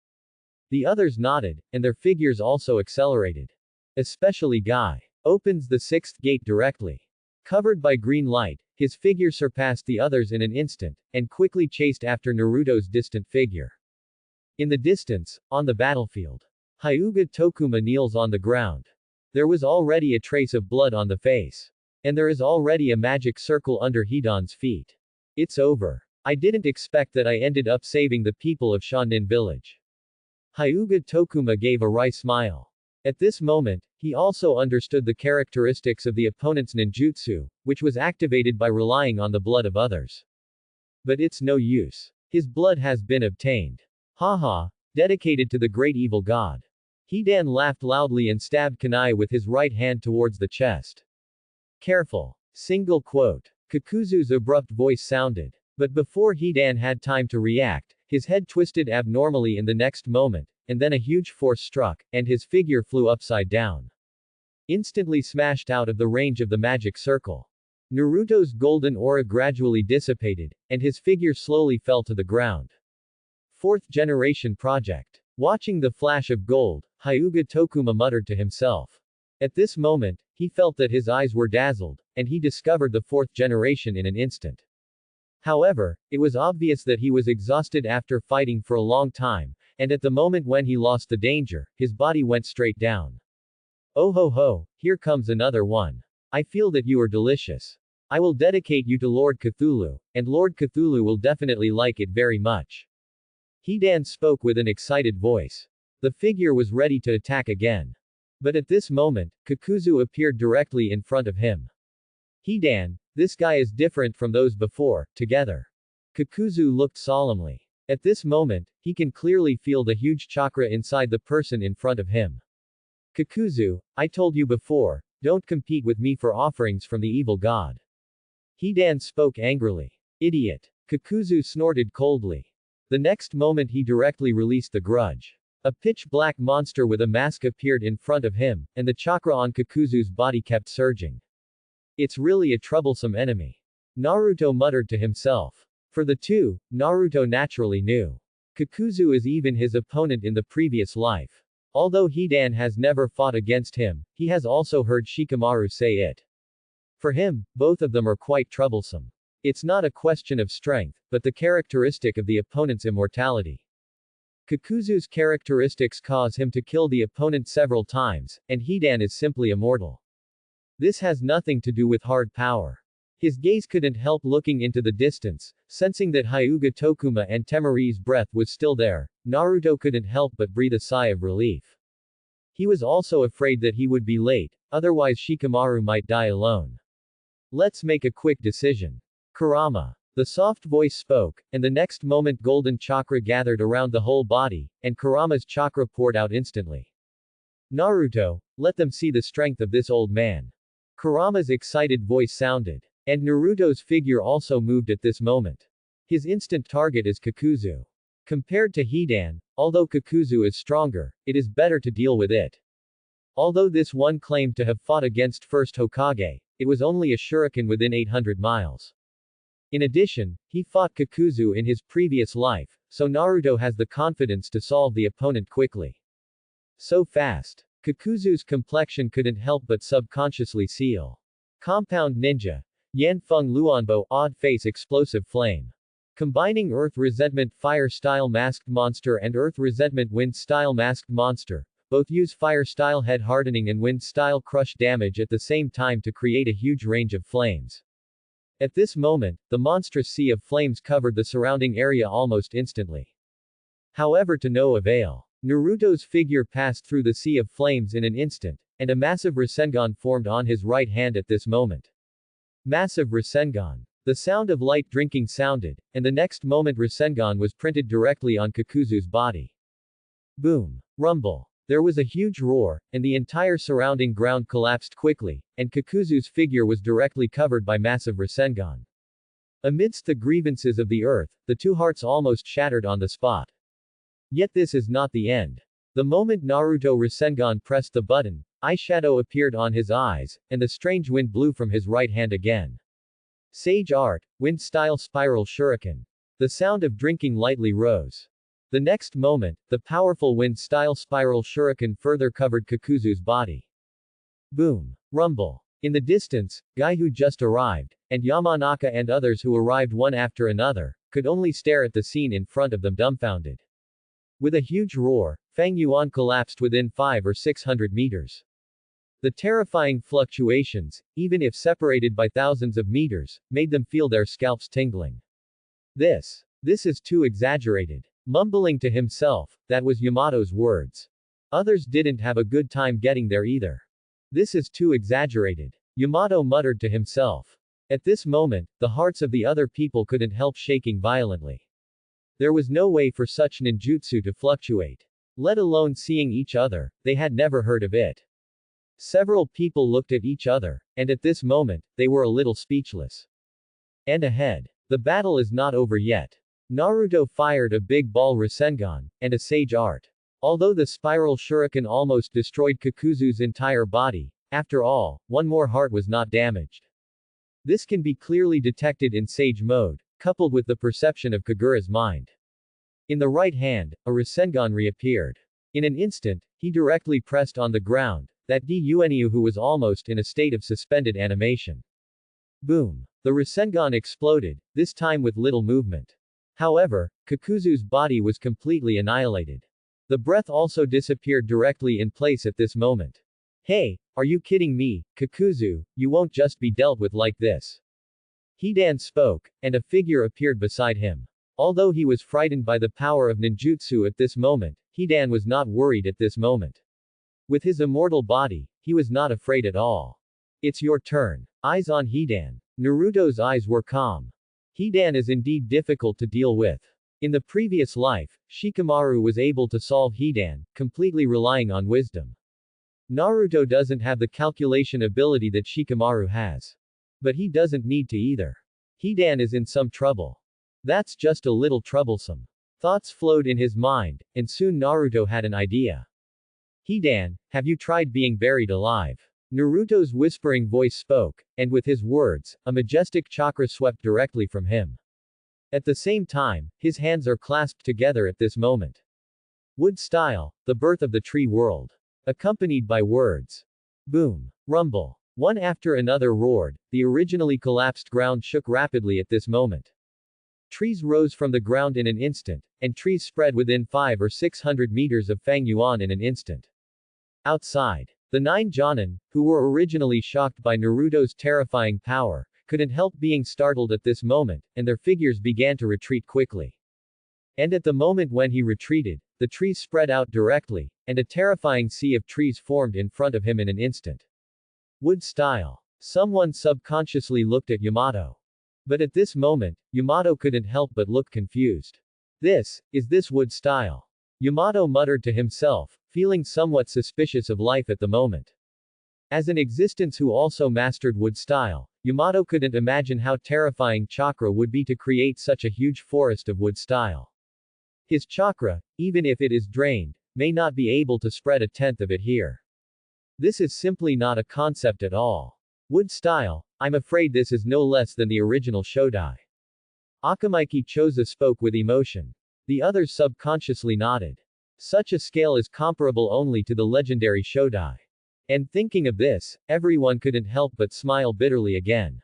The others nodded, and their figures also accelerated. Especially Guy. Opens the 6th gate directly. Covered by green light, his figure surpassed the others in an instant, and quickly chased after Naruto's distant figure. In the distance, on the battlefield, Hyuga Tokuma kneels on the ground. There was already a trace of blood on the face. And there is already a magic circle under Hidan's feet. It's over. I didn't expect that I ended up saving the people of Shonin village. Hyuga Tokuma gave a wry smile. At this moment, he also understood the characteristics of the opponent's ninjutsu, which was activated by relying on the blood of others. But it's no use. His blood has been obtained. Haha, dedicated to the great evil god. Hidan laughed loudly and stabbed Kunai with his right hand towards the chest. Careful. Single quote. Kakuzu's abrupt voice sounded. But before Hidan had time to react, his head twisted abnormally in the next moment, and then a huge force struck, and his figure flew upside down. Instantly smashed out of the range of the magic circle. Naruto's golden aura gradually dissipated, and his figure slowly fell to the ground. Fourth generation project. Watching the flash of gold, Hyuga Tokuma muttered to himself. At this moment, he felt that his eyes were dazzled, and he discovered the fourth generation in an instant. However, it was obvious that he was exhausted after fighting for a long time, and at the moment when he lost the danger, his body went straight down. Oh ho ho, here comes another one. I feel that you are delicious. I will dedicate you to Lord Cthulhu, and Lord Cthulhu will definitely like it very much. Hidan spoke with an excited voice. The figure was ready to attack again. But at this moment, Kakuzu appeared directly in front of him. Hidan, this guy is different from those before, together. Kakuzu looked solemnly. At this moment, he can clearly feel the huge chakra inside the person in front of him. Kakuzu, I told you before, don't compete with me for offerings from the evil god. Hidan spoke angrily. Idiot. Kakuzu snorted coldly. The next moment he directly released the grudge. A pitch-black monster with a mask appeared in front of him, and the chakra on Kakuzu's body kept surging. It's really a troublesome enemy. Naruto muttered to himself. For the two, Naruto naturally knew. Kakuzu is even his opponent in the previous life. Although Hidan has never fought against him, he has also heard Shikamaru say it. For him, both of them are quite troublesome. It's not a question of strength, but the characteristic of the opponent's immortality. Kakuzu's characteristics cause him to kill the opponent several times, and Hidan is simply immortal. This has nothing to do with hard power. His gaze couldn't help looking into the distance, sensing that Hyuga Tokuma and Temari's breath was still there. Naruto couldn't help but breathe a sigh of relief. He was also afraid that he would be late, otherwise Shikamaru might die alone. Let's make a quick decision. Kurama. The soft voice spoke, and the next moment golden chakra gathered around the whole body, and Kurama's chakra poured out instantly. Naruto, let them see the strength of this old man. Kurama's excited voice sounded. And Naruto's figure also moved at this moment. His instant target is Kakuzu. Compared to Hidan, although Kakuzu is stronger, it is better to deal with it. Although this one claimed to have fought against first Hokage, it was only a shuriken within 800 miles. In addition, he fought Kakuzu in his previous life, so Naruto has the confidence to solve the opponent quickly. So fast. Kakuzu's complexion couldn't help but subconsciously seal. Compound Ninja. Yanfeng Luanbo, Odd Face Explosive Flame. Combining Earth Resentment Fire Style Masked Monster and Earth Resentment Wind Style Masked Monster, both use Fire Style Head Hardening and Wind Style Crush damage at the same time to create a huge range of flames. At this moment, the monstrous sea of flames covered the surrounding area almost instantly. However, to no avail. Naruto's figure passed through the sea of flames in an instant, and a massive Rasengan formed on his right hand at this moment. Massive Rasengan. The sound of light drinking sounded, and the next moment Rasengan was printed directly on Kakuzu's body. Boom. Rumble. There was a huge roar, and the entire surrounding ground collapsed quickly, and Kakuzu's figure was directly covered by massive Rasengan. Amidst the grievances of the earth, the two hearts almost shattered on the spot. Yet this is not the end. The moment Naruto Rasengan pressed the button, eyeshadow appeared on his eyes, and the strange wind blew from his right hand again. Sage Art, Wind Style Spiral Shuriken. The sound of drinking lightly rose. The next moment, the powerful Wind Style Spiral Shuriken further covered Kakuzu's body. Boom. Rumble. In the distance, Guy who just arrived, and Yamanaka and others who arrived one after another, could only stare at the scene in front of them dumbfounded. With a huge roar, Fang Yuan collapsed within 500 or 600 meters. The terrifying fluctuations, even if separated by thousands of meters, made them feel their scalps tingling. This is too exaggerated. Mumbling to himself, that was Yamato's words. Others didn't have a good time getting there either. This is too exaggerated. Yamato muttered to himself. At this moment, the hearts of the other people couldn't help shaking violently. There was no way for such ninjutsu to fluctuate. Let alone seeing each other, they had never heard of it. Several people looked at each other, and at this moment, they were a little speechless. And ahead. The battle is not over yet. Naruto fired a big ball Rasengan, and a sage art. Although the spiral shuriken almost destroyed Kakuzu's entire body, after all, one more heart was not damaged. This can be clearly detected in sage mode, coupled with the perception of Kagura's mind. In the right hand, a Rasengan reappeared. In an instant, he directly pressed on the ground, that Yueniu who was almost in a state of suspended animation. Boom. The Rasengan exploded, this time with little movement. However, Kakuzu's body was completely annihilated. The breath also disappeared directly in place at this moment. Hey, are you kidding me, Kakuzu, you won't just be dealt with like this. Hidan spoke, and a figure appeared beside him. Although he was frightened by the power of ninjutsu at this moment, Hidan was not worried at this moment. With his immortal body, he was not afraid at all. It's your turn. Eyes on Hidan. Naruto's eyes were calm. Hidan is indeed difficult to deal with. In the previous life, Shikamaru was able to solve Hidan, completely relying on wisdom. Naruto doesn't have the calculation ability that Shikamaru has. But he doesn't need to either. Hidan is in some trouble. That's just a little troublesome. Thoughts flowed in his mind, and soon Naruto had an idea. Hidan, have you tried being buried alive? Naruto's whispering voice spoke, and with his words, a majestic chakra swept directly from him. At the same time, his hands are clasped together at this moment. Wood style, the birth of the tree world. Accompanied by words. Boom. Rumble. One after another roared, the originally collapsed ground shook rapidly at this moment. Trees rose from the ground in an instant, and trees spread within 500 or 600 meters of Fang Yuan in an instant. Outside. The 9 Jonin, who were originally shocked by Naruto's terrifying power, couldn't help being startled at this moment, and their figures began to retreat quickly. And at the moment when he retreated, the trees spread out directly, and a terrifying sea of trees formed in front of him in an instant. Wood style. Someone subconsciously looked at Yamato. But at this moment, Yamato couldn't help but look confused. Is this wood style? Yamato muttered to himself, feeling somewhat suspicious of life at the moment. As an existence who also mastered wood style, Yamato couldn't imagine how terrifying chakra would be to create such a huge forest of wood style. His chakra, even if it is drained, may not be able to spread a tenth of it here. This is simply not a concept at all. Wood style, I'm afraid this is no less than the original Shodai. Akamaiki Choza spoke with emotion. The others subconsciously nodded. Such a scale is comparable only to the legendary Shodai. And thinking of this, everyone couldn't help but smile bitterly again.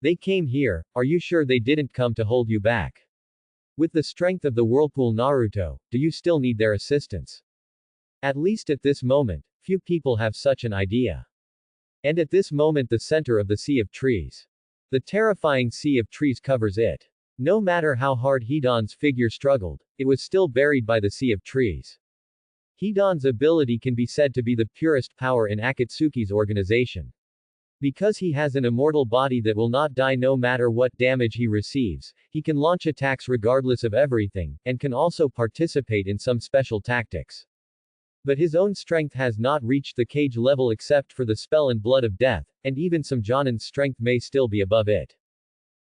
They came here, are you sure they didn't come to hold you back? With the strength of the whirlpool Naruto, do you still need their assistance? At least at this moment, few people have such an idea. And at this moment the center of the sea of trees. The terrifying sea of trees covers it. No matter how hard Hidan's figure struggled, it was still buried by the sea of trees. Hidan's ability can be said to be the purest power in Akatsuki's organization. Because he has an immortal body that will not die no matter what damage he receives, he can launch attacks regardless of everything, and can also participate in some special tactics. But his own strength has not reached the cage level except for the spell and blood of death, and even some Jonin's strength may still be above it.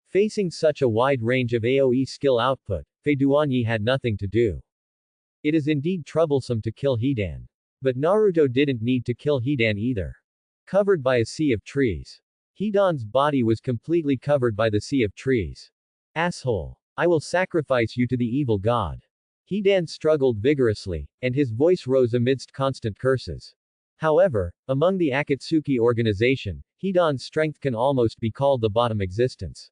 Facing such a wide range of AoE skill output, Fei Duanyi had nothing to do. It is indeed troublesome to kill Hidan. But Naruto didn't need to kill Hidan either. Covered by a sea of trees. Hidan's body was completely covered by the sea of trees. Asshole. I will sacrifice you to the evil god. Hidan struggled vigorously, and his voice rose amidst constant curses. However, among the Akatsuki organization, Hidan's strength can almost be called the bottom existence.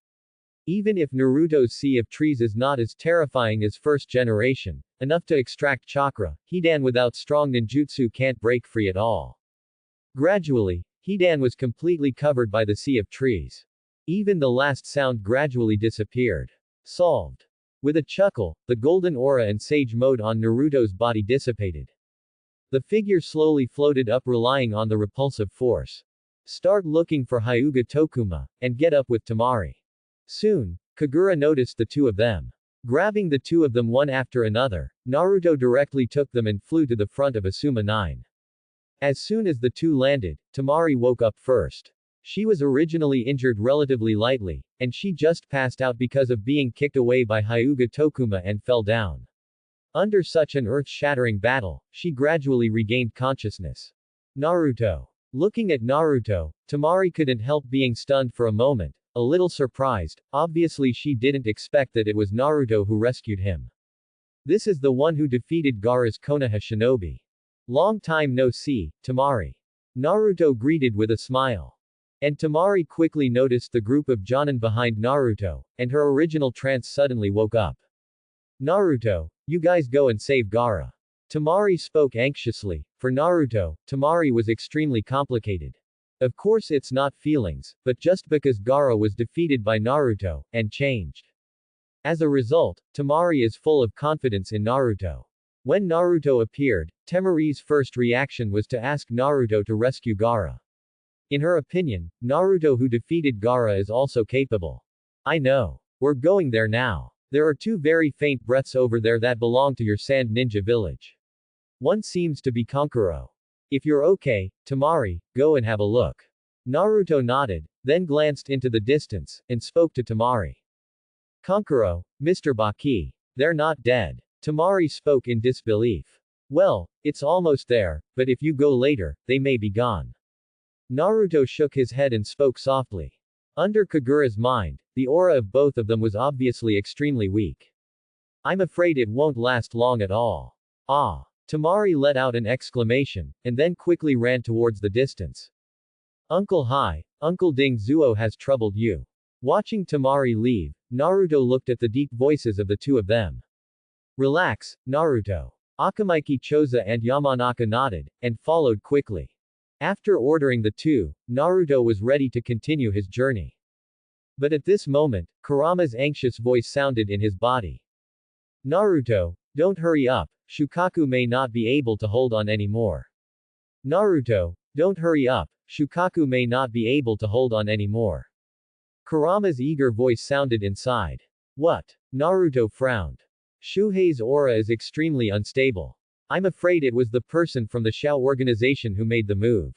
Even if Naruto's sea of trees is not as terrifying as first generation, enough to extract chakra, Hidan without strong ninjutsu can't break free at all. Gradually, Hidan was completely covered by the sea of trees. Even the last sound gradually disappeared. Solved. With a chuckle, the golden aura and sage mode on Naruto's body dissipated. The figure slowly floated up relying on the repulsive force. Start looking for Hyuga Tokuma, and get up with Tamari. Soon, Kagura noticed the two of them. Grabbing the two of them one after another, Naruto directly took them and flew to the front of Asuma 9. As soon as the two landed, Temari woke up first. She was originally injured relatively lightly, and she just passed out because of being kicked away by Hyuga Tokuma and fell down. Under such an earth-shattering battle, she gradually regained consciousness. Naruto. Looking at Naruto, Temari couldn't help being stunned for a moment, a little surprised. Obviously she didn't expect that it was Naruto who rescued him. This is the one who defeated Gaara's Konoha shinobi. Long time no see, Temari. Naruto greeted with a smile. And Temari quickly noticed the group of Jonin behind Naruto, and her original trance suddenly woke up. Naruto, you guys go and save Gaara. Temari spoke anxiously. For Naruto, Temari was extremely complicated. Of course it's not feelings, but just because Gaara was defeated by Naruto, and changed. As a result, Temari is full of confidence in Naruto. When Naruto appeared, Temari's first reaction was to ask Naruto to rescue Gaara. In her opinion, Naruto who defeated Gaara is also capable. I know. We're going there now. There are two very faint breaths over there that belong to your sand ninja village. One seems to be Kankuro. If you're okay, Temari, go and have a look. Naruto nodded, then glanced into the distance, and spoke to Temari. Kankuro, Mr. Baki. They're not dead. Temari spoke in disbelief. Well, it's almost there, but if you go later, they may be gone. Naruto shook his head and spoke softly. Under Kagura's mind, the aura of both of them was obviously extremely weak. I'm afraid it won't last long at all. Ah! Temari let out an exclamation, and then quickly ran towards the distance. Uncle Hi, Uncle Ding Zuo has troubled you. Watching Temari leave, Naruto looked at the deep voices of the two of them. Relax, Naruto. Akamaiki Choza and Yamanaka nodded, and followed quickly. After ordering the two, Naruto was ready to continue his journey. But at this moment, Kurama's anxious voice sounded in his body. Naruto, don't hurry up, Shukaku may not be able to hold on anymore. Naruto, don't hurry up, Shukaku may not be able to hold on anymore. Kurama's eager voice sounded inside. What? Naruto frowned. Shuhei's aura is extremely unstable. I'm afraid it was the person from the Shao organization who made the move.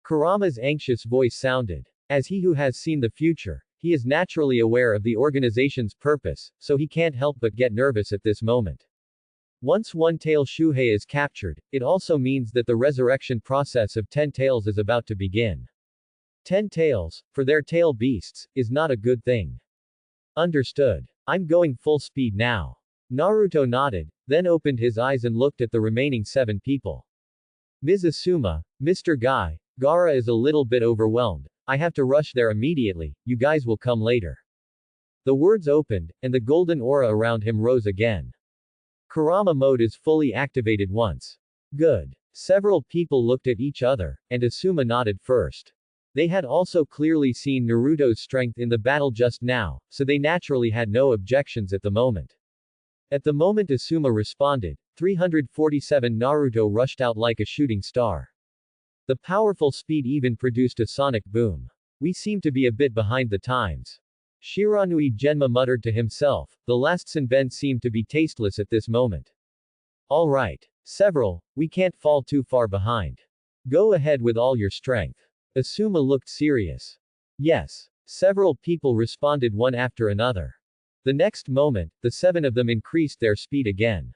Kurama's anxious voice sounded. As he who has seen the future, he is naturally aware of the organization's purpose, so he can't help but get nervous at this moment. Once one-tail Shuhei is captured, it also means that the resurrection process of 10 tails is about to begin. 10 tails, for their tail beasts, is not a good thing. Understood. I'm going full speed now. Naruto nodded, then opened his eyes and looked at the remaining 7 people. Ms. Asuma, Mr. Guy, Gaara is a little bit overwhelmed. I have to rush there immediately, you guys will come later. The words opened, and the golden aura around him rose again. Kurama mode is fully activated once. Good. Several people looked at each other, and Asuma nodded first. They had also clearly seen Naruto's strength in the battle just now, so they naturally had no objections at the moment. At the moment Asuma responded, 347 Naruto rushed out like a shooting star. The powerful speed even produced a sonic boom. We seem to be a bit behind the times. Shiranui Genma muttered to himself, the last Senben seemed to be tasteless at this moment. Alright. Several, we can't fall too far behind. Go ahead with all your strength. Asuma looked serious. Yes. Several people responded one after another. The next moment, the 7 of them increased their speed again.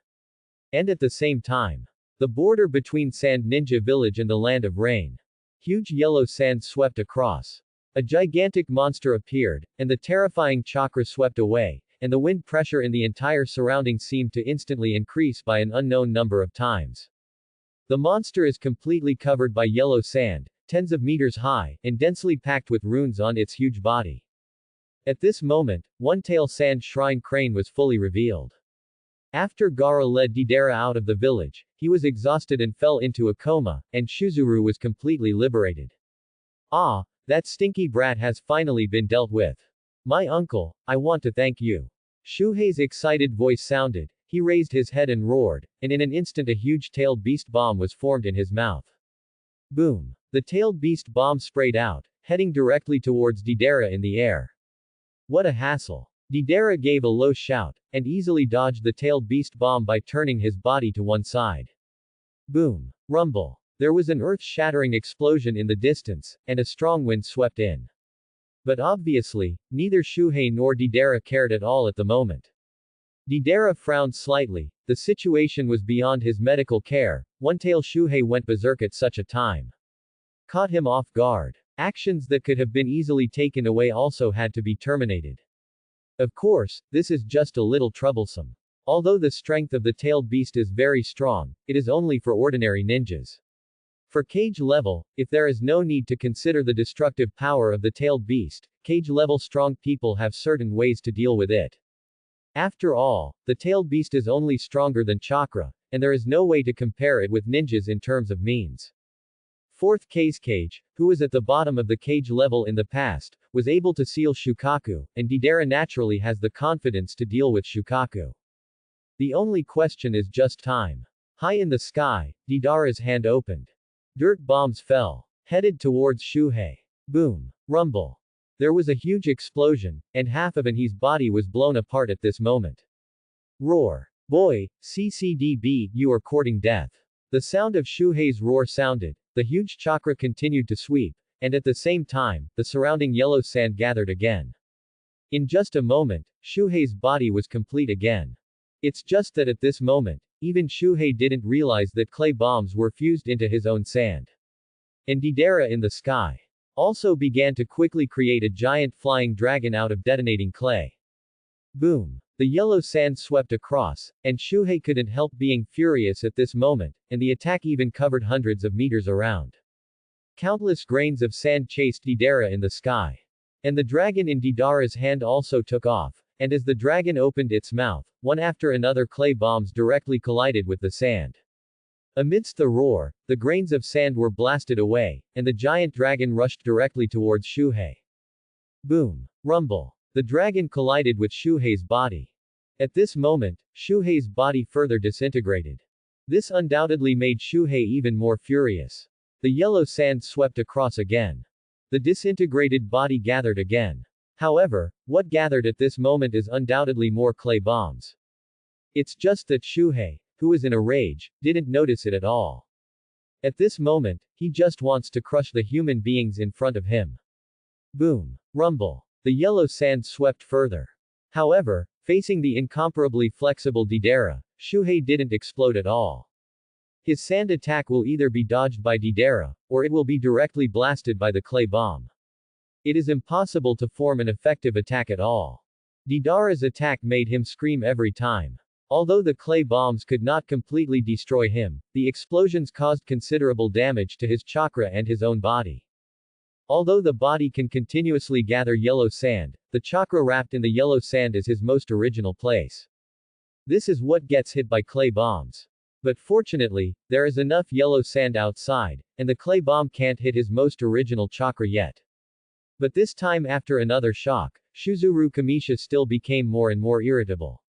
And at the same time, the border between Sand Ninja Village and the Land of Rain. Huge yellow sand swept across. A gigantic monster appeared, and the terrifying chakra swept away, and the wind pressure in the entire surrounding seemed to instantly increase by an unknown number of times. The monster is completely covered by yellow sand, tens of meters high, and densely packed with runes on its huge body. At this moment, one-tail sand shrine crane was fully revealed. After Gaara led Deidara out of the village, he was exhausted and fell into a coma, and Shuzuru was completely liberated. Ah, that stinky brat has finally been dealt with. My uncle, I want to thank you. Shuhei's excited voice sounded, he raised his head and roared, and in an instant a huge tailed beast bomb was formed in his mouth. Boom. The tailed beast bomb sprayed out, heading directly towards Deidara in the air. What a hassle. Deidara gave a low shout, and easily dodged the tailed beast bomb by turning his body to one side. Boom. Rumble. There was an earth-shattering explosion in the distance, and a strong wind swept in. But obviously, neither Shuhei nor Deidara cared at all at the moment. Deidara frowned slightly. The situation was beyond his medical care. One-tail Shuhei went berserk at such a time. Caught him off guard. Actions that could have been easily taken away also had to be terminated. Of course, this is just a little troublesome. Although the strength of the tailed beast is very strong, it is only for ordinary ninjas. For cage level, if there is no need to consider the destructive power of the tailed beast, cage level strong people have certain ways to deal with it. After all, the tailed beast is only stronger than chakra, and there is no way to compare it with ninjas in terms of means. Fourth Cage, who was at the bottom of the cage level in the past, was able to seal Shukaku, and Deidara naturally has the confidence to deal with Shukaku. The only question is just time. High in the sky, Deidara's hand opened. Dirt bombs fell, headed towards Shuhei. Boom. Rumble. There was a huge explosion, and half of Anhi's body was blown apart at this moment. Roar. Boy, CCDB, you are courting death. The sound of Shuhei's roar sounded, the huge chakra continued to sweep, and at the same time, the surrounding yellow sand gathered again. In just a moment, Shuhei's body was complete again. It's just that at this moment, even Shuhei didn't realize that clay bombs were fused into his own sand. And Deidara in the sky also began to quickly create a giant flying dragon out of detonating clay. Boom. The yellow sand swept across, and Shuhei couldn't help being furious at this moment, and the attack even covered hundreds of meters around. Countless grains of sand chased Deidara in the sky. And the dragon in Deidara's hand also took off, and as the dragon opened its mouth, one after another clay bombs directly collided with the sand. Amidst the roar, the grains of sand were blasted away, and the giant dragon rushed directly towards Shuhei. Boom. Rumble. The dragon collided with Shuhei's body. At this moment, Shuhei's body further disintegrated. This undoubtedly made Shuhei even more furious. The yellow sand swept across again. The disintegrated body gathered again. However, what gathered at this moment is undoubtedly more clay bombs. It's just that Shuhei, who was in a rage, didn't notice it at all. At this moment, he just wants to crush the human beings in front of him. Boom. Rumble. The yellow sand swept further. However, facing the incomparably flexible Deidara, Shuhei didn't explode at all. His sand attack will either be dodged by Deidara, or it will be directly blasted by the clay bomb. It is impossible to form an effective attack at all. Deidara's attack made him scream every time. Although the clay bombs could not completely destroy him, the explosions caused considerable damage to his chakra and his own body. Although the body can continuously gather yellow sand, the chakra wrapped in the yellow sand is his most original place. This is what gets hit by clay bombs. But fortunately, there is enough yellow sand outside, and the clay bomb can't hit his most original chakra yet. But this time after another shock, Shuzuru Kamisha still became more and more irritable.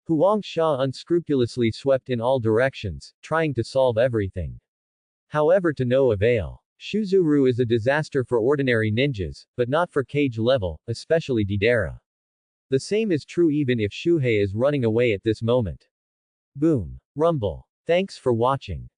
Huang Sha unscrupulously swept in all directions, trying to solve everything. However, to no avail. Shuzuru is a disaster for ordinary ninjas, but not for cage level, especially Deidara. The same is true even if Shuhei is running away at this moment. Boom. Rumble. Thanks for watching.